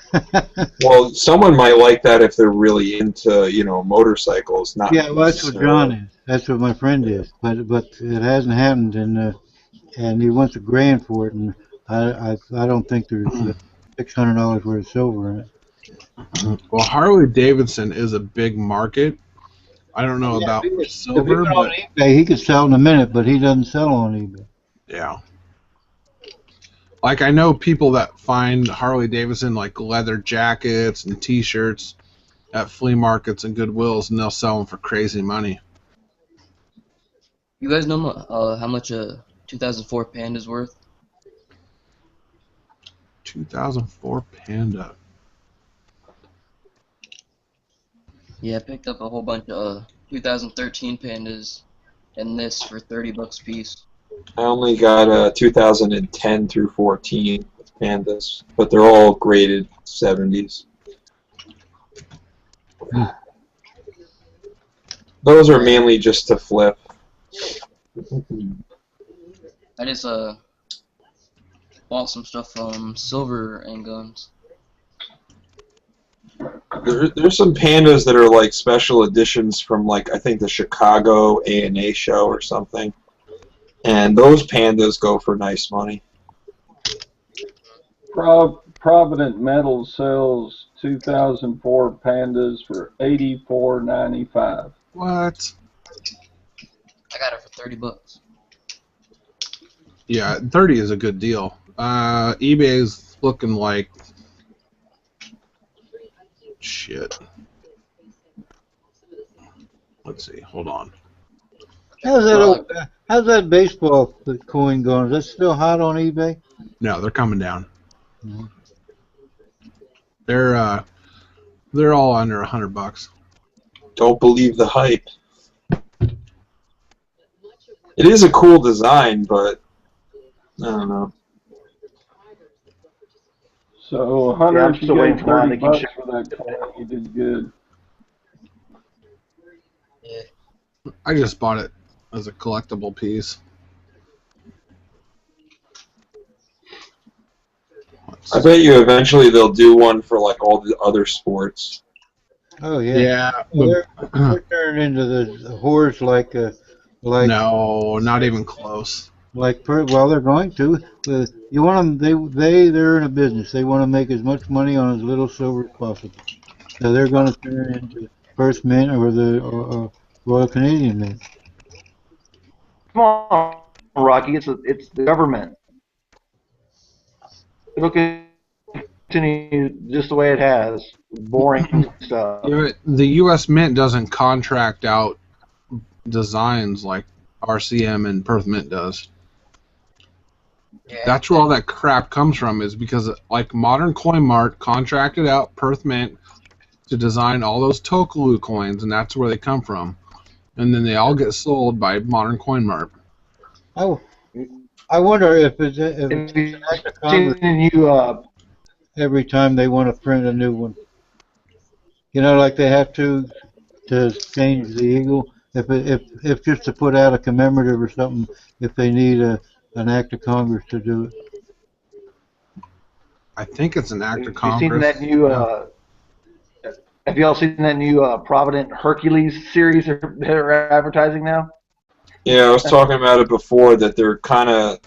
Well, someone might like that if they're really into, motorcycles. Not Yeah, well, that's what John is. That's what my friend is. But it hasn't happened, and he wants $1,000 for it, and I don't think there's $600 worth of silver in it. Well, Harley Davidson is a big market. I don't know about If he silver, went but on eBay, he could sell in a minute, but he doesn't sell on eBay. yeah. Like I know people that find Harley Davidson like leather jackets and T-shirts at flea markets and Goodwills, and they'll sell them for crazy money. You guys know how much a 2004 Panda's worth? 2004 Panda. Yeah, I picked up a whole bunch of 2013 Pandas and this for $30 a piece. I only got 2010 through 14 Pandas, but they're all graded 70s. Those are mainly just to flip. I just bought some stuff from Silver and Guns. There's some Pandas that are like special editions from like I think the Chicago A&A show or something, and those Pandas go for nice money. Provident Metals sells 2004 Pandas for $84.95. What? I got it for $30. Yeah, 30 is a good deal. eBay is looking like shit. Let's see. Hold on. How's that baseball coin going? Is that still hot on eBay? No, they're coming down. Mm-hmm. They're all under $100. Don't believe the hype. It is a cool design, but I don't know. So 100 I'm if still you waiting get for mine. $30 They can ship. for that coin, you did good. Yeah. I just bought it as a collectible piece. I bet you eventually they'll do one for like all the other sports. Oh yeah. Yeah. They're turning into the whores like No, not even close. well they're going to. You want them? They're in a business. They want to make as much money on as little silver as possible. So they're going to turn into First Mint or the Royal Canadian Mint. Come on, Rocky. It's the government. It'll continue just the way it has. Boring stuff. Yeah, the U.S. Mint doesn't contract out designs like RCM and Perth Mint does. Yeah. That's where all that crap comes from, is because like Modern Coin Mart contracted out Perth Mint to design all those Tokalu coins, and that's where they come from. And then they all get sold by Modern Coin Mart. I wonder if it's If an you act of Congress every time they want to print a new one. You know, like they have to change the eagle. If just to put out a commemorative or something, if they need an act of Congress to do it. I think it's an act of Have you seen Congress. that new? Have y'all seen that new Provident Hercules series they're advertising now? Yeah, I was talking about it before, that they're kind of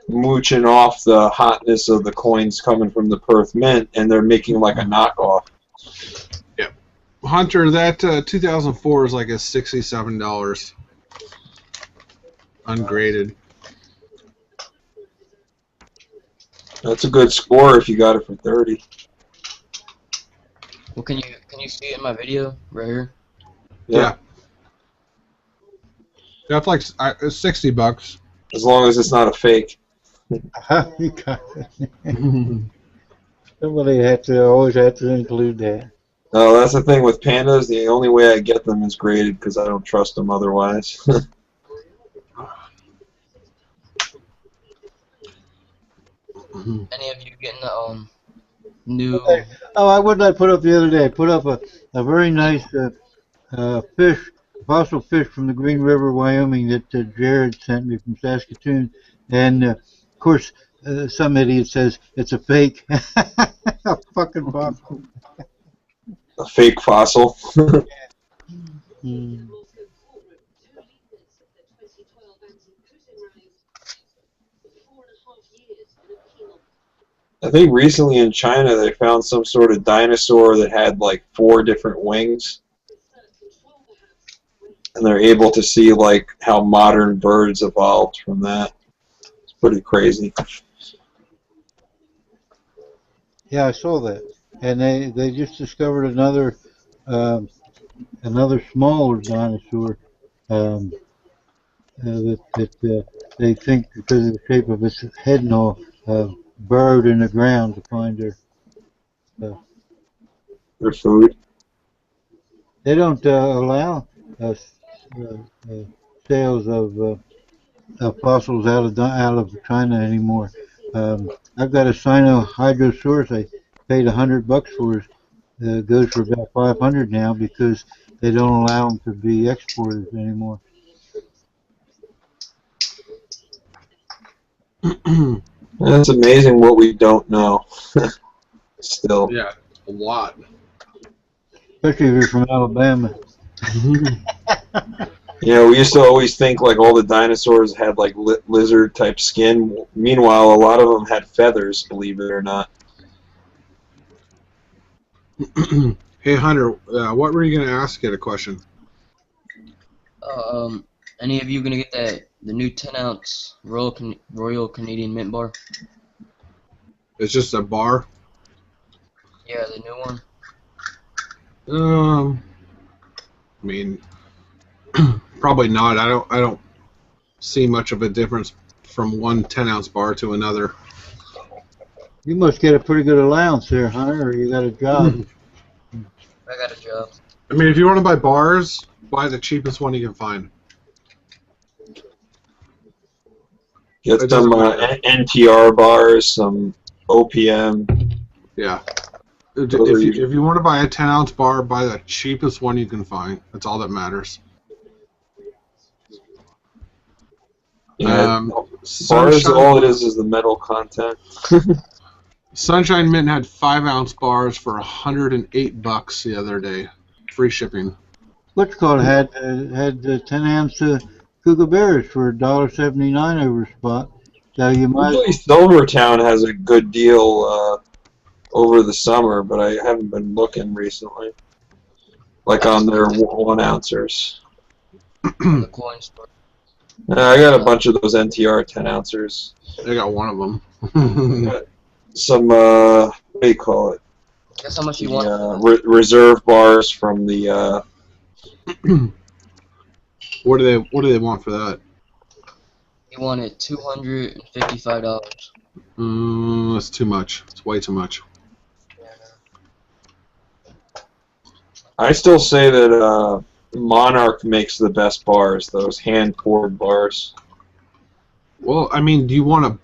mooching off the hotness of the coins coming from the Perth Mint, and they're making like a knockoff. Yeah, Hunter, that 2004 is like a $67 ungraded. That's a good score if you got it for 30. Well, can you see it in my video right here? Yeah. That's like $60. As long as it's not a fake. You got it. Somebody always had to include that. No, that's the thing with Pandas. The only way I get them is graded because I don't trust them otherwise. Any of you getting the new? Oh, I would not put up the other day. I put up a very nice fossil fish from the Green River, Wyoming that Jared sent me from Saskatoon, and of course some idiot says it's a fake. A fucking fossil. A fake fossil. I think recently in China they found some sort of dinosaur that had like 4 different wings. and they're able to see like how modern birds evolved from that. It's pretty crazy. Yeah, I saw that, and they just discovered another smaller dinosaur that they think because of the shape of its head and all burrowed in the ground to find uh, Their food. they don't allow sales of fossils out of China anymore. I've got a Sino-Hydrosaurus I paid $100 for. Goes for about 500 now because they don't allow them to be exported anymore. It's amazing what we don't know. Still. Yeah, a lot. Especially if you're from Alabama. You know, we used to always think like all the dinosaurs had like lizard type skin. Meanwhile, a lot of them had feathers, believe it or not. Hey Hunter, what were you going to ask? Get a question. Any of you gonna get the new 10-ounce Royal Canadian Mint bar? It's just a bar. Yeah, the new one. I mean, probably not. I don't see much of a difference from one 10-ounce bar to another. You must get a pretty good allowance there, Hunter, or you got a job. I got a job. I mean, if you want to buy bars, buy the cheapest one you can find. Get It some doesn't matter. NTR bars, some OPM. Yeah. Those are If usually- you want to buy a 10-ounce bar, buy the cheapest one you can find. That's all that matters. Yeah, bars, Sunshine, all it is the metal content. Sunshine Mint had 5-ounce bars for $108 the other day. Free shipping. What's called had 10 ounce kookaburras for $1.79 over spot. So you might. Usually Silvertown has a good deal over the summer, but I haven't been looking recently. Like on their 1-ouncers. The coin store. I got a bunch of those NTR 10-ouncers. I got one of them. Some, what do you call it? Guess how much you The, want? reserve bars from the, What do they want for that? He wanted $255. That's too much. It's way too much. I still say that Monarch makes the best bars, those hand-poured bars. Well, I mean, do you want a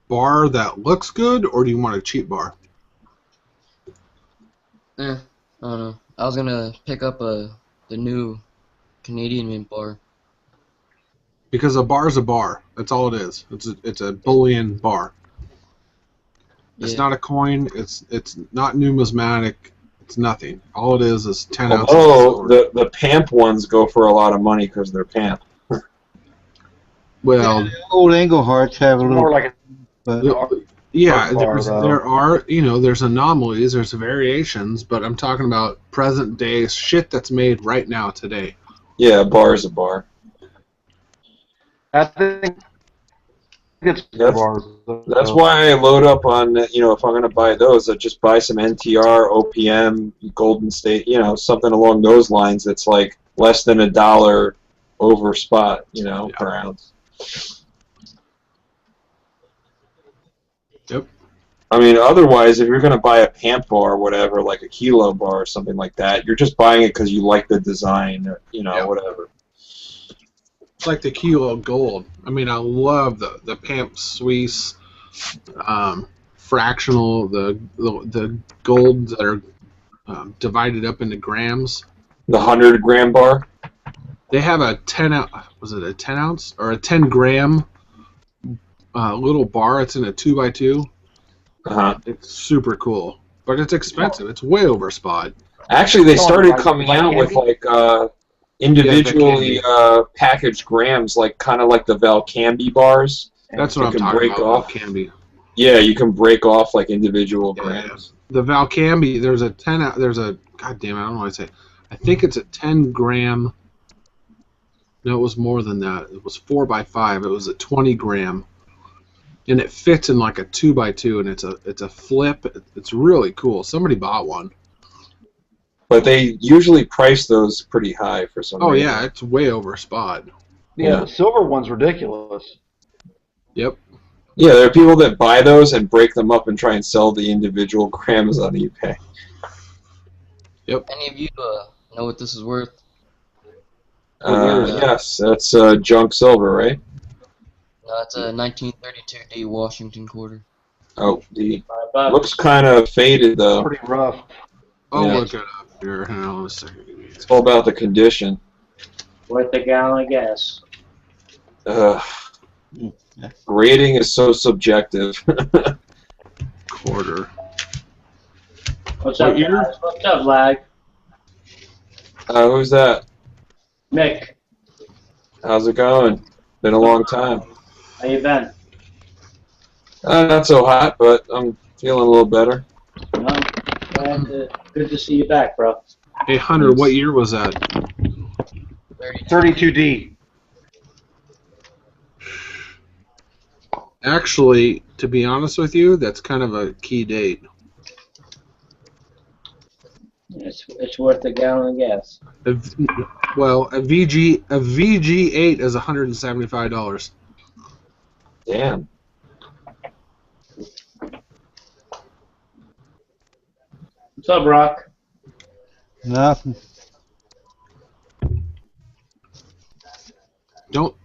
bar that looks good, or do you want a cheap bar? I don't know. I was gonna pick up the new Canadian Mint bar. Because a bar's a bar. That's all it is. It's a bullion bar. It's Yeah. not a coin. It's not numismatic. It's nothing. All it is 10 ounces of Although silver. the PAMP ones go for a lot of money because they're PAMP. Well, Old Engleharts have a little. More like a But yeah, bar, though. there are, there's anomalies, there's variations, but I'm talking about present day shit that's made right now today. Yeah, a bar is a bar. I think it's That's- bars. That's why I load up on, if I'm going to buy those, I just buy some NTR, OPM, Golden State, something along those lines that's like less than $1 over spot, per ounce. Yep. I mean, otherwise, if you're going to buy a PAMP bar or whatever, like a kilo bar or something like that, you're just buying it because you like the design or, Yep. whatever. It's like the kilo of gold. I mean, I love the PAMP Suisse, fractional, the golds that are divided up into grams. The 100-gram bar? They have a 10 ounce, was it a 10 ounce or a 10 gram little bar? It's in a 2x2. Uh-huh. It's super cool, but it's expensive. It's way over spot. Actually, they Oh, started like- coming like out with candy? like individually packaged grams, like kind of like the Valcambi bars. That's You what I'm can talking break about. off. Can be. Yeah, you can break off like individual Yeah. grams. The Valcambi, there's a 10. There's a, god damn it, I don't know what I say. I think it's a 10 gram No, it was more than that. It was 4x5. It was a 20 gram, and it fits in like a 2x2, and it's a flip. It's really cool. Somebody bought one. But they usually price those pretty high for some Oh reason. yeah, it's way over spot. Yeah, Yeah. the silver one's ridiculous. Yep. Yeah, there are people that buy those and break them up and try and sell the individual grams on eBay. Any of you know what this is worth? What year is it? Yes, that's junk silver, right? No, it's a 1932 D Washington quarter. Oh, the $5. looks kind of faded though. Pretty rough. I'll Yeah. look it up here. Hang on a second. It's all about the condition. Worth a gallon of gas. Grading is so subjective. Quarter. What's What up, year? guys? What's up, Lag? Who's that? Mick, How's it going? Been a long time. how you been? Not so hot, but I'm feeling a little better. Well, good to see you back, bro. Hey Hunter, what year was that? 32D. Actually, to be honest with you, that's kind of a key date. It's worth a gallon of gas. A VG8 is $175. Damn. What's up, Brock? Nothing. Don't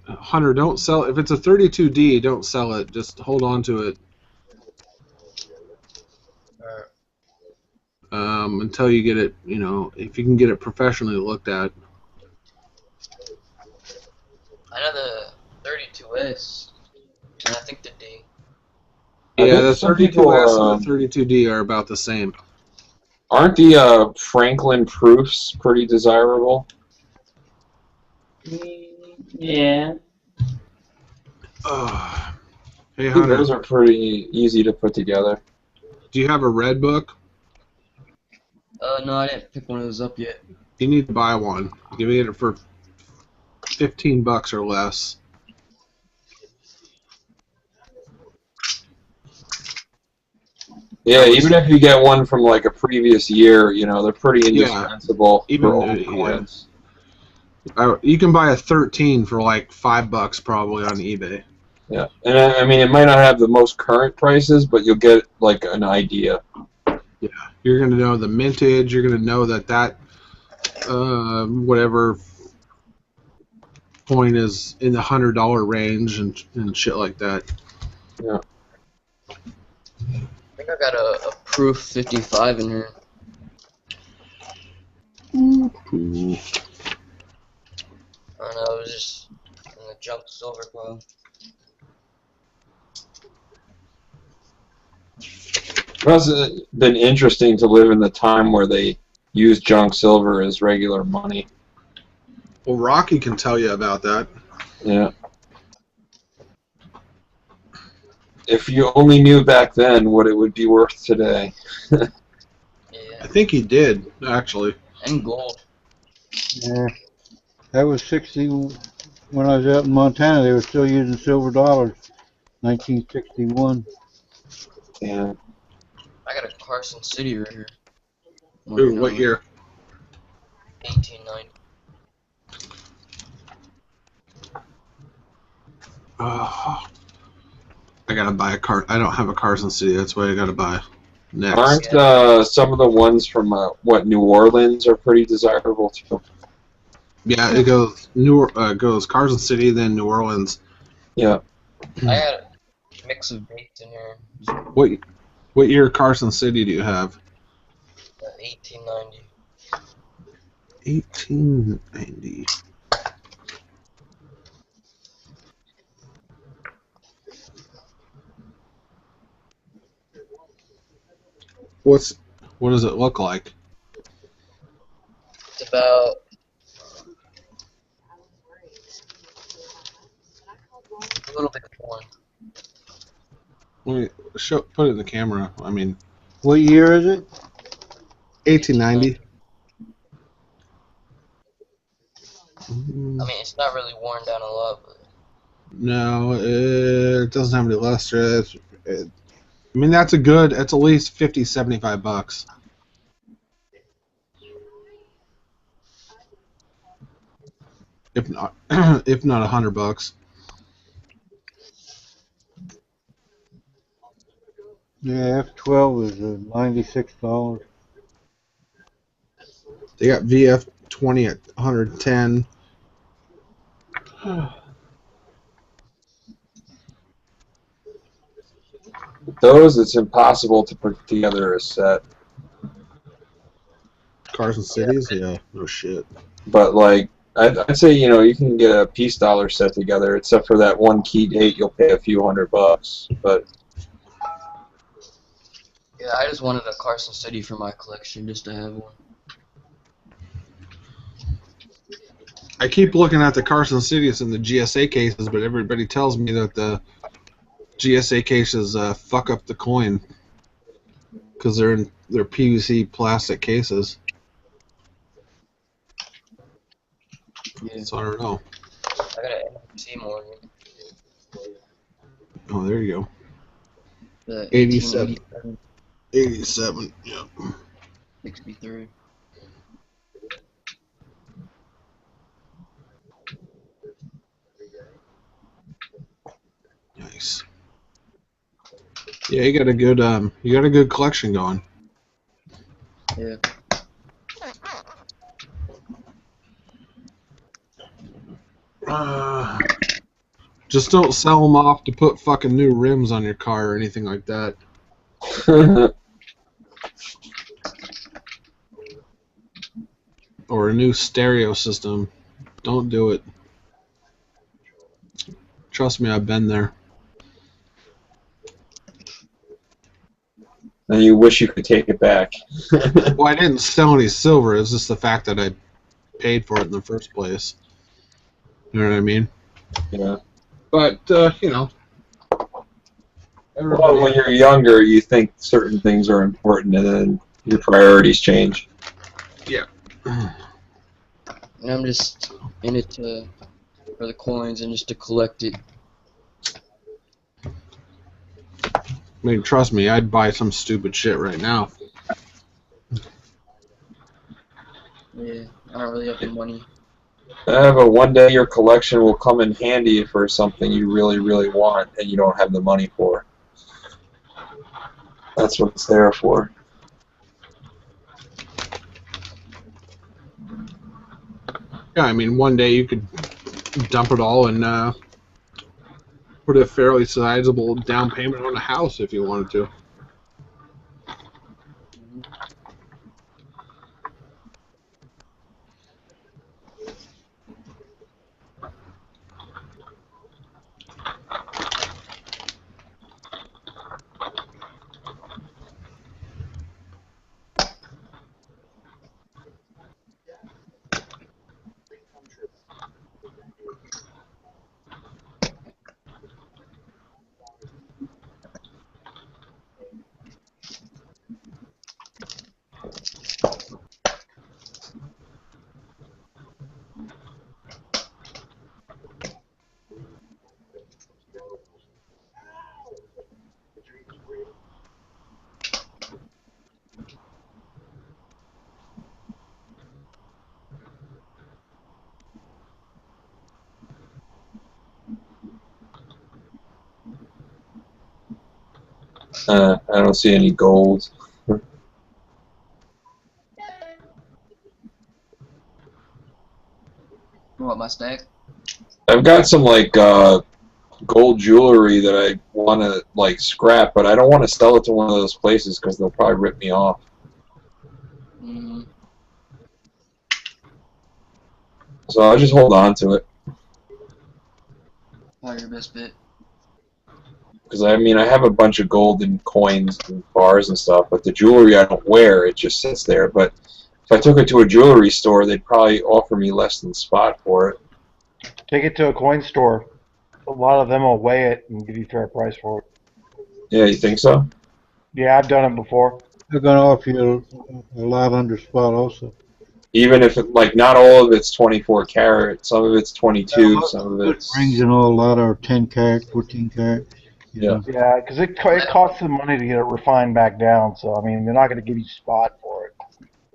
sell if it's a 32D. Don't sell it. Just hold on to it until you get it. You know, if you can get it professionally looked at. I know the 32S, and I think the D. I Yeah, think the some people, 32S and the 32D are about the same. Aren't the Franklin proofs pretty desirable? Yeah. Hey I think Hunter, those are pretty easy to put together. do you have a red book? No, I didn't pick one of those up yet. You need to buy one. You can get it for $15 or less. Yeah, even if you get one from like a previous year, you know, they're pretty indispensable even, for old yeah. coins. You can buy a 13 for like $5 probably on eBay. Yeah, and I mean, it might not have the most current prices, but you'll get like an idea. Yeah, you're gonna know the mintage. You're gonna know that whatever coin is in the $100 range and shit like that. Yeah. I think I got a Proof 55 in here. Ooh. I don't know, it was just in the junk silver pile. It must have been interesting to live in the time where they used junk silver as regular money. Well, Rocky can tell you about that. Yeah. If you only knew back then what it would be worth today. Yeah, I think he did actually. and gold. Yeah. That was 60 when I was out in Montana. They were still using silver dollars. 1961. Yeah. I got a Carson City right here. Ooh, what year? 1890. I gotta buy a car. I don't have a Carson City. That's why I gotta buy next. Aren't some of the ones from New Orleans are pretty desirable too? Yeah, it goes goes Carson City, then New Orleans. Yeah. I got a mix of dates in here. What year Carson City do you have? 1890. 1890. What does it look like? It's about a little bit torn. Let me put it in the camera. I mean, What year is it? 1890. I mean, it's not really worn down a lot, but No, it doesn't have any luster. I mean, that's at least 50, 75 bucks. If not, if not $100. Yeah, F12 is $96. They got VF20 at 110. Those, it's impossible to put together a set. Cars and Cities, yeah, no shit. But like, I'd say you can get a Peace Dollar set together, except for that one key date, you'll pay a few $100. But yeah, I just wanted a Carson City for my collection just to have one. I keep looking at the Carson Cities and the GSA cases, but everybody tells me that the GSA cases fuck up the coin because they're PVC plastic cases. Yeah. So I don't know. I got an NFC Morgan. Oh, there you go. The 87. 1887. 87, yeah. 63. Nice. Yeah, you got a good collection going. Yeah. Just don't sell them off to put fucking new rims on your car or anything like that. Or a new stereo system. Don't do it. Trust me, I've been there. and you wish you could take it back. Well, I didn't sell any silver. It's just the fact that I paid for it in the first place. You know what I mean? Yeah. But, Well, when you're younger, you think certain things are important, and then your priorities change. Yeah. And I'm just in it for the coins and just to collect it. I mean, trust me, I'd buy some stupid shit right now. Yeah, I don't really have the money. But one day your collection will come in handy for something you really, really want, and you don't have the money for. That's what it's there for. Yeah, I mean, one day you could dump it all and put a fairly sizable down payment on a house if you wanted to. I don't see any gold. What, my stack? I've got some gold jewelry that I want to scrap, but I don't want to sell it to one of those places because they'll probably rip me off. Mm. So I'll just hold on to it. Probably your best bet. Because I mean, I have a bunch of gold and coins and bars and stuff, but the jewelry I don't wear, it just sits there. But if I took it to a jewelry store, they'd probably offer me less than spot for it. Take it to a coin store. A lot of them will weigh it and give you a fair price for it. Yeah, you think so? Yeah, I've done it before. They're going to offer you a lot under spot also. Even if it, like not all of it's 24 karat, some of it's 22, some of it's Rings and all, a lot are 10 karat, 14 karat. You know. Yeah, because it costs them money to get it refined back down. So I mean, they're not going to give you spot for it.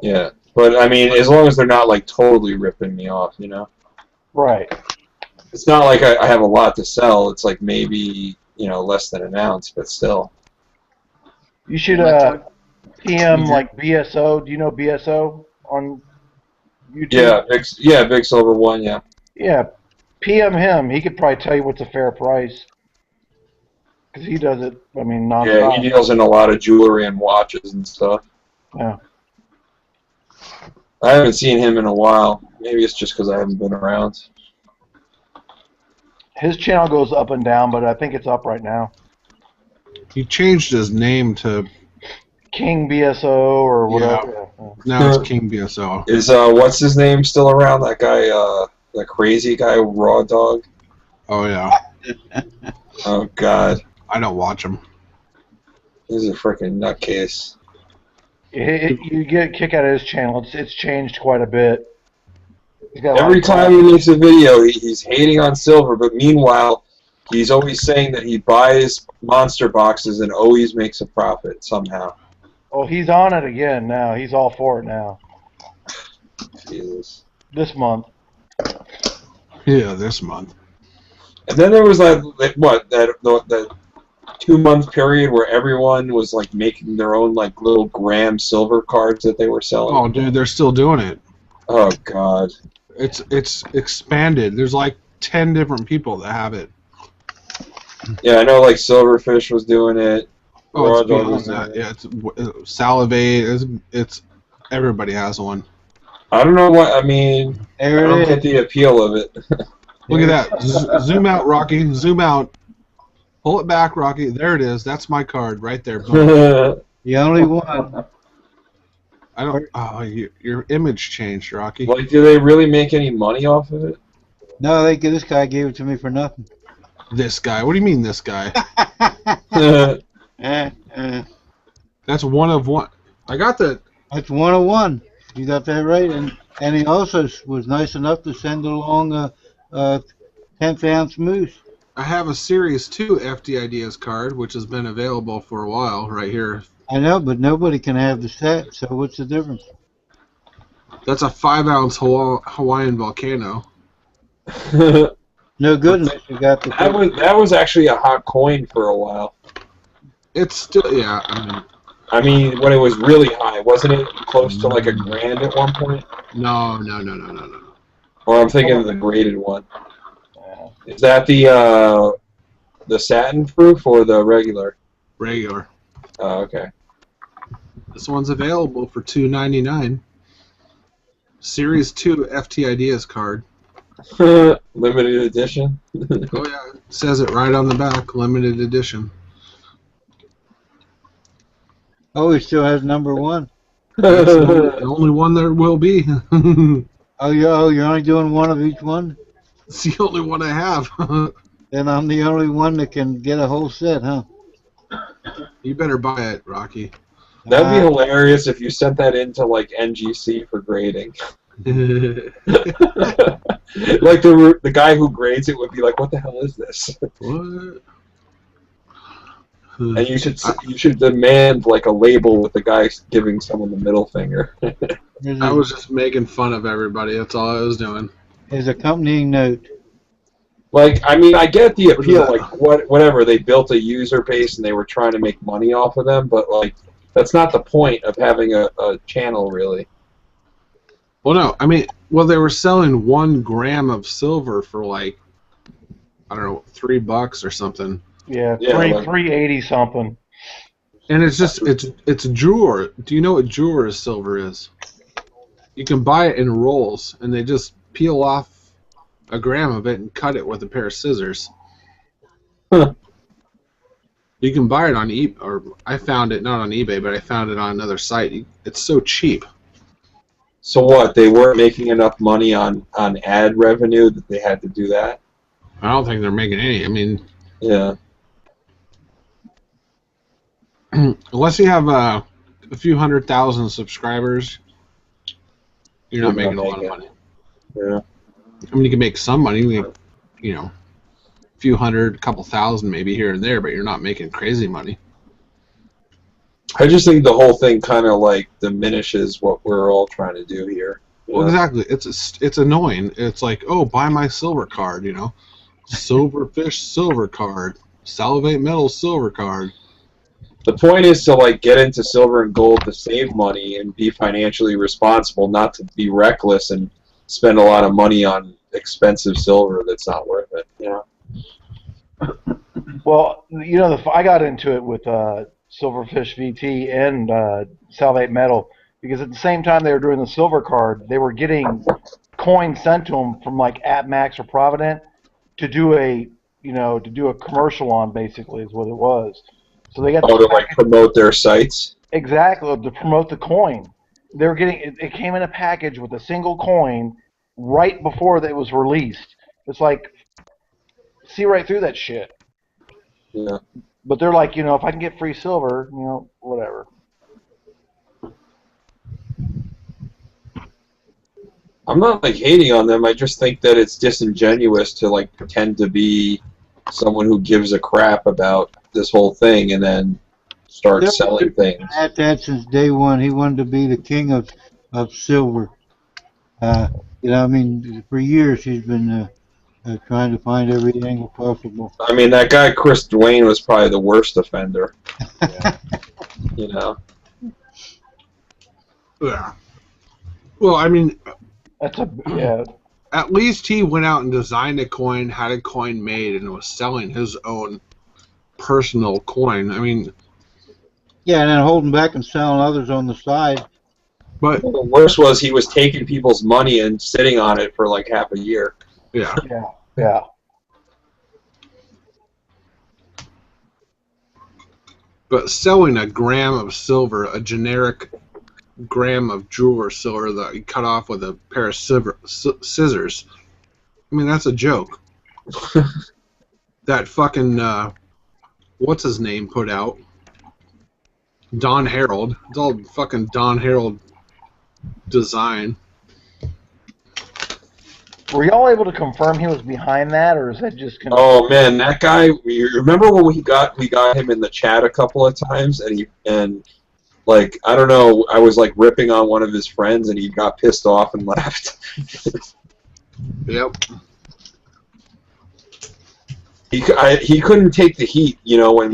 yeah. But I mean, as long as they're not like totally ripping me off, you know. Right. It's not like I have a lot to sell. It's like maybe less than an ounce, but still. You should PM like BSO. Do you know BSO on YouTube? Yeah, Big Silver One, yeah. Yeah, PM him. He could probably tell you what's a fair price. Because he does it, I mean, nonstop. Yeah, he deals in a lot of jewelry and watches and stuff. Yeah. I haven't seen him in a while. Maybe it's just because I haven't been around. His channel goes up and down, but I think it's up right now. He changed his name to King BSO or whatever. Yeah. Now it's King BSO. Is what's his name still around? That guy, the crazy guy, Raw Dog. Oh yeah. Oh God. I don't watch him. He's a freaking nutcase. You get a kick out of his channel. It's changed quite a bit. Every time he makes a video, he's hating on silver, but meanwhile, he's always saying that he buys monster boxes and always makes a profit somehow. Oh, he's on it again now. He's all for it now. Jesus. This month. Yeah, this month. And then there was that 2-month period where everyone was like making their own like little gram silver cards that they were selling. Oh, dude, they're still doing it. Oh God. It's expanded. There's like 10 different people that have it. Yeah, I know. Like Silverfish was doing it. Oh, it's beyond that. Yeah, it's Salivate. It's everybody has one. I don't know what I mean. I don't get the appeal of it. Look at that. Zoom out, Rocky. Zoom out. Pull it back, Rocky. There it is. That's my card right there. The only one. I don't. Oh, your image changed, Rocky. Like, do they really make any money off of it? No, this guy gave it to me for nothing. This guy? What do you mean, this guy? That's one of one. I got that. That's 101. You got that right. And he also was nice enough to send along a 10th ounce moose. I have a Series 2 FD Ideas card, which has been available for a while, right here. I know, but nobody can have the set, so what's the difference? That's a 5-ounce Hawaiian volcano. No good unless you got the... That was actually a hot coin for a while. It's still, yeah. I mean, when it was really high, wasn't it close to like $1,000 at one point? No. Or I'm thinking of the graded one. Is that the satin proof or the regular? Regular. Oh, okay. This one's available for $2.99. Series 2 FT Ideas card. Limited edition. Oh yeah, it says it right on the back. Limited edition. Oh, he still has number 1. That's the only one there will be. Oh, you're only doing one of each one? It's the only one I have. Then I'm the only one that can get a whole set, huh? You better buy it, Rocky. That'd be hilarious if you sent that into like NGC for grading. Like the guy who grades it would be like, "What the hell is this?" What? And you should demand like a label with the guy giving someone the middle finger. I was just making fun of everybody. That's all I was doing. His accompanying note. Like, I mean, I get the appeal. Like, whatever, they built a user base and they were trying to make money off of them, but like, that's not the point of having a channel, really. Well, no, I mean, they were selling 1 gram of silver for like, I don't know, $3 or something. Yeah, like, 380 something. And it's just it's jeweler. Do you know what jeweler's silver is? You can buy it in rolls, and they just peel off a gram of it and cut it with a pair of scissors. Huh. You can buy it on eBay, or I found it not on eBay, but I found it on another site. It's so cheap. So what? They weren't making enough money on ad revenue that they had to do that? I don't think they're making any. I mean, yeah. Unless you have a few 100,000 subscribers, you're not making a lot of money. Yeah. I mean, you can make some money, you know, a few hundred, couple thousand maybe here and there, but you're not making crazy money. I just think the whole thing kind of like diminishes what we're all trying to do here. Well, exactly. It's annoying. It's like, oh, buy my silver card, you know, Silverfish silver card, Salivate Metal silver card. The point is to like get into silver and gold to save money and be financially responsible, not to be reckless and spend a lot of money on expensive silver that's not worth it. You know. Well, you know, I got into it with Silverfish VT and Salvate Metal because at the same time they were doing the silver card, they were getting coins sent to them from like AppMax or Provident to do a commercial on, basically is what it was. So they got to like promote their sites. Exactly, to promote the coin. They were getting it came in a package with a single coin right before it was released. It's like see right through that shit. Yeah. But they're like, you know, if I can get free silver, you know, whatever. I'm not like hating on them. I just think that it's disingenuous to like pretend to be someone who gives a crap about this whole thing and then start selling things. Had that since day one. He wanted to be the king of silver. You know, I mean, for years he's been trying to find every angle possible. I mean, that guy Chris Dwayne was probably the worst offender. You know. Yeah. Well, I mean, yeah. At least he went out and designed a coin, had a coin made, and was selling his own personal coin. I mean, yeah, and then holding back and selling others on the side. But the worst was he was taking people's money and sitting on it for like half a year. Yeah. Yeah. Yeah. But selling a gram of silver, a generic gram of jeweler silver that you cut off with a pair of scissors, I mean, that's a joke. That fucking, what's his name put out? Don Harold. It's all fucking Don Harold design. Were y'all able to confirm he was behind that, or is that just? Oh man, that guy! You remember when we got him in the chat a couple of times, and like I don't know, I was like ripping on one of his friends, and he got pissed off and left. Yep. He couldn't take the heat, you know, when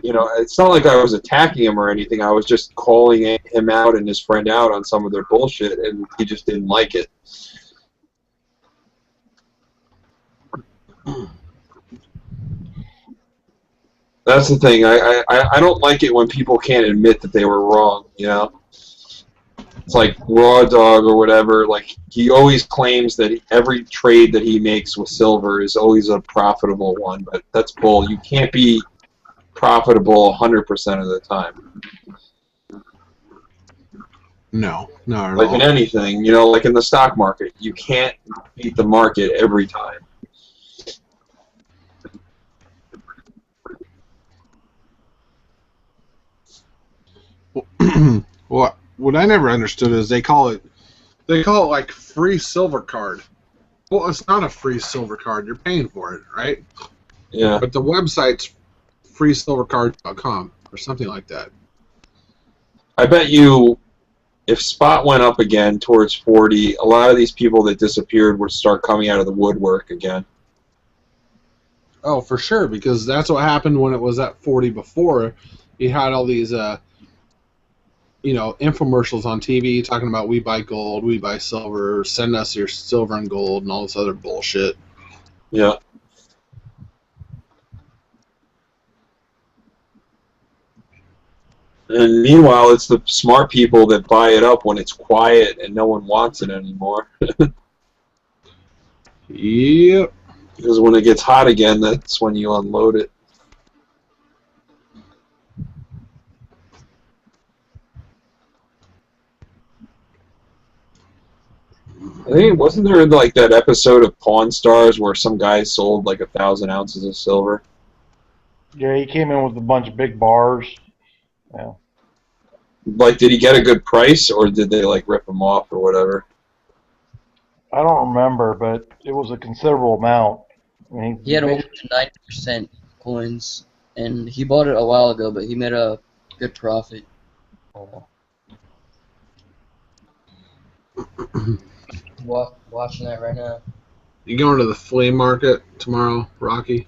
you know, it's not like I was attacking him or anything. I was just calling him out and his friend out on some of their bullshit, and he just didn't like it. That's the thing. I don't like it when people can't admit that they were wrong, you know? It's like Raw Dog or whatever. Like, he always claims that every trade that he makes with silver is always a profitable one, but that's bull. You can't be profitable 100% of the time. No, not at all. Like in anything, you know, like in the stock market, you can't beat the market every time. What I never understood is they call it like free silver card. Well, it's not a free silver card. You're paying for it, right? Yeah. But the website's freesilvercard.com or something like that. I bet you if spot went up again towards 40, a lot of these people that disappeared would start coming out of the woodwork again. Oh, for sure, because that's what happened when it was at 40 before. You had all these you know, infomercials on TV talking about we buy gold, we buy silver, send us your silver and gold, and all this other bullshit. Yeah. And meanwhile, it's the smart people that buy it up when it's quiet and no one wants it anymore. Yep. Because when it gets hot again, that's when you unload it. I think wasn't there like that episode of Pawn Stars where some guy sold like 1,000 ounces of silver? Yeah, he came in with a bunch of big bars. Yeah. Like, did he get a good price, or did they like rip him off or whatever? I don't remember, but it was a considerable amount. I mean, He had over 90% coins, and he bought it a while ago, but he made a good profit. Watching that right now. You going to the flea market tomorrow, Rocky?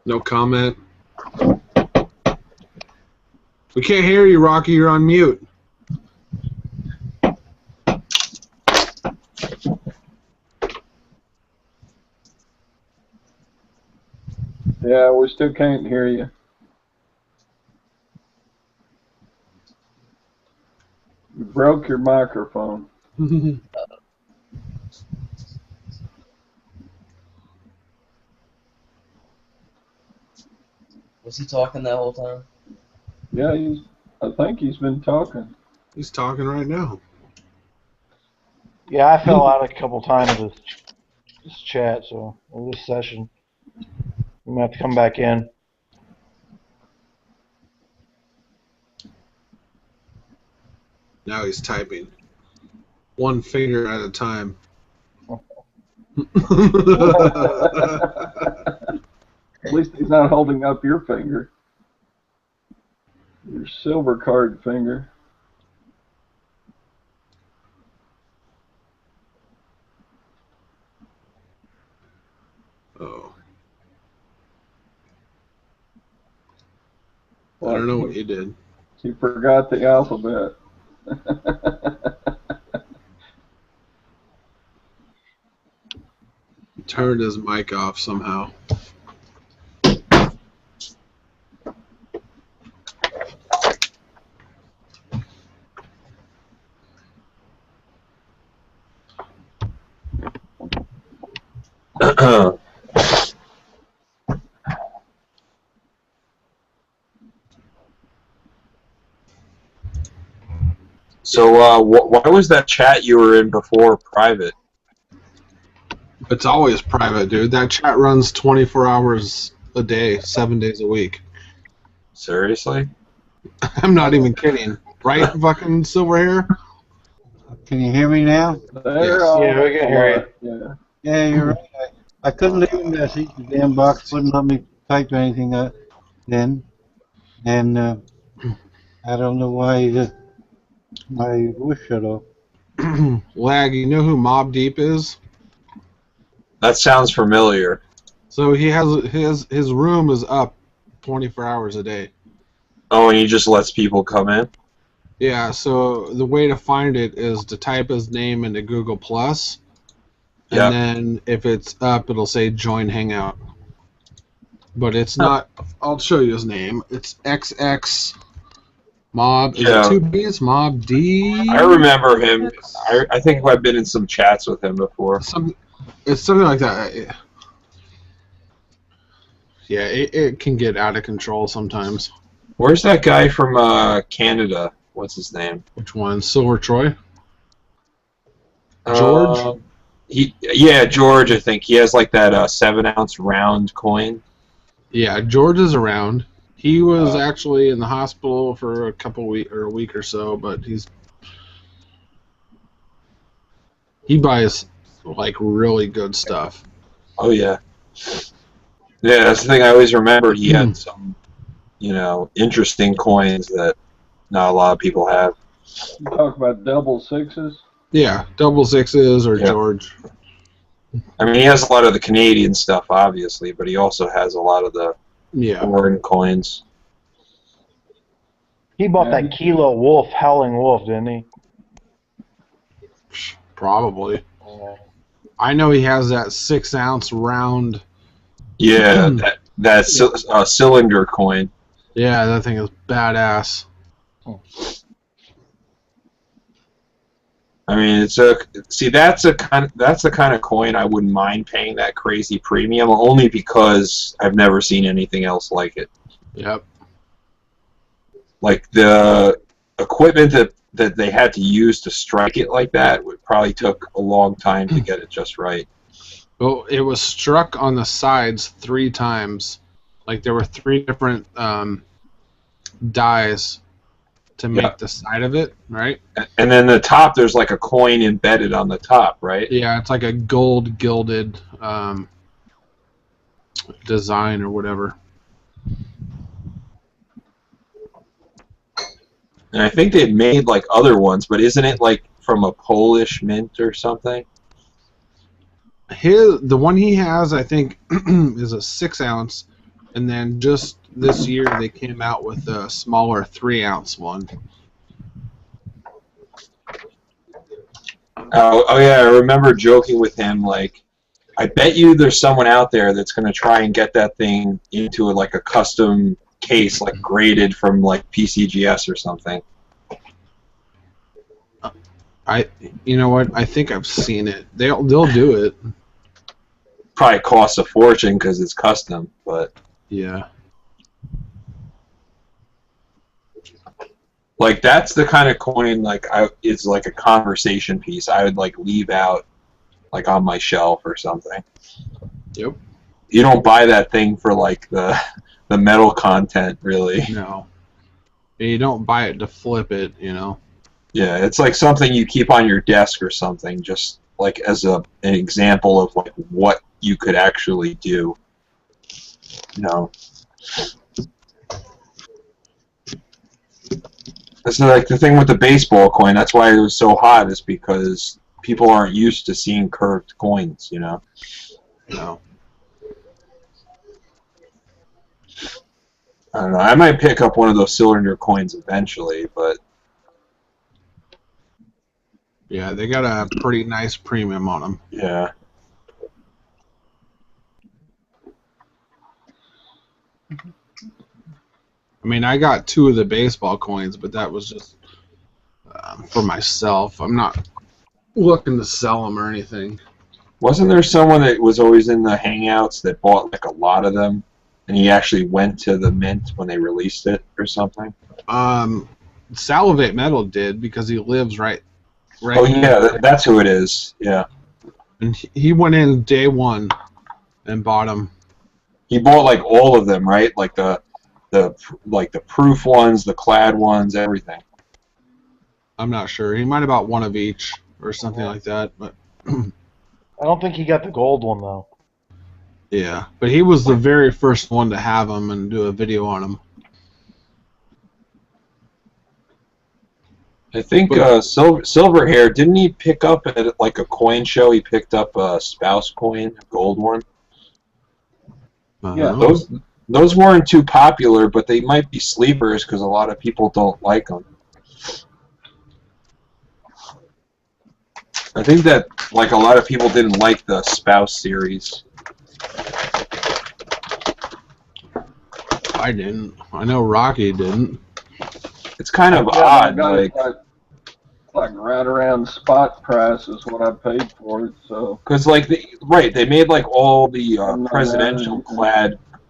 No comment. We can't hear you, Rocky. You're on mute. Yeah, we still can't hear you. You broke your microphone. Was he talking that whole time? Yeah, I think he's been talking. He's talking right now. yeah, I fell out a couple times of this chat, or this session. I'm gonna have to come back in. Now he's typing. One finger at a time. At least he's not holding up your finger. Your silver card finger. Oh. I Well, don't know what he did. he forgot the alphabet. He turned his mic off somehow. So, why was that chat you were in before private? It's always private, dude. That chat runs 24 hours a day, 7 days a week. Seriously? I'm not even kidding. Right, fucking silver hair? Can you hear me now? They're Yes. all Yeah, we can hear you. Yeah. Yeah, you're right. I couldn't leave a message. The damn box wouldn't let me type anything then. And I don't know why my voice shut off. Lag, you know who Mob Deep is? That sounds familiar. So he has his room is up 24 hours a day. Oh, and he just lets people come in? Yeah, so the way to find it is to type his name into Google Plus, and Yeah. then if it's up, it'll say Join Hangout. But it's not. I'll show you his name. It's XX Mob. Is Yeah. it 2 B's? Mob D. I remember him. I think I've been in some chats with him before. It's something like that. Yeah, it can get out of control sometimes. Where's that guy from Canada? What's his name? Which one? Silver Troy? George? Yeah, George, I think. He has like that 7-ounce round coin. Yeah, George is around. He was actually in the hospital for a week or so, but he buys like really good stuff. Oh yeah. Yeah, that's the thing I always remember. He had some, interesting coins that not a lot of people have. You talk about double sixes? Yeah, double sixes or George. I mean, he has a lot of the Canadian stuff, obviously, but he also has a lot of the foreign coins. He bought that Kilo Wolf, Howling Wolf, didn't he? Probably. I know he has that 6-ounce round. Yeah, that cylinder coin. Yeah, that thing is badass. I mean, that's the kind of coin I wouldn't mind paying that crazy premium, only because I've never seen anything else like it. Yep. Like the equipment that they had to use to strike it like that probably took a long time to get it just right. Well, it was struck on the sides 3 times. Like there were 3 different dies to make the side of it, right? And then the top, there's like a coin embedded on the top, right? Yeah, it's like a gold gilded design or whatever. And I think they'd made like other ones, but isn't it like from a Polish mint or something? The one he has, I think, is a 6 ounce, and then just this year they came out with a smaller 3 ounce one. Oh yeah, I remember joking with him like, I bet you there's someone out there that's going to try and get that thing into like a custom case, like graded from like PCGS or something. You know what? I think I've seen it. They'll do it. Probably costs a fortune because it's custom, but yeah. Like that's the kind of coin like it's like a conversation piece. I would like leave out like on my shelf or something. Yep. You don't buy that thing for like the metal content, really. No. You don't buy it to flip it, you know. Yeah, it's like something you keep on your desk or something, just like as an example of like what you could actually do. You know. That's like the thing with the baseball coin. That's why it was so hot, is because people aren't used to seeing curved coins, you know. No. I don't know. I might pick up one of those cylinder coins eventually, but yeah, they got a pretty nice premium on them. yeah. I mean, I got 2 of the baseball coins, but that was just for myself. I'm not looking to sell them or anything. Wasn't there someone that was always in the Hangouts that bought like a lot of them, and he actually went to the mint when they released it or something? Salivate Metal did, because he lives right. Oh yeah, that's who it is. Yeah. And he went in day 1 and bought them. He bought like all of them, right? Like the proof ones, the clad ones, everything. I'm not sure. He might have bought 1 of each or something like that, but I don't think he got the gold one though. yeah. But he was the very first one to have them and do a video on them. I think Silverhair, didn't he pick up at like a coin show? He picked up a spouse coin, a gold one. Yeah, those weren't too popular, but they might be sleepers because a lot of people don't like them. I think that like a lot of people didn't like the spouse series. I didn't. I know Rocky didn't. It's kind of odd, like right around spot price is what I paid for it. So because like they made like all the presidential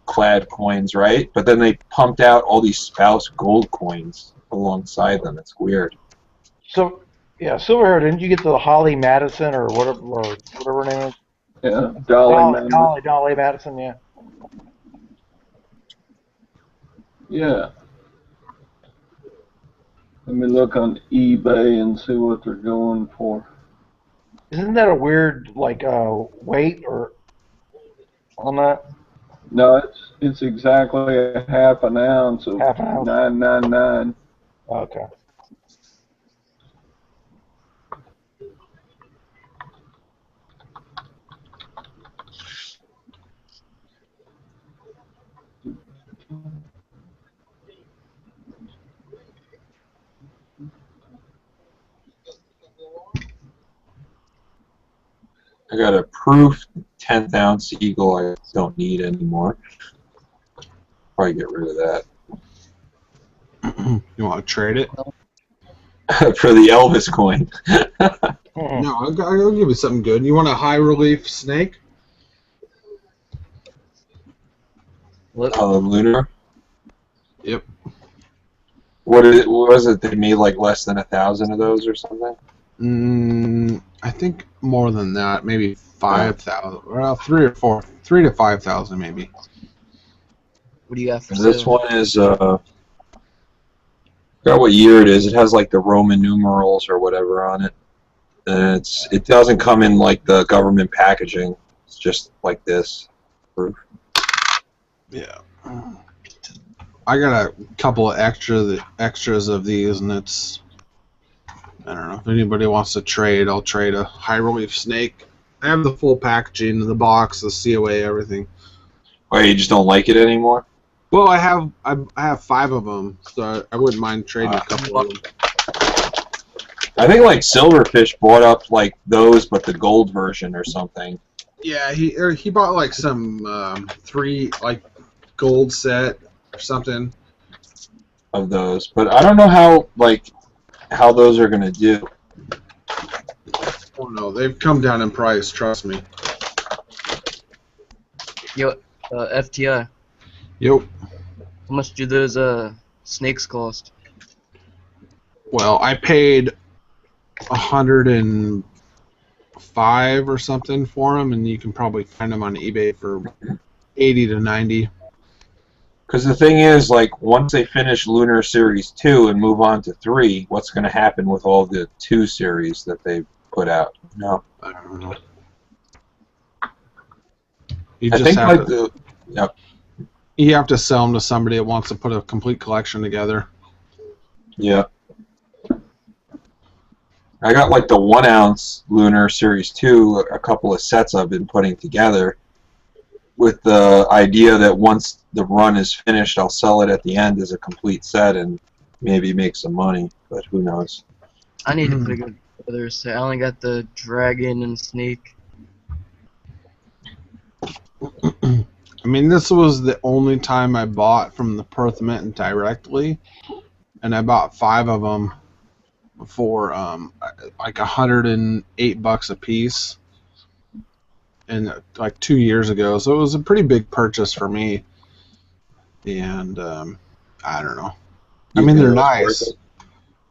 clad coins, right? But then they pumped out all these spouse gold coins alongside them. It's weird. So yeah, Silverhair, didn't you get the Holly Madison or whatever her name is? Yeah, Dolly Madison, yeah. Yeah. Let me look on eBay and see what they're going for. Isn't that a weird like weight or on that? No, it's exactly a half an ounce of Half an ounce. 999. Okay. I got a proof 10th ounce eagle I don't need anymore. Probably get rid of that. You want to trade it? For the Elvis coin. No, I'll give you something good. You want a high relief snake? Lunar? Yep. What was it? They made like less than 1,000 of those or something? I think more than that, maybe 5,000. Well, 3 to 5,000 maybe. What do you got for This sale? one is forgot what year it is. It has like the Roman numerals or whatever on it, and it doesn't come in like the government packaging. It's just like this. Yeah. I got a couple of extras of these, and it's, I don't know, if anybody wants to trade, I'll trade a high relief snake. I have the full packaging, the box, the COA, everything. Why, you just don't like it anymore? Well, I have 5 of them, so I wouldn't mind trading a couple of them. I think like Silverfish bought up like those, but the gold version or something. Yeah, he bought like some 3 like gold set or something Of those, but I don't know how those are gonna do. Oh no, they've come down in price. Trust me. Yo, FTI. Yep. How much do those snakes cost? Well, I paid 105 or something for them, and you can probably find them on eBay for 80 to 90. Because the thing is, like, once they finish Lunar Series 2 and move on to 3, what's going to happen with all the 2 series that they put out? No. I don't know. You I just think, have like, to, yep. you have to sell them to somebody that wants to put a complete collection together. Yeah. I got, like, the 1 ounce Lunar Series 2, a couple of sets I've been putting together, with the idea that once the run is finished, I'll sell it at the end as a complete set and maybe make some money, but who knows. I need to put a good other set. I only got the dragon and snake. I mean, this was the only time I bought from the Perth Mint directly, and I bought 5 of them for like $108 a piece, and like 2 years ago. So it was a pretty big purchase for me. And I don't know. I mean, they're nice.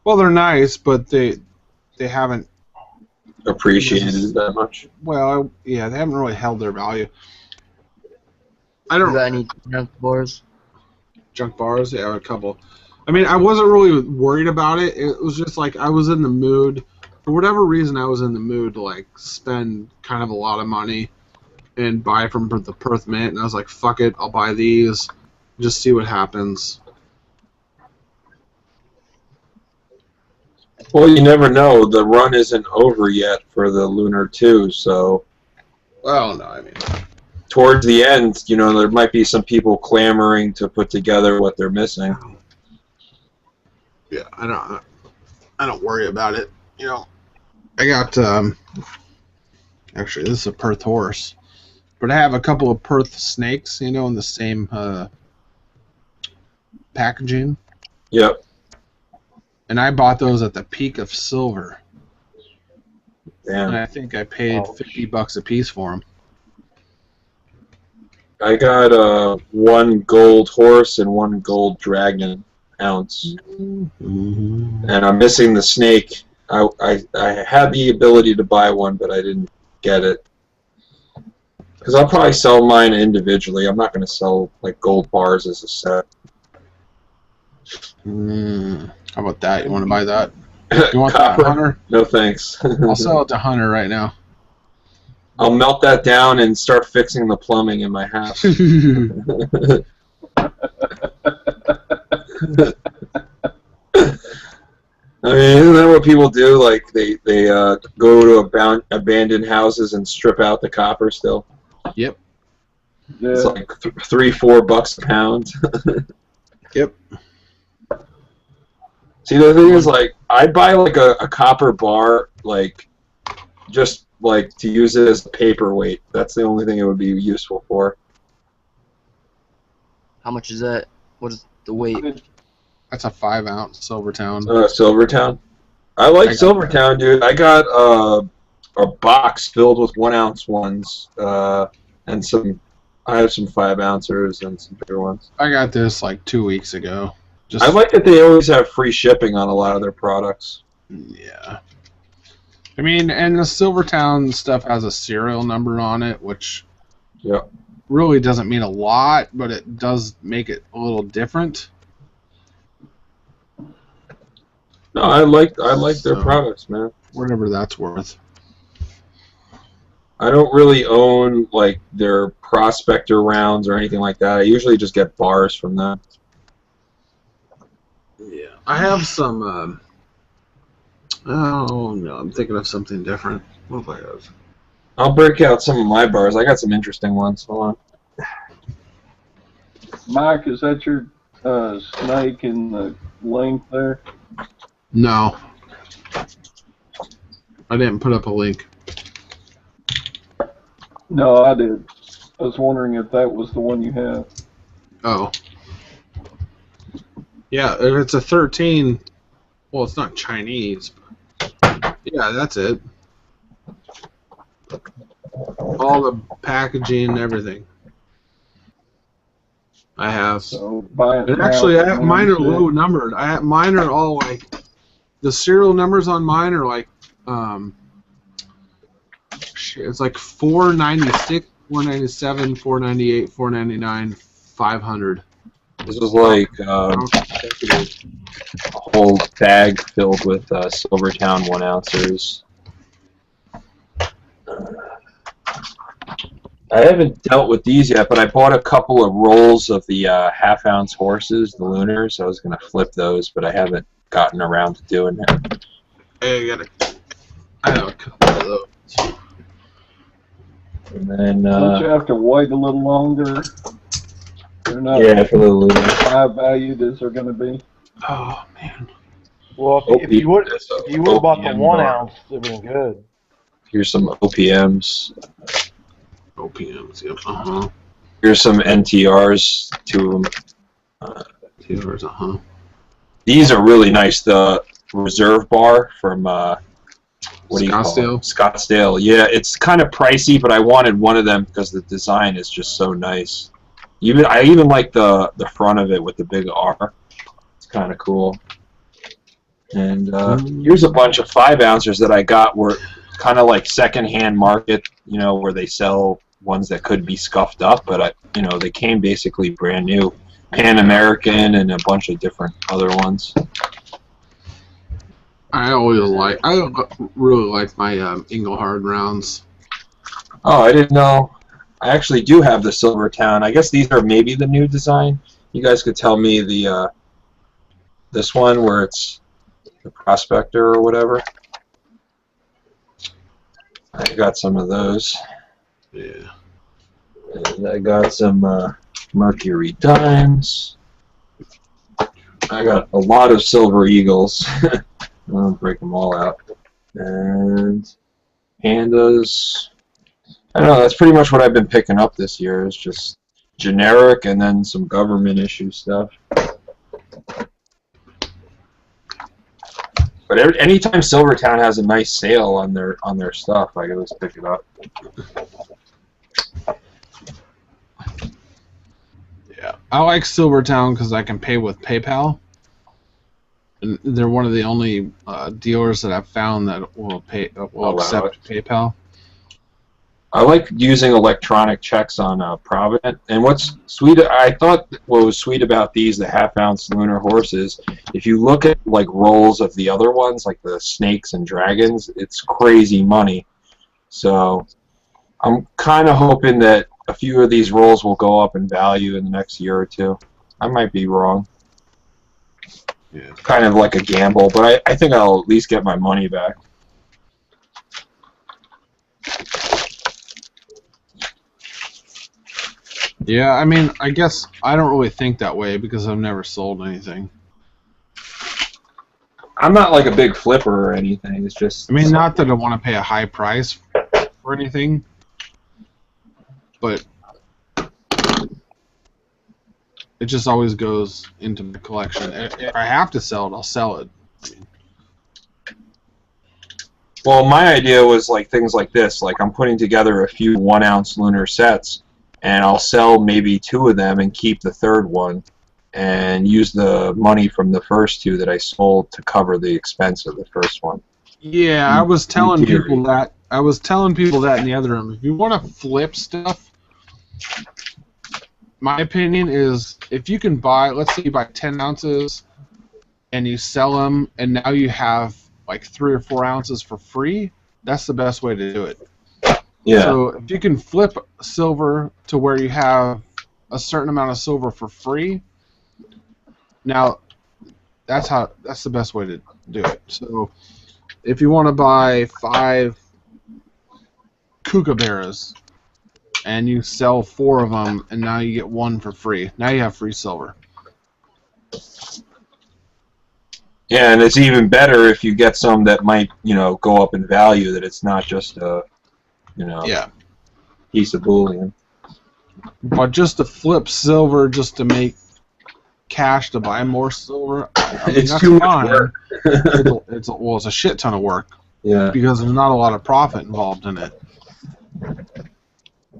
Well, they're nice, but they haven't appreciated that much. Well, yeah, they haven't really held their value. I You don't. got any junk bars? Junk bars? Yeah, a couple. I mean, I wasn't really worried about it. It was just like I was in the mood. For whatever reason, I was in the mood to like spend kind of a lot of money and buy from the Perth Mint. And I was like, fuck it, I'll buy these. Just see what happens. Well, you never know. The run isn't over yet for the Lunar 2, so... Well, no, I mean... Towards the end, you know, there might be some people clamoring to put together what they're missing. Yeah, I don't worry about it. You know, I got actually this is a Perth horse, but I have a couple of Perth snakes, you know, in the same packaging. Yep. And I bought those at the peak of silver. Damn. And I think I paid $50 a piece for them. I got 1 gold horse and 1 gold dragon ounce, and I'm missing the snake. I had the ability to buy one, but I didn't get it because I'll probably sell mine individually. I'm not going to sell like gold bars as a set. How about that? You want to buy that? You want Copper? that, Hunter? No thanks. I'll sell it to Hunter right now. I'll melt that down and start fixing the plumbing in my house. I mean, isn't that what people do? Like, they go to abandoned houses and strip out the copper still? Yep. Yeah. It's like $3-4 a pound. Yep. See, the thing is, like, I'd buy, like, a copper bar, like, just, like, to use it as a paperweight. That's the only thing it would be useful for. How much is that? What is the weight? That's a 5-ounce Silvertown. Silvertown. I like Silvertown, dude. I got a box filled with 1-ounce ones, and some. I have some 5-ouncers and some bigger ones. I got this like 2 weeks ago. I like that they always have free shipping on a lot of their products. Yeah. I mean, and the Silvertown stuff has a serial number on it, which really doesn't mean a lot, but it does make it a little different. No, I like their products, man. Whatever that's worth. I don't really own like their prospector rounds or anything like that. I usually just get bars from them. Yeah, I have some. Oh no, I'm thinking of something different. What do I have? I'll break out some of my bars. I got some interesting ones. Hold on. Mike, is that your snake in the link there? No, I didn't put up a link. No, I did. I was wondering if that was the one you have. Oh. Yeah, if it's a 13, well, it's not Chinese. Yeah, that's it. All the packaging and everything. I have. So buy it And now, actually, mine are shit. low numbered. Mine are all like, the serial numbers on mine are like, it's like 496, 497, 498, 499, 500. This is like a whole bag filled with Silvertown 1 ounces. I haven't dealt with these yet, but I bought a couple of rolls of the half-ounce horses, the Lunars. I was going to flip those, but I haven't gotten around to doing that. Hey, I have a couple of those. And then, Don't you have to wait a little longer? They're not yeah, for the Lunar. high valued as they're going to be. Oh man. Well, if you would have bought the OPM 1 bar. ounce, it'd been good. Here's some OPMs. OPMs, yep. Here's some NTRs, 2 of them. TRs, These are really nice. The Reserve Bar from what do you call it? Scottsdale. Yeah, it's kind of pricey, but I wanted one of them because the design is just so nice. I even like the front of it with the big R. It's kind of cool. And here's a bunch of 5 ounces that I got. Were kind of like secondhand market, where they sell ones that could be scuffed up, but they came basically brand new. Pan American and a bunch of different other ones. I really like my Engelhard rounds. Oh, I didn't know. I actually do have the Silvertown. I guess these are maybe the new design. You guys could tell me the this one where it's the Prospector or whatever. I got some of those. Yeah. And I got some Mercury Dimes. I got a lot of Silver Eagles. I'll break them all out. And Pandas. I don't know, that's pretty much what I've been picking up this year. It's just generic and then some government issue stuff. But anytime Silvertown has a nice sale on their stuff, I always pick it up. Yeah, I like Silvertown because I can pay with PayPal. And they're one of the only dealers that I've found that will accept PayPal. I like using electronic checks on Provident. And what's sweet, I thought what was sweet about these, the half-ounce Lunar horses, if you look at like rolls of the other ones, like the snakes and dragons, it's crazy money. So I'm kind of hoping that a few of these rolls will go up in value in the next year or two. I might be wrong. Yeah. Kind of like a gamble, but I think I'll at least get my money back. Yeah, I mean, I guess I don't really think that way because I've never sold anything. I'm not like a big flipper or anything. It's just... I mean, not that I want to pay a high price for anything, but it just always goes into my collection. If I have to sell it, I'll sell it. Well, my idea was like things like this. Like I'm putting together a few 1-ounce Lunar sets, and I'll sell maybe 2 of them and keep the 3rd one, and use the money from the first 2 that I sold to cover the expense of the first one. Yeah, I was telling theory. people that. I was telling people that in the other room. If you want to flip stuff, my opinion is if you can buy, let's say you buy 10 ounces and you sell them, and now you have like 3 or 4 ounces for free, that's the best way to do it. Yeah. So if you can flip silver to where you have a certain amount of silver for free, now that's the best way to do it. So if you want to buy 5 kookaburras and you sell 4 of them, and now you get 1 for free, now you have free silver. Yeah, and it's even better if you get some that might, go up in value, that it's not just a, Yeah. piece of bullion. But just to flip silver just to make cash to buy more silver, I mean, It's that's too much fine. work. It's a shit ton of work Yeah. because there's not a lot of profit involved in it.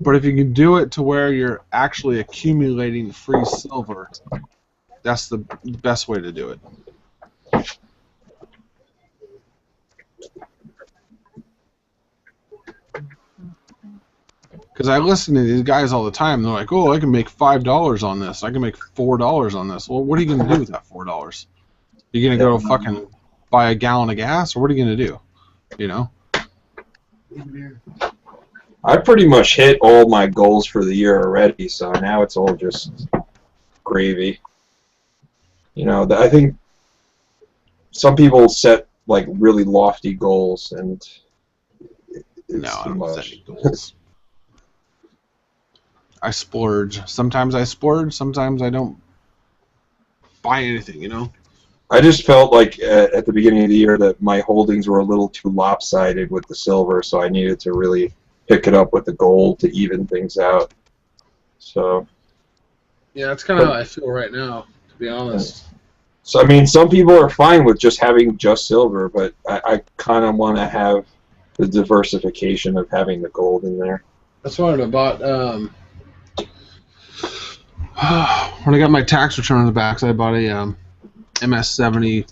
But if you can do it to where you're actually accumulating free silver, that's the best way to do it. Because I listen to these guys all the time. They're like, "Oh, I can make $5 on this. I can make $4 on this." Well, what are you going to do with that $4? You going to go fucking buy a gallon of gas, or what are you going to do? You know? I pretty much hit all my goals for the year already, so now it's all just gravy. I think some people set like really lofty goals, and it's I too don't much. set any goals. I splurge. Sometimes I splurge. Sometimes I don't buy anything. I just felt like at the beginning of the year that my holdings were a little too lopsided with the silver, so I needed to really pick it up with the gold to even things out. So. Yeah, that's kind of how I feel right now, to be honest. So, I mean, some people are fine with just having just silver, but I kind of want to have the diversification of having the gold in there. That's what I bought. When I got my tax returns back, so I bought a MS-70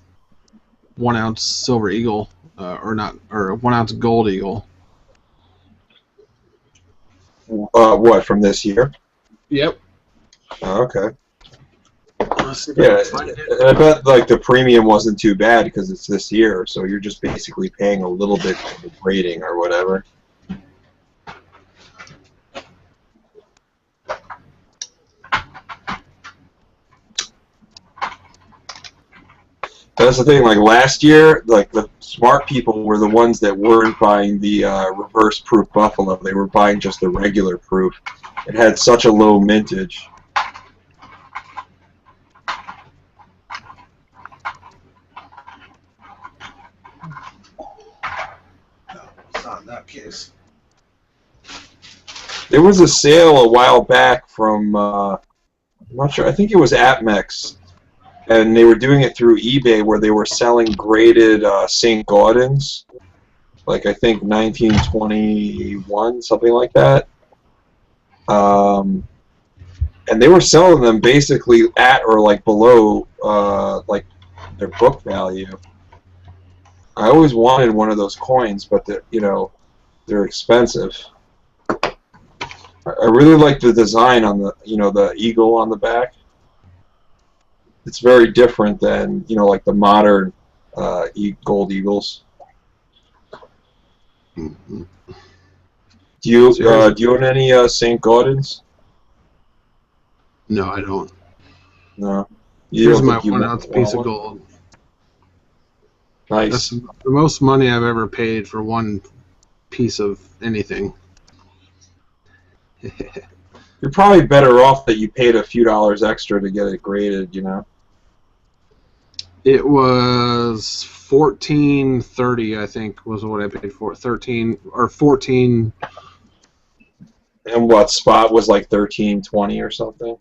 1-ounce silver eagle, or 1-ounce gold eagle. What, from this year? Yep. Oh, okay. Yeah, I bet like the premium wasn't too bad because it's this year, so you're just basically paying a little bit for the rating or whatever. That's the thing, like last year, like the smart people were the ones that weren't buying the reverse proof buffalo. They were buying just the regular proof. It had such a low mintage. It's not in that case. There was a sale a while back from, I'm not sure, I think it was APMEX. And they were doing it through eBay where they were selling graded St. Gaudens, like I think 1921, something like that. And they were selling them basically at or like below like their book value. I always wanted one of those coins, but they're expensive. I really like the design on the the eagle on the back. It's very different than like the modern gold eagles. Mm-hmm. Do you own any St. Gaudens? No, I don't. No. Here's my 1-ounce piece of gold. Nice. That's the most money I've ever paid for one piece of anything. You're probably better off that you paid a few dollars extra to get it graded, It was $14.30, I think, was what I paid for it. 13 or 14. And what spot was like 13.20 or something?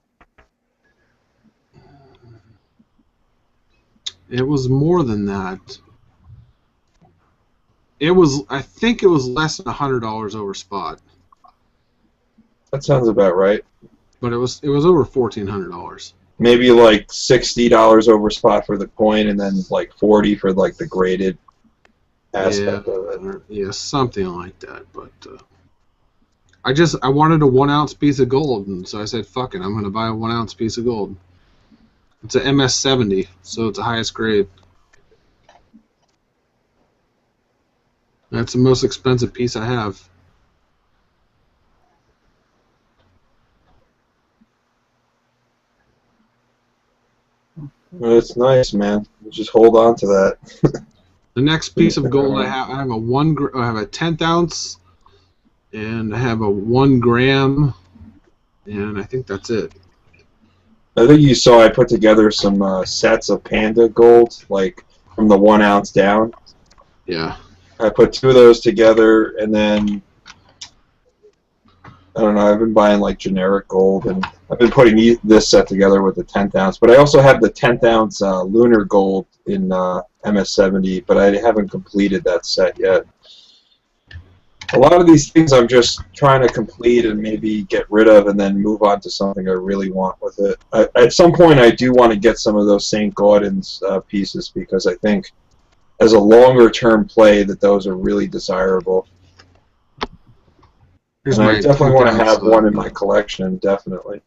It was more than that. I think it was less than $100 over spot. That sounds about right. But it was over $1,400. Maybe like $60 over spot for the coin, and then like $40 for like the graded aspect of it. Yeah, something like that. But I wanted a 1 ounce piece of gold, and so I said, "Fuck it, I'm going to buy a 1 ounce piece of gold." It's a MS70, so it's the highest grade. That's the most expensive piece I have. Well, it's nice, man. Just hold on to that. The next piece of gold I have I have a 10th ounce, and I have a 1 gram, and I think that's it. I think you saw I put together some sets of Panda gold, like from the 1 ounce down. Yeah. I put 2 of those together, and then I don't know. I've been buying like generic gold, and I've been putting this set together with the 10th ounce. But I also have the 10th ounce lunar gold in MS70, but I haven't completed that set yet. A lot of these things I'm just trying to complete and maybe get rid of, and then move on to something I really want with it. At some point, I do want to get some of those St. Gaudens pieces, because I think as a longer-term play that those are really desirable. And I definitely want to have one in my collection, definitely.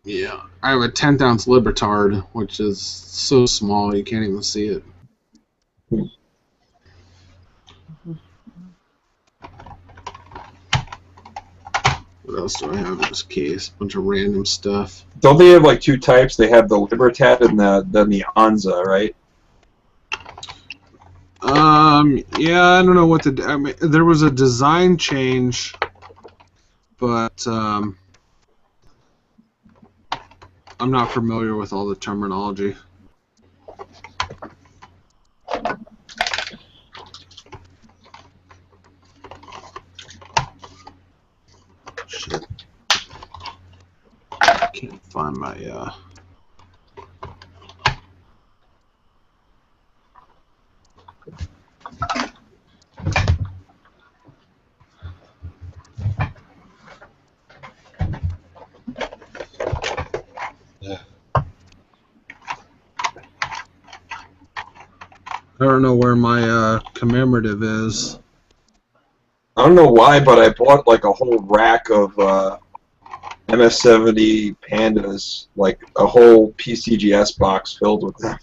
Yeah, I have a 10th ounce Libertard, which is so small you can't even see it. What else do I have in this case? A bunch of random stuff. Don't they have like 2 types? They have the Libertad and then the Anza, right? Yeah, I don't know what to do. I mean, there was a design change, but I'm not familiar with all the terminology. Shit. I can't find my, I don't know where my commemorative is. I don't know why, but I bought like a whole rack of MS70 Pandas, like a whole PCGS box filled with them.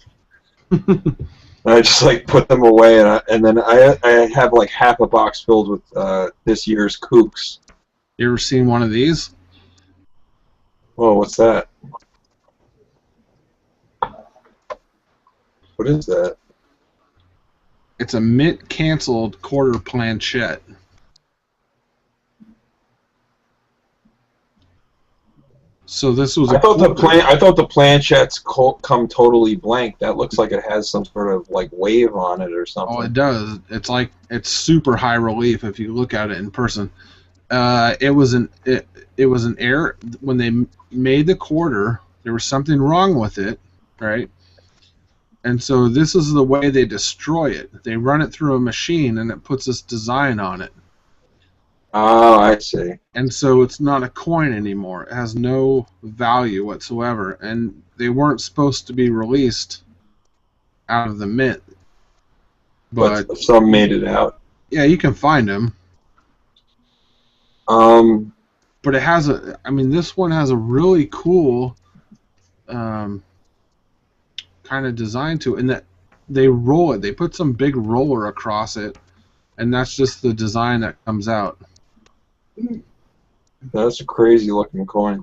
And I just like put them away, and then I have like half a box filled with this year's Kooks. You ever seen one of these? Oh, what's that? What is that? It's a mint canceled quarter planchette. So this was. I thought the planchettes come totally blank. That looks like it has some sort of like wave on it or something. Oh, it does. It's super high relief if you look at it in person. It was an error when they made the quarter. There was something wrong with it, right? And so this is the way they destroy it. They run it through a machine, and it puts this design on it. Oh, I see. And so it's not a coin anymore. It has no value whatsoever. And they weren't supposed to be released out of the mint. But some made it out. Yeah, you can find them. But it has this one has a really cool kind of design to it, in that they roll it. They put some big roller across it, and that's just the design that comes out. That's a crazy looking coin.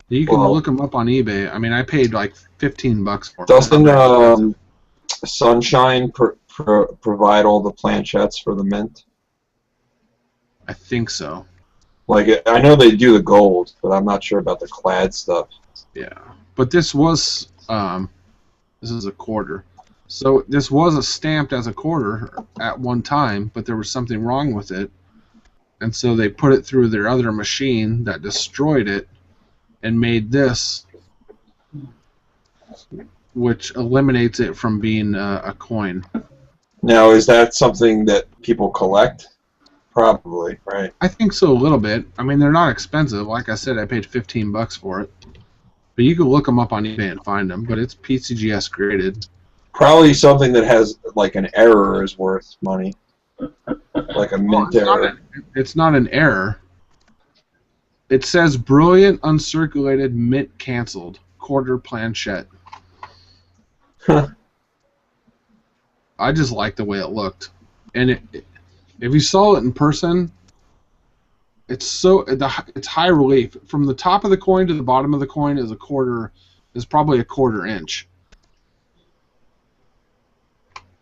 You can look them up on eBay. I mean, I paid like $15 for it. Doesn't Sunshine provide all the planchettes for the mint? I think so. Like, I know they do the gold, but I'm not sure about the clad stuff. Yeah, but this was this is a quarter. So this was stamped as a quarter at one time, but there was something wrong with it. And so they put it through their other machine that destroyed it and made this, which eliminates it from being a coin. Now, is that something that people collect? Probably, right? I think so, a little bit. I mean, they're not expensive. Like I said, I paid $15 for it. But you can look them up on eBay and find them, but it's PCGS graded. Probably something that has, like, an error is worth money. Like a Well, mint error. it's not an error. It says Brilliant uncirculated mint canceled. Quarter planchette. Huh. I just like the way it looked. And if you saw it in person, it's high relief. From the top of the coin to the bottom of the coin is probably a quarter inch.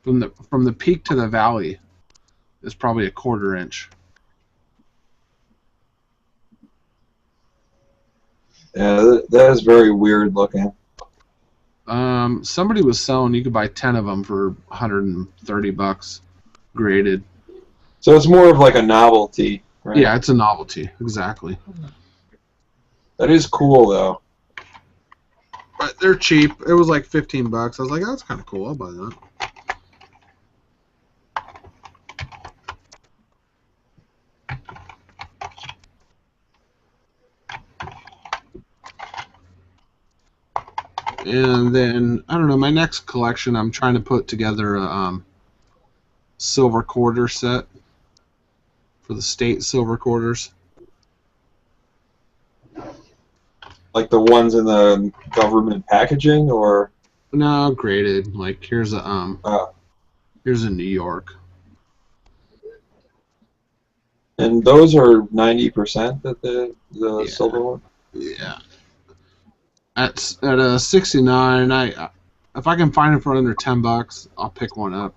From the peak to the valley is probably a quarter inch. Yeah, that is very weird looking. Somebody was selling, you could buy 10 of them for $130 graded. So it's more of like a novelty, right? Yeah, it's a novelty, exactly. That is cool though. But they're cheap. It was like $15. I was like, oh, that's kind of cool. I'll buy that. And then, I don't know, my next collection, I'm trying to put together a silver quarter set for the state silver quarters. Like the ones in the government packaging, or No, graded. Like here's a New York. and those are 90% that the Yeah. silver one. Yeah. At 69, if I can find it for under $10, I'll pick one up.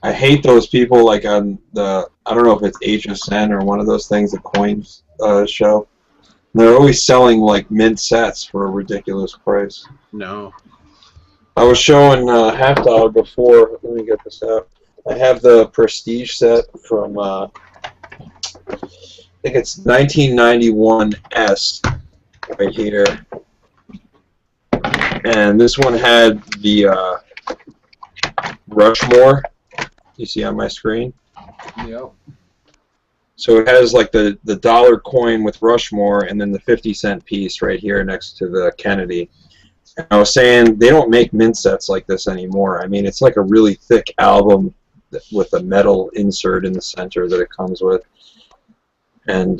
I hate those people like on the, I don't know if it's HSN or one of those things, the coins show. They're always selling like mint sets for a ridiculous price. No. I was showing Half Dog before. Let me get this out. I have the Prestige set from I think it's 1991 S right here, and this one had the Rushmore. You see on my screen. Yep. So it has like the dollar coin with Rushmore, and then the 50-cent piece right here next to the Kennedy. And I was saying they don't make mint sets like this anymore. I mean, it's like a really thick album with a metal insert in the center that it comes with. And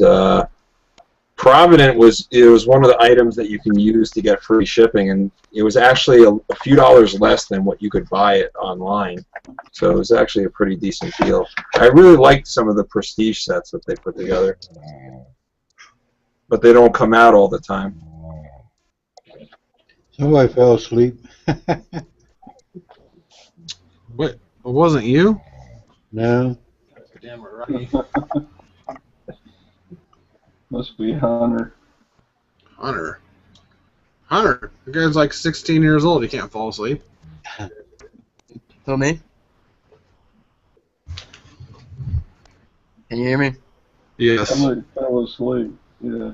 Provident was one of the items that you can use to get free shipping, and it was actually a few dollars less than what you could buy it online. So it was actually a pretty decent deal. I really liked some of the Prestige sets that they put together, but they don't come out all the time. Somebody fell asleep. Wait, it wasn't you? No. Damn it, right. Must be Hunter. Hunter. The guy's like 16 years old. He can't fall asleep. Who, me? Can you hear me? Yes. Somebody fell asleep. Yeah.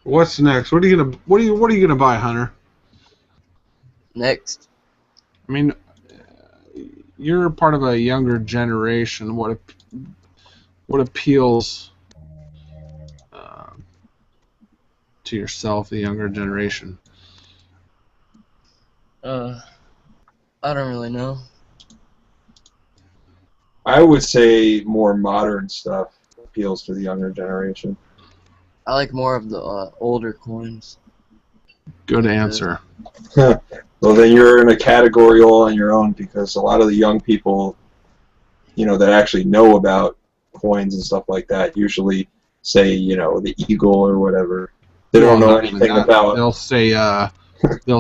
What's next? What are you gonna buy, Hunter? Next. I mean, you're part of a younger generation. What appeals to yourself, the younger generation? I don't really know. I would say more modern stuff appeals to the younger generation. I like more of the older coins. Good answer. Well, then you're in a category all on your own, because a lot of the young people, that actually know about coins and stuff like that usually say, the Eagle or whatever. They don't know anything about. They'll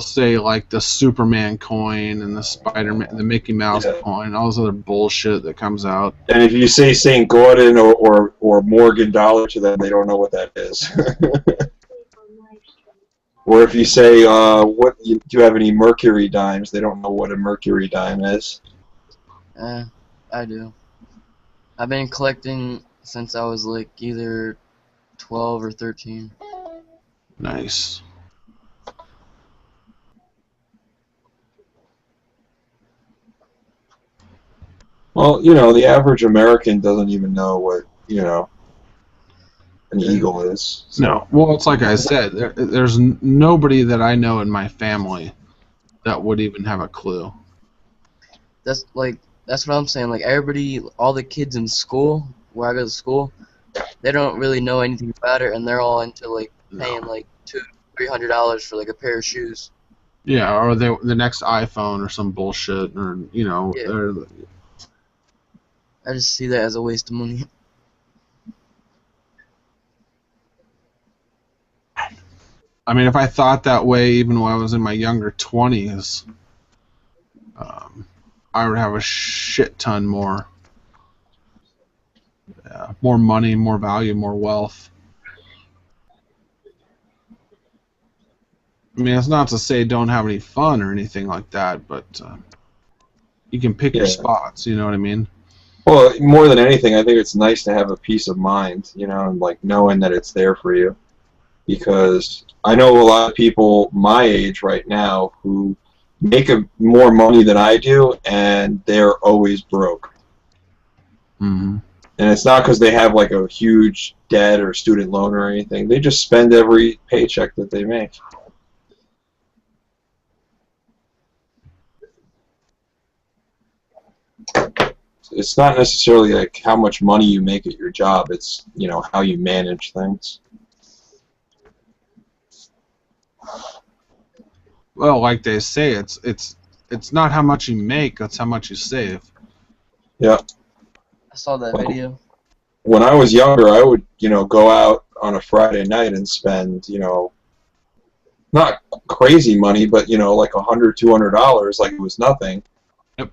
say like the Superman coin and the Spider-Man, the Mickey Mouse coin, all this other bullshit that comes out. And if you say St. Gordon or Morgan Dollar to them, they don't know what that is. Or if you say, do you have any Mercury dimes? They don't know what a Mercury dime is. I do. I've been collecting since I was like either 12 or 13. Nice. Well, the average American doesn't even know what, an eagle is. So. No. Well, it's like I said, there's nobody that I know in my family that would even have a clue. That's like That's what I'm saying. Like everybody, all the kids in school, where I go to school, they don't really know anything about it, and they're all into like paying like $200-300 for like a pair of shoes. Yeah, or the next iPhone or some bullshit, or Yeah. or, I just see that as a waste of money. I mean, if I thought that way even when I was in my younger 20s, I would have a shit ton more. Yeah, more money, more value, more wealth. I mean, it's not to say don't have any fun or anything like that, but you can pick your spots, you know what I mean? Well, more than anything, I think it's nice to have a peace of mind, and like knowing that it's there for you. Because I know a lot of people my age right now who make more money than I do, and they're always broke. Mm-hmm. And it's not because they have like a huge debt or student loan or anything. They just spend every paycheck that they make. It's not necessarily like how much money you make at your job. It's how you manage things. Well, like they say, it's not how much you make; it's how much you save. Yeah. I saw that video. When I was younger, I would go out on a Friday night and spend not crazy money, but like $100-200 like it was nothing. Yep.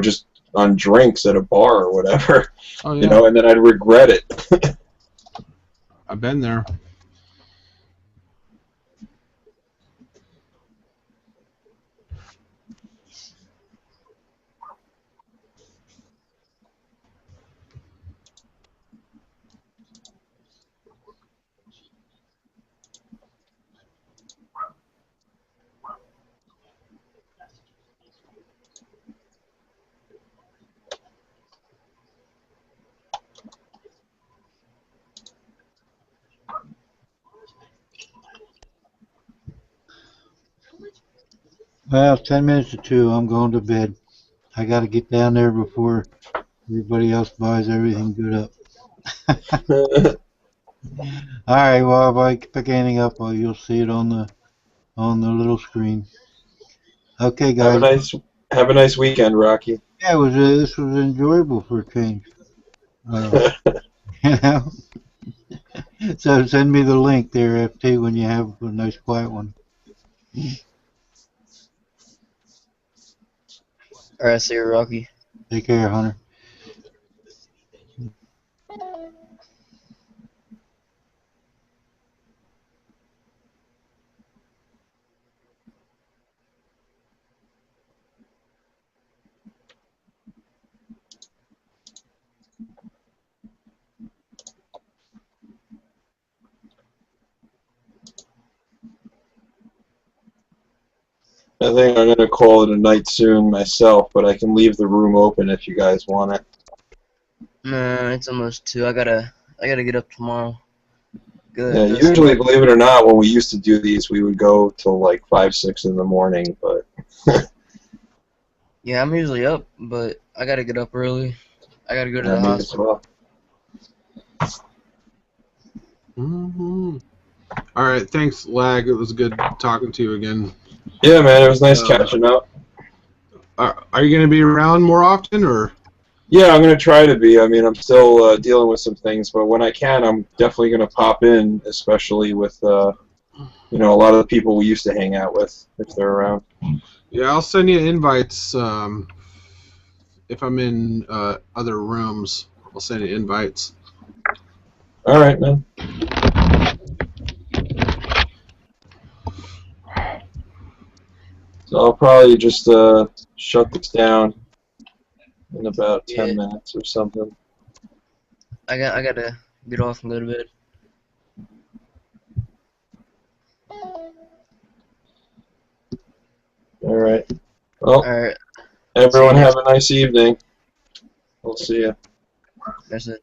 Just on drinks at a bar or whatever. Oh, yeah. And then I'd regret it. I've been there. Well, 10 minutes to 2. I'm going to bed. I got to get down there before everybody else buys everything good up. All right. Well, if I pick anything up, well, you'll see it on the little screen. Okay, guys. Have a nice weekend, Rocky. Yeah, this was enjoyable for a change. You know. So send me the link there, FT, when you have a nice quiet one. All right, see you, Rocky. Take care, Hunter. I think I'm going to call it a night soon myself, but I can leave the room open if you guys want it. Nah, it's almost 2. I gotta get up tomorrow. Good. Yeah, usually, believe it or not, when we used to do these, we would go till like 5-6 in the morning, but... Yeah, I'm usually up, but I gotta get up early. I gotta go to the hospital. Mm-hmm. All right, thanks, Lag. It was good talking to you again. Yeah, man, it was nice catching up. Are you going to be around more often, or? Yeah, I'm going to try to be. I mean, I'm still dealing with some things, but when I can, I'm definitely going to pop in, especially with, a lot of the people we used to hang out with, if they're around. Yeah, I'll send you invites if I'm in other rooms. I'll send you invites. All right, man. So I'll probably just shut this down in about 10 minutes or something. I gotta get off and go to bed. All right. Well, all right. Everyone have a nice evening. We'll see you. That's it.